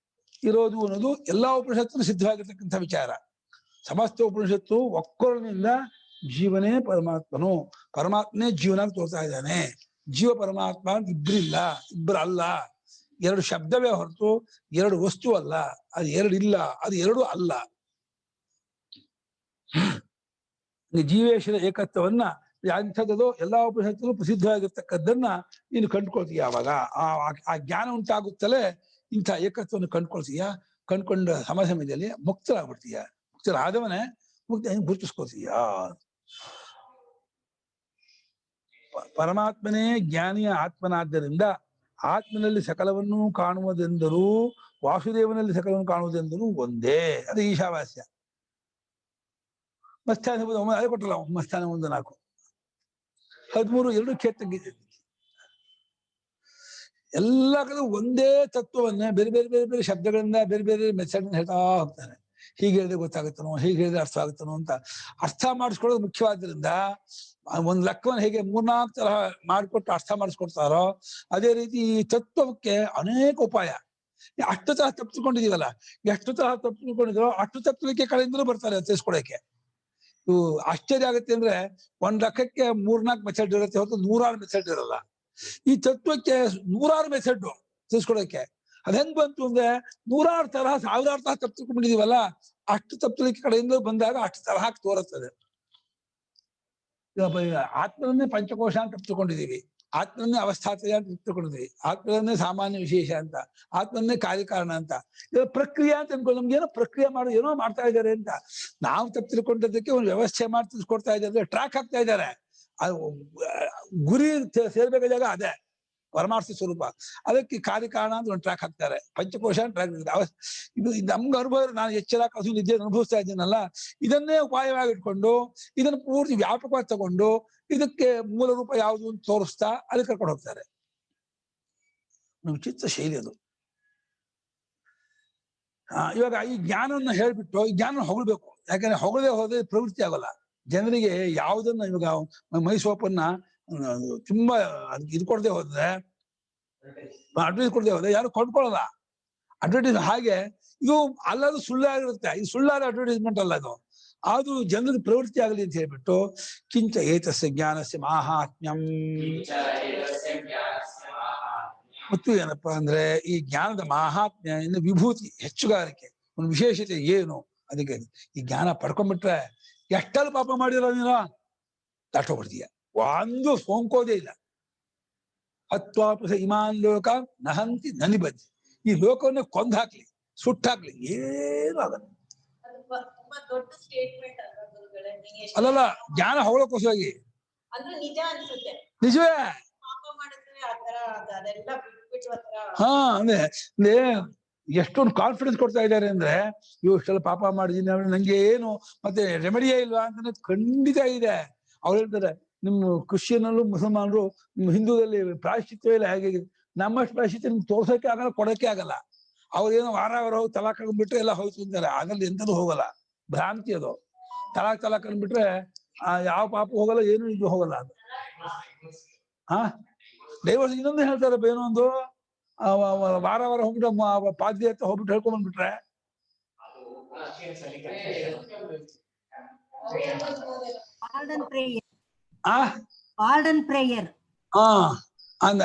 ಇರೋದು ಅನ್ನೋದು ಎಲ್ಲಾ ಉಪನಿಷತ್ತು ಸಿದ್ಧವಾಗಿರ್ತಕ್ಕಂಥ ವಿಚಾರ. ಸಮಸ್ತ ಉಪನಿಷತ್ತು ಒಕ್ಕೊರನಿಂದ ಜೀವನೇ ಪರಮಾತ್ಮನು, ಪರಮಾತ್ಮನೇ ಜೀವನಾಗಿ ತೋರ್ತಾ ಇದ್ದಾನೆ. ಜೀವ ಪರಮಾತ್ಮ ಇಬ್ಬರಿಲ್ಲ, ಇಬ್ಬರಲ್ಲ, 2 ಶಬ್ದವೇ ಹೊರತು 2 ವಸ್ತು ಅಲ್ಲ. ಅದು 2 ಇಲ್ಲ, ಅದು 2 ಅಲ್ಲ. ಜೀವೇಶ್ವರ ಏಕತ್ವವನ್ನ ಎಂಥದ್ದು ಎಲ್ಲಾ ಉಪನಿಷತ್ತುಗಳು ಪ್ರಸಿದ್ಧವಾಗಿರ್ತಕ್ಕದ್ದನ್ನ ನೀನು ಕಂಡುಕೊಳ್ತೀಯ. ಆವಾಗ ಆ ಜ್ಞಾನ ಉಂಟಾಗುತ್ತಲೇ ಇಂಥ ಏಕತ್ವವನ್ನು ಕಂಡುಕೊಳ್ತೀಯ. ಕಂಡುಕೊಂಡ ಸಮಯದಲ್ಲಿ ಮುಕ್ತರಾಗ್ಬಿಡ್ತೀಯ. ಮುಕ್ತರಾದವನೇ ಮುಕ್ತಿ ಗುರುತಿಸ್ಕೊತೀಯ. ಪರಮಾತ್ಮನೇ ಜ್ಞಾನಿಯ ಆತ್ಮನಾದ್ದರಿಂದ ಆತ್ಮನಲ್ಲಿ ಸಕಲವನ್ನು ಕಾಣುವುದೆಂದರೂ ವಾಸುದೇವನಲ್ಲಿ ಸಕಲವನ್ನು ಕಾಣುವುದೆಂದರೂ ಒಂದೇ. ಅದು ಈಶಾವಾಸ್ಯ. ಮಸ್ಥಾನ ಅದೇ ಕೊಟ್ಟಲ್ಲ, ಮಸ್ಥಾನ 1, 4, 13 2 ಕ್ಷೇತ್ರ. ಎಲ್ಲ ಕಡೆ ಒಂದೇ ತತ್ವವನ್ನೇ ಬೇರೆ ಬೇರೆ ಬೇರೆ ಬೇರೆ ಶಬ್ದಗಳಿಂದ ಬೇರೆ ಬೇರೆ ಮೆಥಡ್ ಹೇಳ್ತಾ ಹೋಗ್ತಾನೆ. ಹೀಗೆ ಹೇಳಿದ್ರೆ ಗೊತ್ತಾಗುತ್ತನೋ, ಹೀಗೆ ಹೇಳಿದ್ರೆ ಅರ್ಥ ಆಗುತ್ತನೋ ಅಂತ ಅರ್ಥ ಮಾಡಿಸ್ಕೊಳ್ಳೋದು ಮುಖ್ಯವಾದ್ರಿಂದ ಒಂದು ಲೆಕ್ಕವನ್ನು ಹೇಗೆ 3-4 ತರಹ ಮಾಡಿಕೊಟ್ಟು ಅರ್ಥ ಮಾಡಿಸ್ಕೊಡ್ತಾರೋ ಅದೇ ರೀತಿ ಈ ತತ್ವಕ್ಕೆ ಅನೇಕ ಉಪಾಯ. ಅಷ್ಟು ತರಹ ತಪ್ಪಿಸ್ಕೊಂಡಿದೀವಲ್ಲ, ಎಷ್ಟು ತರಹ ತಪ್ಪಿಸ್ಕೊಂಡಿದ್ರು ಅಷ್ಟು ತಪ್ಪಲಿಕ್ಕೆ ಕಡೆಯಿಂದಲೂ ಬರ್ತಾರೆ ತಿಳಿಸ್ಕೊಡಕ್ಕೆ. ಇವು ಆಶ್ಚರ್ಯ ಆಗುತ್ತೆ ಅಂದ್ರೆ 1 ಲೆಕ್ಕಕ್ಕೆ 3-4 ಮೆಥಡ್ ಇರುತ್ತೆ ಹೊರತು 100 ಮೆಥಡ್ ಇರಲ್ಲ. ಈ ತತ್ವಕ್ಕೆ 100 ಮೆಥಡ್ ತಿಳಿಸ್ಕೊಡಕ್ಕೆ. ಅದ್ ಹೆಂಗ್ ಬಂತು ಅಂದ್ರೆ 100 ತರಹ 1000 ತರಹ ತಪ್ಪಿಸ್ಕೊಂಡಿದೀವಲ್ಲ, ಅಷ್ಟು ತಪ್ಪಲಿಕ್ಕೆ ಕಡೆಯಿಂದ ಬಂದಾಗ ಅಷ್ಟು ತರಹ ತೋರುತ್ತದೆ. ಆತ್ಮನನ್ನೇ ಪಂಚಕೋಶ ಅಂತ ತಪ್ಪಿಕೊಂಡಿದೀವಿ, ಆತ್ಮನ್ನೇ ಅವಸ್ಥಾತ್ರಯ ಅಂತ ತಪ್ಪಿಕೊಂಡಿದೀವಿ, ಆತ್ಮನನ್ನೇ ಸಾಮಾನ್ಯ ವಿಶೇಷ ಅಂತ, ಆತ್ಮನ್ನೇ ಕಾರ್ಯಕಾರಣ ಅಂತ. ಇದು ಪ್ರಕ್ರಿಯೆ ಅಂತ ಅನ್ಕೊಂಡು ನಮ್ಗೆ ಏನೋ ಪ್ರಕ್ರಿಯೆ ಮಾಡೋ ಏನೋ ಮಾಡ್ತಾ ಇದ್ದಾರೆ ಅಂತ ನಾವು ತಪ್ಪು ತಿಳ್ಕೊಂಡಿದ್ದಕ್ಕೆ ಒಂದು ವ್ಯವಸ್ಥೆ ಮಾಡಿ ತಿಳಿಸ್ಕೊಡ್ತಾ ಇದ್ದಾರೆ, ಟ್ರ್ಯಾಕ್ ಹಾಕ್ತಾ ಇದ್ದಾರೆ. ಅದು ಗುರಿ ಸೇರ್ಬೇಕಾದಾಗ ಅದೇ ಪರಮಾರ್ಥ ಸ್ವರೂಪ. ಅದಕ್ಕೆ ಕಾರ್ಯಕಾರಣ ಅಂತ ಒಂದು ಟ್ರ್ಯಾಕ್ ಹಾಕ್ತಾರೆ, ಪಂಚಕೋಶ ಟ್ರ್ಯಾಕ್. ಇದು ನಮ್ಗೆ ಅನುಭವ, ನಾನು ಎಚ್ಚರ ಕಸು ನಿದ್ದೆ ಅನುಭವಿಸ್ತಾ ಇದ್ದೀನಲ್ಲ, ಇದನ್ನೇ ಉಪಾಯವಾಗಿ ಇಟ್ಕೊಂಡು ಇದನ್ನು ಪೂರ್ತಿ ವ್ಯಾಪಕವಾಗಿ ತಗೊಂಡು ಇದಕ್ಕೆ ಮೂಲ ರೂಪ ಯಾವುದು ಅಂತ ತೋರಿಸ್ತಾ ಅಲ್ಲಿ ಕರ್ಕೊಂಡು ಹೋಗ್ತಾರೆ. ವಿಚಿತ್ರ ಶೈಲಿ ಅದು. ಇವಾಗ ಈ ಜ್ಞಾನವನ್ನು ಹೇಳ್ಬಿಟ್ಟು ಈ ಜ್ಞಾನ ಹೊಗಳ್ಬೇಕು. ಯಾಕಂದ್ರೆ ಹೊಗಳದೆ ಹೋದ್ರೆ ಪ್ರವೃತ್ತಿ ಆಗೋಲ್ಲ ಜನರಿಗೆ. ಯಾವುದನ್ನ ಇವಾಗ ಮೈಸೋಪನ್ನ ತುಂಬಾ ಇದು ಕೊಡದೆ ಹೋದ್ರೆ, ಅಡ್ವರ್ಟೈಸ್ ಕೊಡದೆ ಹೋದ್ರೆ ಯಾರು ಕೊಂಡ್ಕೊಳ್ಳಲ್ಲ. ಅಡ್ವರ್ಟೈಸ್ ಹಾಗೆ ಇದು ಅಲ್ಲದು ಸುಳ್ಳಾಗಿರುತ್ತೆ. ಇದು ಸುಳ್ಳಾದ ಅಡ್ವರ್ಟೈಸ್ಮೆಂಟ್ ಅಲ್ಲ, ಅದು ಜನರಿಗೆ ಪ್ರವೃತ್ತಿ ಆಗಲಿ ಅಂತ ಹೇಳ್ಬಿಟ್ಟು ಕಿಂಚ ಏತಸ್ಯ ಜ್ಞಾನಸ್ಯ ಮಾಹಾತ್ಮ್ಯಂ. ಮತ್ತು ಏನಪ್ಪಾ ಅಂದ್ರೆ ಈ ಜ್ಞಾನದ ಮಾಹಾತ್ಮ್ಯ ಇನ್ನು ವಿಭೂತಿ, ಹೆಚ್ಚುಗಾರಿಕೆ, ಒಂದು ವಿಶೇಷತೆ ಏನು ಅದಕ್ಕೆ. ಈ ಜ್ಞಾನ ಪಡ್ಕೊಂಡ್ಬಿಟ್ರೆ ಎಷ್ಟೆಲ್ಲ ಪಾಪ ಮಾಡಿರೋ ನೀನು ದಾಟೋಗ್ಬಿಡ್ತೀಯ. ಒಂದು ಸೋಂಕೋದೇ ಇಲ್ಲ. ಹತ್ವಾಪಸ ಇಮಾನ್ ಲೋಕ ನಹಂತಿ ನನಿಬದ್ಧಿ. ಈ ಲೋಕವನ್ನೇ ಕೊಂದು ಹಾಕ್ಲಿ, ಸುಟ್ಟಾಕ್ಲಿ, ಏನು ಆಗಲ್ಲ. ಅಲ್ಲಲ್ಲ, ಜ್ಞಾನ ಹೊಗಳಕ್ಕೋಸ್ಕರಾಗಿ ನಿಜವೇ. ಹಾ ಅಂದ್ರೆ ಎಷ್ಟೊಂದು ಕಾನ್ಫಿಡೆನ್ಸ್ ಕೊಡ್ತಾ ಇದ್ದಾರೆ ಅಂದ್ರೆ, ಇವು ಇಷ್ಟೆಲ್ಲ ಪಾಪ ಮಾಡಿದೀನಿ, ನಂಗೆ ಏನು ಮತ್ತೆ ರೆಮಿಡಿಯೇ ಇಲ್ವಾ ಅಂತ ಖಂಡಿತ ಇದೆ. ಅವ್ರು ಹೇಳ್ತಾರೆ ನಿಮ್ಮ ಕ್ರಿಶ್ಚಿಯನ್ನಲ್ಲೂ ಮುಸಲ್ಮಾನರು ನಿಮ್ಮ ಹಿಂದೂದಲ್ಲಿ ಪ್ರಾಯಶ್ಚಿತ್ವ ಇಲ್ಲ ಹೇಗೆ ನಮ್ಮಷ್ಟು ಪ್ರಾಯಶ್ಚಿತ್ವ ನಿಮ್ಗೆ ತೋರ್ಸೋಕೆ ಆಗಲ್ಲ, ಕೊಡೋಕೆ ಆಗಲ್ಲ. ಅವ್ರೇನೋ ವಾರ ಹೋಗಿ ತಲಾಕ್ ಹಾಕೊಂಡ್ಬಿಟ್ರೆ ಎಲ್ಲ ಹೋಯ್ತು ಅಂತಾರೆ. ಅದ್ರಲ್ಲಿ ಎಂಥದ್ದು ಹೋಗಲ್ಲ, ಭ್ರಾಂತಿ ಅದು. ತಲಾಕ್ ಅಂದ್ಬಿಟ್ರೆ ಯಾವ ಪಾಪ ಹೋಗಲ್ಲ, ಏನು ಇದು ಹೋಗಲ್ಲ ಅದು. ಡೈವರ್ಸ್ ಇನ್ನೊಂದು ಹೇಳ್ತಾರಪ್ಪ, ಏನೋ ಒಂದು ವಾರ ಹೋಗ್ಬಿಟ್ಟು ಪಾದ್ರಿ ಹತ್ರ ಹೋಗ್ಬಿಟ್ಟು ಹೇಳ್ಕೊಂಡ್ ಬಂದ್ಬಿಟ್ರೆ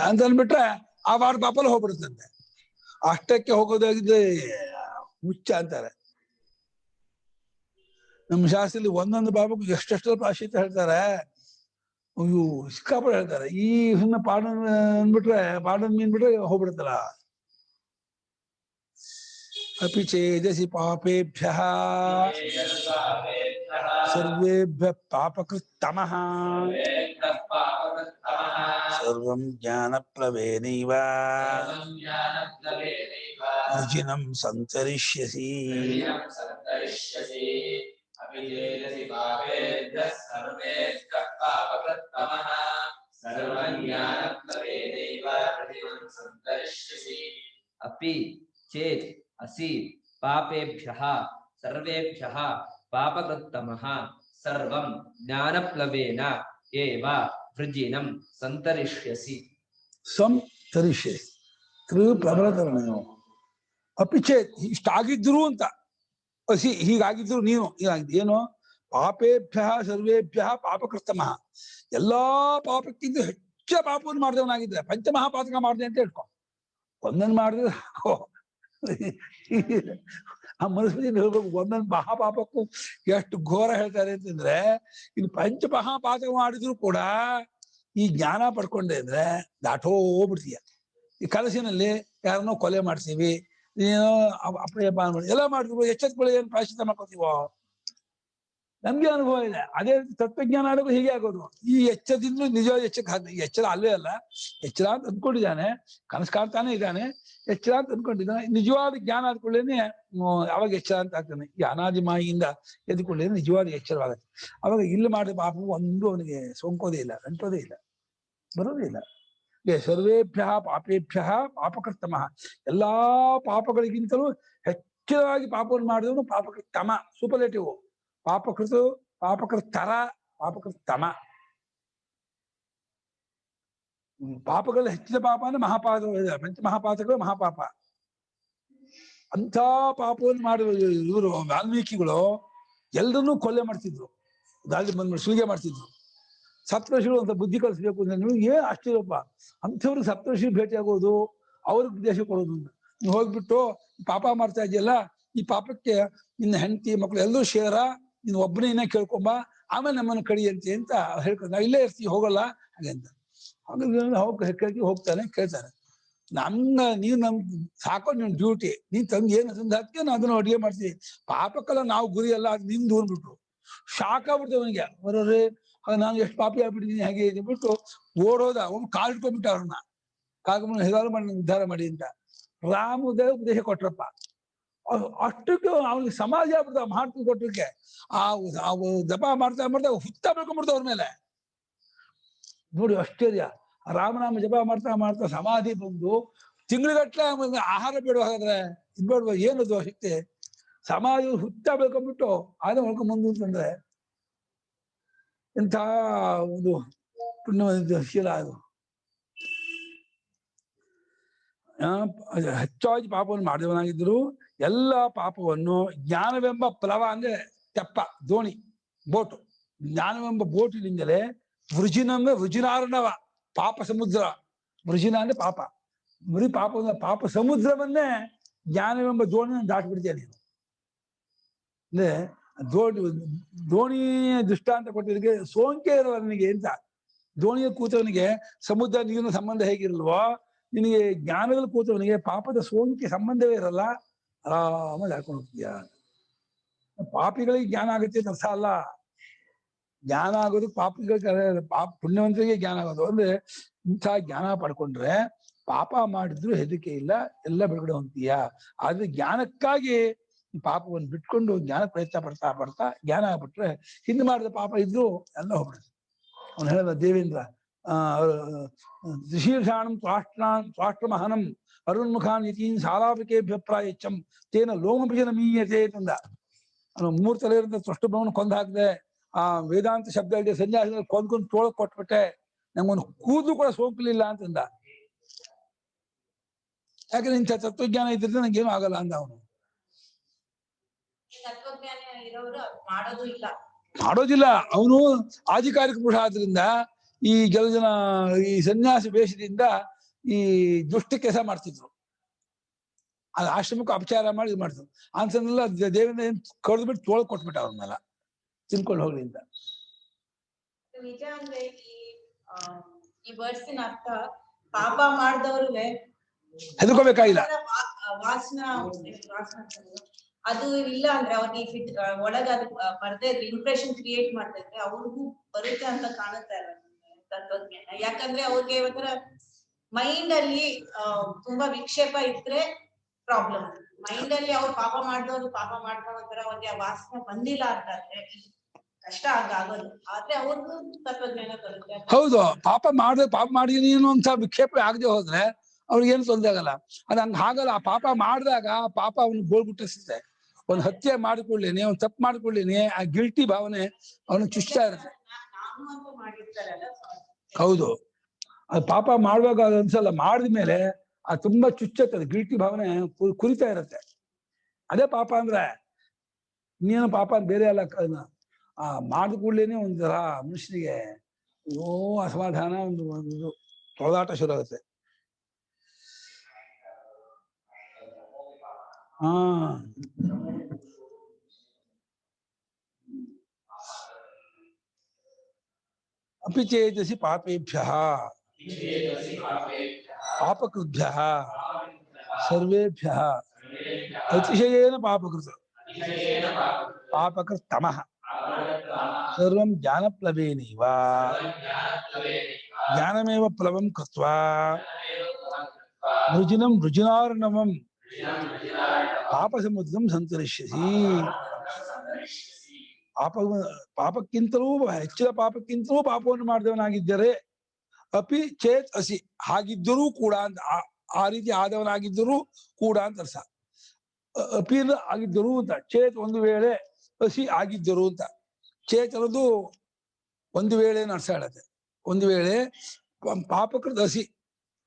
ಅಂತ ಅಂದ್ಬಿಟ್ರೆ ಆ ವಾರ ಪಾಪಲ್ಲಿ ಹೋಗ್ಬಿಡುತ್ತಂತೆ. ಅಷ್ಟಕ್ಕೆ ಹೋಗೋದಾಗಿದ್ರೆ ಹುಚ್ಚ ಅಂತಾರೆ. ನಮ್ಮ ಶಾಸ್ತ್ರದಲ್ಲಿ ಒಂದೊಂದು ಪಾಪಕ್ಕೂ ಎಷ್ಟೆಷ್ಟು ಪ್ರಾಯಶ್ಚಿತ್ತ ಹೇಳ್ತಾರೆ. ಅಯ್ಯೋ ಸಿಕ್ಕಾಪಟ್ಟೆ ಹೇಳ್ತಾರೆ. ಈ ಸುಮ್ಮನೆ ಪಾಡನ್ ಅಂದ್ಬಿಟ್ರೆ, ಪಾಡನ್ ಮೀನ್ಬಿಟ್ರೆ ಹೋಗ್ಬಿಡುತ್ತಲ್ಲ. ಅಪಿ ಚೇದಸಿ ಪಾಪೇಭ್ಯಃ ಸರ್ವೇಭ್ಯಃ ಪಾಪಕೃತ್ತಮಃ ಸರ್ವಂ ಜ್ಞಾನಪ್ಲವೇನೈವ ವೃಜಿನಂ ಸಂತರಿಷ್ಯಸಿ. ಅಪಿ ಚೇತ್ ಅಸಿ ಪಾಪೇಭ್ಯಃ ಸರ್ವೇಭ್ಯಃ ಪಾಪಕೃತ್ತಮಃ ಸರ್ವಂ ಜ್ಞಾನಪ್ಲವೇನ ಏವ ವೃಜಿನಂ ಸಂತರಿಷ್ಯಸಿ. ಸಂತರಿಷ್ಯಸಿ ಪ್ರಬಲತರಣೆಯೋ ಅಪಿ ಚೇತ್ ಇಷ್ಟಾಗಿದ್ರು ಅಂತ, ಅಸಿ ಹೀಗಾಗಿದ್ರು ನೀನು ಹೀಗಾಗಿದ್ದು ಏನು, ಪಾಪೇಭ್ಯ ಸರ್ವೇಭ್ಯ ಪಾಪಕೃತ್ತಮಃ ಎಲ್ಲಾ ಪಾಪಕ್ಕಿಂತ ಹೆಚ್ಚ ಪಾಪವನ್ನು ಮಾಡಿದವನಾಗಿದ್ರೆ ಪಂಚಮಹಾಪಾತಕ ಮಾಡಿದೆ ಅಂತ ಹೇಳ್ಕೊ. ಒಂದೊಂದು ಮಾಡಿದ್ರೆ ಹಾಕೋ. ಆ ಮನಸ್ಸಿನ ಹೇಳ್ಬೇಕು, ಒಂದೊಂದು ಮಹಾಪಾಪಕ್ಕೂ ಎಷ್ಟು ಘೋರ ಹೇಳ್ತಾರೆ ಅಂತಂದ್ರೆ, ಇನ್ನು ಪಂಚಮಹಾಪಾತಕ ಮಾಡಿದ್ರು ಕೂಡ ಈ ಜ್ಞಾನ ಪಡ್ಕೊಂಡೆ ಅಂದ್ರೆ ದಾಟೋಗ್ಬಿಡ್ತೀಯ. ಈ ಕನಸಿನಲ್ಲಿ ಯಾರನ್ನೋ ಕೊಲೆ ಮಾಡ್ತೀವಿ, ಏನೋ ಅಪ್ರಯಪಾನ ಮಾಡಿ ಎಲ್ಲ ಮಾಡಿದ್ರು, ಎಚ್ಚೆತ್ಕೊಳ್ಳಿ ಏನ್ ಪ್ರಾಯಶ್ಚಿತ್ತ ಮಾಡ್ಕೋತೀವೋ. ನಮ್ಗೆ ಅನುಭವ ಇದೆ. ಅದೇ ರೀತಿ ತತ್ವಜ್ಞಾನ ಆಡೋದು ಹೀಗೆ ಆಗೋದು. ಈ ಎಚ್ಚರದಿಂದ ನಿಜವಾದ ಎಚ್ಚಕ್ಕೆ ಹಾಕಿ, ಎಚ್ಚರ ಅಲ್ಲೇ ಅಲ್ಲ, ಎಚ್ಚರ ಅಂತ ಅಂದ್ಕೊಂಡಿದ್ದಾನೆ, ಕನಸು ಕಾಣ್ತಾನೆ ಇದ್ದಾನೆ, ಎಚ್ಚರ ಅಂತ ಅಂದ್ಕೊಂಡಿದ್ದಾನೆ. ನಿಜವಾದ ಜ್ಞಾನ ಆದ್ಕೊಳ್ಳೇನೆ ಅವಾಗ ಎಚ್ಚರ ಅಂತ ಆಗ್ತಾನೆ. ಈ ಅನಾದಿ ಮಾಯಿಯಿಂದ ಎದ್ಕೊಳ್ಳೇನೆ ನಿಜವಾದ ಎಚ್ಚರವಾಗತ್ತೆ. ಅವಾಗ ಇಲ್ಲಿ ಮಾಡಿದ ಪಾಪವು ಒಂದು ಅವನಿಗೆ ಸೋಂಕೋದೇ ಇಲ್ಲ, ಅಂಟೋದೇ ಇಲ್ಲ, ಬರೋದೇ ಇಲ್ಲ. ಸರ್ವೇಭ್ಯ ಪಾಪೇಭ್ಯ ಪಾಪಕೃತ್ತಮಃ ಎಲ್ಲಾ ಪಾಪಗಳಿಗಿಂತಲೂ ಹೆಚ್ಚಾಗಿ ಪಾಪವನ್ನು ಮಾಡಿದವನು ಪಾಪಕೃತ್ತಮ, ಸೂಪರ್ಲೇಟಿವ್. ಪಾಪಕೃತ ಪಾಪಕೃತರ ಪಾಪಕೃತ್ತಮ. ಪಾಪಗಳಲ್ಲಿ ಹೆಚ್ಚಿನ ಪಾಪ ಅಂದ್ರೆ ಮಹಾಪಾತಗಳು, ಪಂಚಮಹಾಪಾತಗಳು ಮಹಾಪಾಪ. ಅಂಥ ಪಾಪವನ್ನು ಮಾಡುವ ಇವರು ವಾಲ್ಮೀಕಿಗಳು ಎಲ್ಲರನ್ನೂ ಕೊಲೆ ಮಾಡ್ತಿದ್ರು, ದಾಳಿ ಬಂದ್ಬಿಟ್ಟು ಸುಲಿಗೆ ಮಾಡ್ತಿದ್ರು. ಸಪ್ತರ್ಷಿಗಳು ಅಂತ ಬುದ್ಧಿ ಕಲಿಸ್ಬೇಕು ಅಂದ್ರೆ ನೀವು ಏನ್ ಆಶ್ಚರ್ಯಪ್ಪ, ಅಂಥವ್ರಿಗೆ ಸಪ್ತರ್ಷಿ ಭೇಟಿ ಆಗೋದು, ಅವ್ರಿಗೆ ಉದ್ದೇಶ ಕೊಡೋದು. ನೀವು ಹೋಗ್ಬಿಟ್ಟು ಪಾಪ ಮಾಡ್ತಾ ಇದೆಯಲ್ಲ, ಈ ಪಾಪಕ್ಕೆ ನಿನ್ನ ಹೆಂಡತಿ ಮಕ್ಕಳು ಎಲ್ಲರೂ ಶೇರ, ನೀನು ಒಬ್ಬನೇ ಕೇಳ್ಕೊಂಬ, ಆಮೇಲೆ ನಮ್ಮನ್ನು ಕಡಿಯಂತೆ ಅಂತ ಹೇಳ್ಕೊಂಡು ನಾವು ಇಲ್ಲೇ ಇರ್ತೀವಿ, ಹೋಗಲ್ಲ ಹಾಗೆ ಅಂತ. ಹಾಗಾಗಿ ಹೋಗ್ತಾನೆ, ಕೇಳ್ತಾನೆ, ನೀನು ನಮ್ ಸಾಕೋ ನಿನ್ ಡ್ಯೂಟಿ, ನೀನ್ ತಂದು ಏನು ತಂದು ಹಾಕಿ ನಾವು ಅದನ್ನ ಅಡುಗೆ ಮಾಡ್ತೀವಿ, ಪಾಪಕ್ಕೆಲ್ಲ ನಾವು ಗುರಿ ಅಲ್ಲ, ಅದು ನಿಂದು ಅಂದ್ಬಿಟ್ರು. ಶಾಕ್ ಆಗ್ಬಿಡ್ತು ಅವನಿಗೆ. ಬರೋರೆ ನಾನು ಎಷ್ಟು ಪಾಪಿ ಆಗ್ಬಿಟ್ಟಿದ್ದೀನಿ ಹಾಗೆ ಬಿಟ್ಟು ಓಡೋದ. ಅವ್ನು ಕಾಲ್ ಇಟ್ಕೊಂಡ್ಬಿಟ್ಟ, ಅವ್ರನ್ನ ಕಾಲ್ಕೊಂಡು ಹೇಗಾದ್ರು ಮಾಡಿ ಉದ್ಧಾರ ಮಾಡಿ ಅಂತ ರಾಮದೇವ ಉಪದೇಶ ಕೊಟ್ರಪ್ಪ. ಅಷ್ಟಕ್ಕೆ ಅವನಿಗೆ ಸಮಾಜ ಆಗ್ಬಿಡ್ತ ಮಹಾತ್ಮ ಕೊಟ್ಟಕ್ಕೆ. ಆ ಜಪ ಮಾಡ್ತಾ ಹುತ್ತ ಬೆಳ್ಕೊಂಡ್ಬಿಡ್ತ ಅವ್ರ ಮೇಲೆ. ನೋಡಿ ಆಶ್ಚರ್ಯ. ರಾಮನಾಮ ಜಪ ಮಾಡ್ತಾ ಸಮಾಧಿ ಬಂದು ತಿಂಗಳಿಗಟ್ಲೆ ಆಹಾರ ಬೇಡವಾದ್ರೆ ಇದ್ ಬೇಡವ, ಏನದು ಶಕ್ತಿ. ಸಮಾಧಿ ಹುತ್ತ ಬೆಳ್ಕೊಂಡ್ಬಿಟ್ಟು ಆದ ಹೊಳ್ಕೊಂಡ್ ಬಂದು ಅಂತಂದ್ರೆ ಎಂಥ ಒಂದು ಪುಣ್ಯ ಶೀಲ ಅದು. ಹೆಚ್ಚಾಗಿ ಪಾಪವನ್ನು ಮಾಡಿದವನಾಗಿದ್ರು ಎಲ್ಲ ಪಾಪವನ್ನು ಜ್ಞಾನವೆಂಬ ಪ್ಲವ ಅಂದ್ರೆ ತೆಪ್ಪ, ದೋಣಿ, ಬೋಟು, ಜ್ಞಾನವೆಂಬ ಬೋಟಿನಿಂದಲೇ ವೃಜಿನಂದ್ರೆ ವೃಜಿನಾರ್ಣವ ಪಾಪ ಸಮುದ್ರ. ವೃಜಿನ ಅಂದ್ರೆ ಪಾಪ, ಬರೀ ಪಾಪ ಸಮುದ್ರವನ್ನೇ ಜ್ಞಾನವೆಂಬ ದೋಣಿನ ದಾಟ್ಬಿಡ್ತೀಯ ನೀನು. ಅಂದ್ರೆ ದೋಣಿ ದೃಷ್ಟಾಂತ ಕೊಟ್ಟಿದ್ದಕ್ಕೆ ಸೋಂಕೆ ಇರೋವನಿಗೆ ಅಂತ. ದೋಣಿಯ ಕೂತವನಿಗೆ ಸಮುದ್ರ ನೀರಿನ ಸಂಬಂಧ ಹೇಗಿರಲ್ವೋ, ನಿನಗೆ ಜ್ಞಾನದಲ್ಲಿ ಕೂತವನಿಗೆ ಪಾಪದ ಸೋಂಕೆ ಸಂಬಂಧವೇ ಇರಲ್ಲ, ಆರಾಮಾಗಿ ಹಾಕೊಂಡು ಹೋಗ್ತೀಯ. ಪಾಪಿಗಳಿಗೆ ಜ್ಞಾನ ಆಗುತ್ತೆ ಅಂತ ಅರ್ಥ ಅಲ್ಲ. ಜ್ಞಾನ ಆಗೋದು ಪಾಪಿಗಳಿಗೆ, ಪುಣ್ಯವಂತರಿಗೆ ಜ್ಞಾನ ಆಗೋದು. ಅಂದ್ರೆ ಇಂಥ ಜ್ಞಾನ ಪಡ್ಕೊಂಡ್ರೆ ಪಾಪ ಮಾಡಿದ್ರು ಹೆದರಿಕೆ ಇಲ್ಲ, ಎಲ್ಲ ಬಿಡುಗಡೆ ಹೊಂತೀಯ. ಆದ್ರೆ ಜ್ಞಾನಕ್ಕಾಗಿ ಪಾಪವನ್ನು ಬಿಟ್ಕೊಂಡು ಜ್ಞಾನ ಪ್ರಯತ್ನ ಪಡ್ತಾ ಜ್ಞಾನ ಆಗ್ಬಿಟ್ರೆ ಹಿಂದೆ ಮಾಡಿದ ಪಾಪ ಇದ್ರು ಎಲ್ಲ ಹೋಗ್ಬಿಡುತ್ತೆ. ಅವನು ಹೇಳಿದ ದೇವೇಂದ್ರ ತ್ರಿಶೀರ್ಷಾಣಂ ತ್ರಾಷ್ಟ್ರಮಹನಂ ಅರುಣ್ಮುಖಾನ್ ಯತೀನ್ ಸಾಲಾಪಿಕೆಭ್ಯಪ್ರಾಯಚ್ಚಂ ತೇನ ಲೋಮಪಿಜನ ಮೀಯತೆ ಅಂತಂದ. ಅವನು 3 ತಲೆ ಇರೋಂಥ ತ್ವಷ್ಟಭ್ರಮನ ಕೊಂದು ಹಾಕಿದೆ. ಆ ವೇದಾಂತ ಶಬ್ದ ಇದೆ ಸನ್ಯಾಸ ಕೊಂದ್ಕೊಂಡು ತೋಳಕ್ ಕೊಟ್ಬಿಟ್ಟೆ, ನಂಗೊಂದು ಕೂದಲು ಕೂಡ ಸೋಂಕಲಿಲ್ಲ ಅಂತಂದ. ಯಾಕಂದ್ರೆ ಇಂಥ ತತ್ವಜ್ಞಾನ ಇದ್ರಿಂದ ನಂಗೇನು ಆಗಲ್ಲ ಅಂದ ಅವನು. ಮಾಡೋದಿಲ್ಲ ಅವನು ಆಧಿಕಾರಿಕ ಪುರುಷ ಆದ್ರಿಂದ ಈ ಕೆಲವು ಜನ ಈ ಸನ್ಯಾಸಿ ವೇಷದಿಂದ ಈ ದುಷ್ಟ ಕೆಲಸ ಮಾಡ್ತಿದ್ರು. ಅದು ಆಶ್ರಮಕ್ಕೂ ಅಪಚಾರ ಮಾಡಿ ಇದು ಮಾಡ್ತಿದ್ರು. ಅಂತಂದೆಲ್ಲ ದೇವರಿಂದ ಕಳೆದು ಬಿಟ್ಟು ತೋಳ್ ಕೊಟ್ಬಿಟ್ಟ ಅವ್ರನ್ನೆಲ್ಲ ತಿನ್ಕೊಂಡು ಹೋಗ್ಲಿ ಅಂತ. ನಿಜ ಅಂದ್ರೆ ಈ ವರ್ಸಿನ ಅರ್ಥ ಪಾಪ ಮಾಡಿದವ್ರಿಗೆ ಹೆದರ್ಕೋಬೇಕಾಗಿಲ್ಲ. ವಾಸನ ಅದು ಇಲ್ಲ ಅಂದ್ರೆ ಅವ್ರಿಗೆ ಒಳಗ ಅದು ಬರ್ದೇ ಇದ್ರೆ ಇಂಪ್ರೆಷನ್ ಕ್ರಿಯೇಟ್ ಮಾಡ್ತಾ ಇದ್ರೆ ಅವ್ರಿಗೂ ಬರುತ್ತೆ ಅಂತ ಕಾಣುತ್ತೆ ಅಲ್ಲ ತತ್ವಜ್ಞಾನ. ಯಾಕಂದ್ರೆ ಅವ್ರಿಗೆ ಒಂಥರ ಮೈಂಡ್ ಅಲ್ಲಿ ತುಂಬಾ ವಿಕ್ಷೇಪ ಇದ್ರೆ ಪ್ರಾಬ್ಲಮ್. ಮೈಂಡ್ ಅಲ್ಲಿ ಅವ್ರು ಪಾಪ ಮಾಡಿದವ್ರು ಒಂಥರ ಅವ್ರಿಗೆ ಆ ವಾಸನೆ ಬಂದಿಲ್ಲ ಅಂತಂದ್ರೆ ಕಷ್ಟ ಆಗೋದು. ಆದ್ರೆ ಅವ್ರಿಗೂ ತತ್ವಜ್ಞಾನ ಬರುತ್ತೆ. ಹೌದು, ಪಾಪ ಮಾಡಿದೀನಿ ಅಂತ ವಿಕ್ಷೇಪ ಆಗದೆ ಹೋದ್ರೆ ಅವ್ರಿಗೇನು ತೊಂದರೆ ಆಗಲ್ಲ. ಅದು ಹಂಗ ಆಗಲ್ಲ. ಆ ಪಾಪ ಮಾಡಿದಾಗ ಪಾಪ ಅವನು ಗೋಳ್ಗುಟ್ಟಿಸುತ್ತೆ. ಒಂದು ಹತ್ಯೆ ಮಾಡಿಕೊಳ್ಳೇನೆ, ಒಂದು ತಪ್ಪು ಮಾಡಿಕೊಳ್ಳೇನೆ, ಆ ಗಿಲ್ಟಿ ಭಾವನೆ ಅವನು ಚುಚ್ತಾ ಇರುತ್ತೆ. ಹೌದು, ಅದು ಪಾಪ ಮಾಡುವಾಗ ಅದು ಅನ್ಸಲ್ಲ, ಮಾಡಿದ್ಮೇಲೆ ಅದು ತುಂಬಾ ಚುಚ್ಚತ್ತೆ. ಗಿಲ್ಟಿ ಭಾವನೆ ಕುರಿತಾ ಇರುತ್ತೆ. ಅದೇ ಪಾಪ ಅಂದ್ರೆ ಇನ್ನೇನು ಪಾಪ ಬೇರೆ ಅಲ್ಲ. ಆ ಮಾಡಿದ ಕೂಡ್ಲೇನೆ ಒಂಥರ ಮನುಷ್ಯನಿಗೆ ಅಸಮಾಧಾನ, ಒಂದು ತೊಳದಾಟ ಶುರು ಆಗುತ್ತೆ. अपि चेदसि पापेभ्यः पापकृद्भ्यः सर्वेभ्यः अतिशयेन पापकृत्तमः सर्वं ज्ञानप्लवेनैव ज्ञानमेव प्लवं कृत्वा मृजिनं मृजिनार्णवं ಪಾಪಸಮುದ್ರಂ ಸಂತರಿಷ್ಯಸಿ. ಪಾಪಕ್ಕಿಂತಲೂ ಹೆಚ್ಚಿನ ಪಾಪಕ್ಕಿಂತಲೂ ಪಾಪವನ್ನು ಮಾಡಿದವನಾಗಿದ್ದರೆ ಅಪಿ ಚೇತ್ ಅಸಿ, ಹಾಗಿದ್ದರೂ ಕೂಡ ಅಂತ, ಆ ರೀತಿ ಆದವನಾಗಿದ್ದರೂ ಕೂಡ ಅಂತ ಅರ್ಥ. ಅಪಿ ಆಗಿದ್ದರು ಅಂತ, ಚೇತ್ ಒಂದು ವೇಳೆ, ಅಸಿ ಆಗಿದ್ದರು ಅಂತ. ಚೇತ್ ಅನ್ನೋದು ಒಂದು ವೇಳೆ ಅರ್ಥ ಹೇಳುತ್ತೆ. ಒಂದು ವೇಳೆ ಪಾಪಕೃತ ಅಸಿ,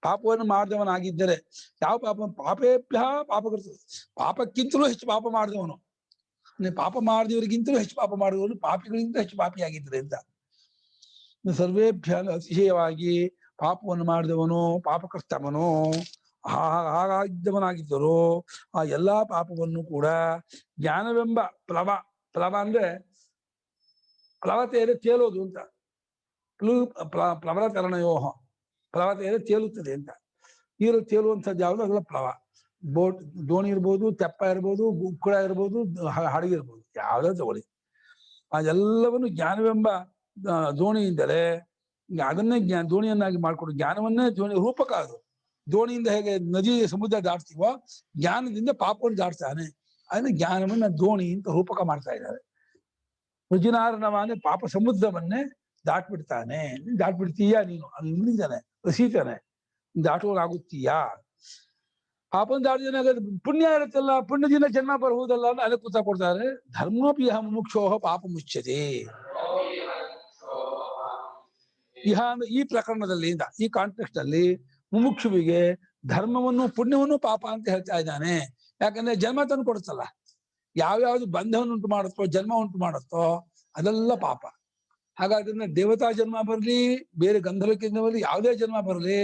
ಪಾಪವನ್ನು ಮಾಡಿದವನಾಗಿದ್ದರೆ. ಯಾವ ಪಾಪ? ಪಾಪೇಭ್ಯ ಪಾಪಕೃತ, ಪಾಪಕ್ಕಿಂತಲೂ ಹೆಚ್ಚು ಪಾಪ ಮಾಡಿದವನು. ಪಾಪ ಮಾಡಿದವರಿಗಿಂತಲೂ ಹೆಚ್ಚು ಪಾಪ ಮಾಡಿದವನು ಪಾಪಿಗಳಿಗಿಂತ ಹೆಚ್ಚು ಪಾಪಿಯಾಗಿದ್ದರೆ ಅಂತ. ಸರ್ವೇಭ್ಯ ಅತಿಶಯವಾಗಿ ಪಾಪವನ್ನು ಮಾಡಿದವನು ಪಾಪಕರ್ತವನು ಹಾಗಾಗಿದ್ದವನಾಗಿದ್ದರು ಆ ಎಲ್ಲಾ ಪಾಪವನ್ನು ಕೂಡ ಜ್ಞಾನವೆಂಬ ಪ್ಲವ ಅಂದ್ರೆ ಪ್ಲವತೆಯಲ್ಲಿ ತೇಲೋದು ಅಂತ. ಪ್ಲವರತರಣಯೋಹ, ಪ್ಲವತೆಯಲ್ಲಿ ತೇಲುತ್ತದೆ ಅಂತ. ನೀರು ತೇಲುವಂಥದ್ದು ಯಾವುದು? ಅದೆಲ್ಲ ಪ್ಲವ. ಬೋಟ್, ದೋಣಿ ಇರ್ಬೋದು, ತೆಪ್ಪ ಇರ್ಬೋದು, ಉಕ್ಕಳ ಇರ್ಬೋದು, ಹಡಗಿರ್ಬೋದು, ಯಾವುದೇ ತಗೊಳ್ಳಿ. ಅದೆಲ್ಲವನ್ನು ಜ್ಞಾನವೆಂಬ ದೋಣಿಯಿಂದಲೇ ಅದನ್ನೇ ದೋಣಿಯನ್ನಾಗಿ ಮಾಡಿಕೊಡು. ಜ್ಞಾನವನ್ನೇ ದೋಣಿ ರೂಪಕ. ಅದು ದೋಣಿಯಿಂದ ಹೇಗೆ ನದಿ ಸಮುದ್ರ ದಾಟ್ತೀವೋ ಜ್ಞಾನದಿಂದ ಪಾಪವನ್ನು ದಾಟ್ತಾನೆ. ಅದನ್ನ ಜ್ಞಾನವನ್ನ ದೋಣಿ ಅಂತ ರೂಪಕ ಮಾಡ್ತಾ ಇದ್ದಾರೆ. ರುಜಿನಾರ್ಣವಾನೆ ಪಾಪ ಸಮುದ್ರವನ್ನೇ ದಾಟ್ಬಿಡ್ತಾನೆ. ದಾಟ್ಬಿಡ್ತೀಯಾ ನೀನು? ಅದು ನಿಂದಿದ್ದಾನೆ, ರಸೀತಾನೆ, ದಾಟುವಾಗುತ್ತೀಯಾ? ಪಾಪನ ದಾಟಿದ ಪುಣ್ಯ ಇರುತ್ತಲ್ಲ, ಪುಣ್ಯದಿಂದ ಜನ್ಮ ಬರುವುದಲ್ಲ ಅಂತ ಅದಕ್ಕೆ ಉತ್ತರ ಕೊಡ್ತಾರೆ. ಧರ್ಮೋಪಿ ಯಹ ಮುಮುಕ್ಷೋಹ ಪಾಪ ಮುಚ್ಯತೆ. ಇಹ ಅಂದ್ರೆ ಈ ಪ್ರಕರಣದಲ್ಲಿ, ಈ ಕಾಂಟೆಕ್ಸ್ಟ್ ಅಲ್ಲಿ ಮುಮುಕ್ಷುವಿಗೆ ಧರ್ಮವನ್ನು ಪುಣ್ಯವನ್ನು ಪಾಪ ಅಂತ ಹೇಳ್ತಾ ಇದ್ದಾನೆ. ಯಾಕಂದ್ರೆ ಜನ್ಮ ತಂದು ಕೊಡುತ್ತಲ್ಲ, ಯಾವ್ಯಾವ್ದು ಬಂಧವನ್ನು ಉಂಟು ಮಾಡುತ್ತೋ, ಜನ್ಮ ಉಂಟು ಮಾಡುತ್ತೋ ಅದೆಲ್ಲ ಪಾಪ. ಹಾಗಾದ್ರೆ ದೇವತಾ ಜನ್ಮ ಬರಲಿ, ಬೇರೆ ಗಂಧರ್ವಕ್ಕಿಂತ ಬರಲಿ, ಯಾವುದೇ ಜನ್ಮ ಬರಲಿ,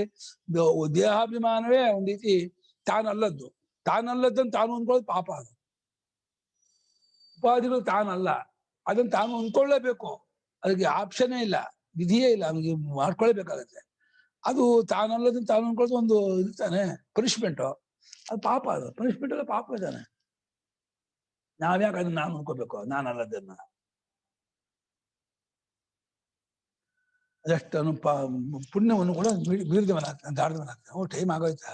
ದೇಹಾಭಿಮಾನವೇ ಒಂದ್ ರೀತಿ ತಾನಲ್ಲದ್ದು. ತಾನಲ್ಲದ್ದನ್ನು ತಾನು ಅಂದ್ಕೊಳ್ಳೋದು ಪಾಪ. ಅದು ಉಪಾಧಿಗಳು ತಾನಲ್ಲ, ಅದನ್ನು ತಾನು ಅಂದ್ಕೊಳ್ಳೇಬೇಕು. ಅದಕ್ಕೆ ಆಪ್ಷನ್ನೇ ಇಲ್ಲ, ವಿಧಿಯೇ ಇಲ್ಲ, ಅವನಿಗೆ ಮಾಡ್ಕೊಳ್ಳೇಬೇಕಾಗತ್ತೆ. ಅದು ತಾನಲ್ಲದನ್ನು ತಾನು ಅಂದ್ಕೊಳ್ಳೋದು ಒಂದು ಇರ್ತಾನೆ ಪನಿಷ್ಮೆಂಟು. ಅದು ಪಾಪ. ಅದು ಪನಿಷ್ಮೆಂಟ್ ಎಲ್ಲ ಪಾಪ ಇದ್ದಾನೆ. ನಾವ್ಯಾಕೆ ಅದನ್ನ ನಾನು ಅನ್ಕೋಬೇಕು? ನಾನಲ್ಲದನ್ನ ಅದಷ್ಟನ್ನು ಪುಣ್ಯವನ್ನು ಕೂಡ ಮೀರಿದವನಾಗ್ತಾನೆ, ದಾಡ್ದವನಾಗ್ತಾನೆ. ಟೈಮ್ ಆಗೋಯ್ತಾ?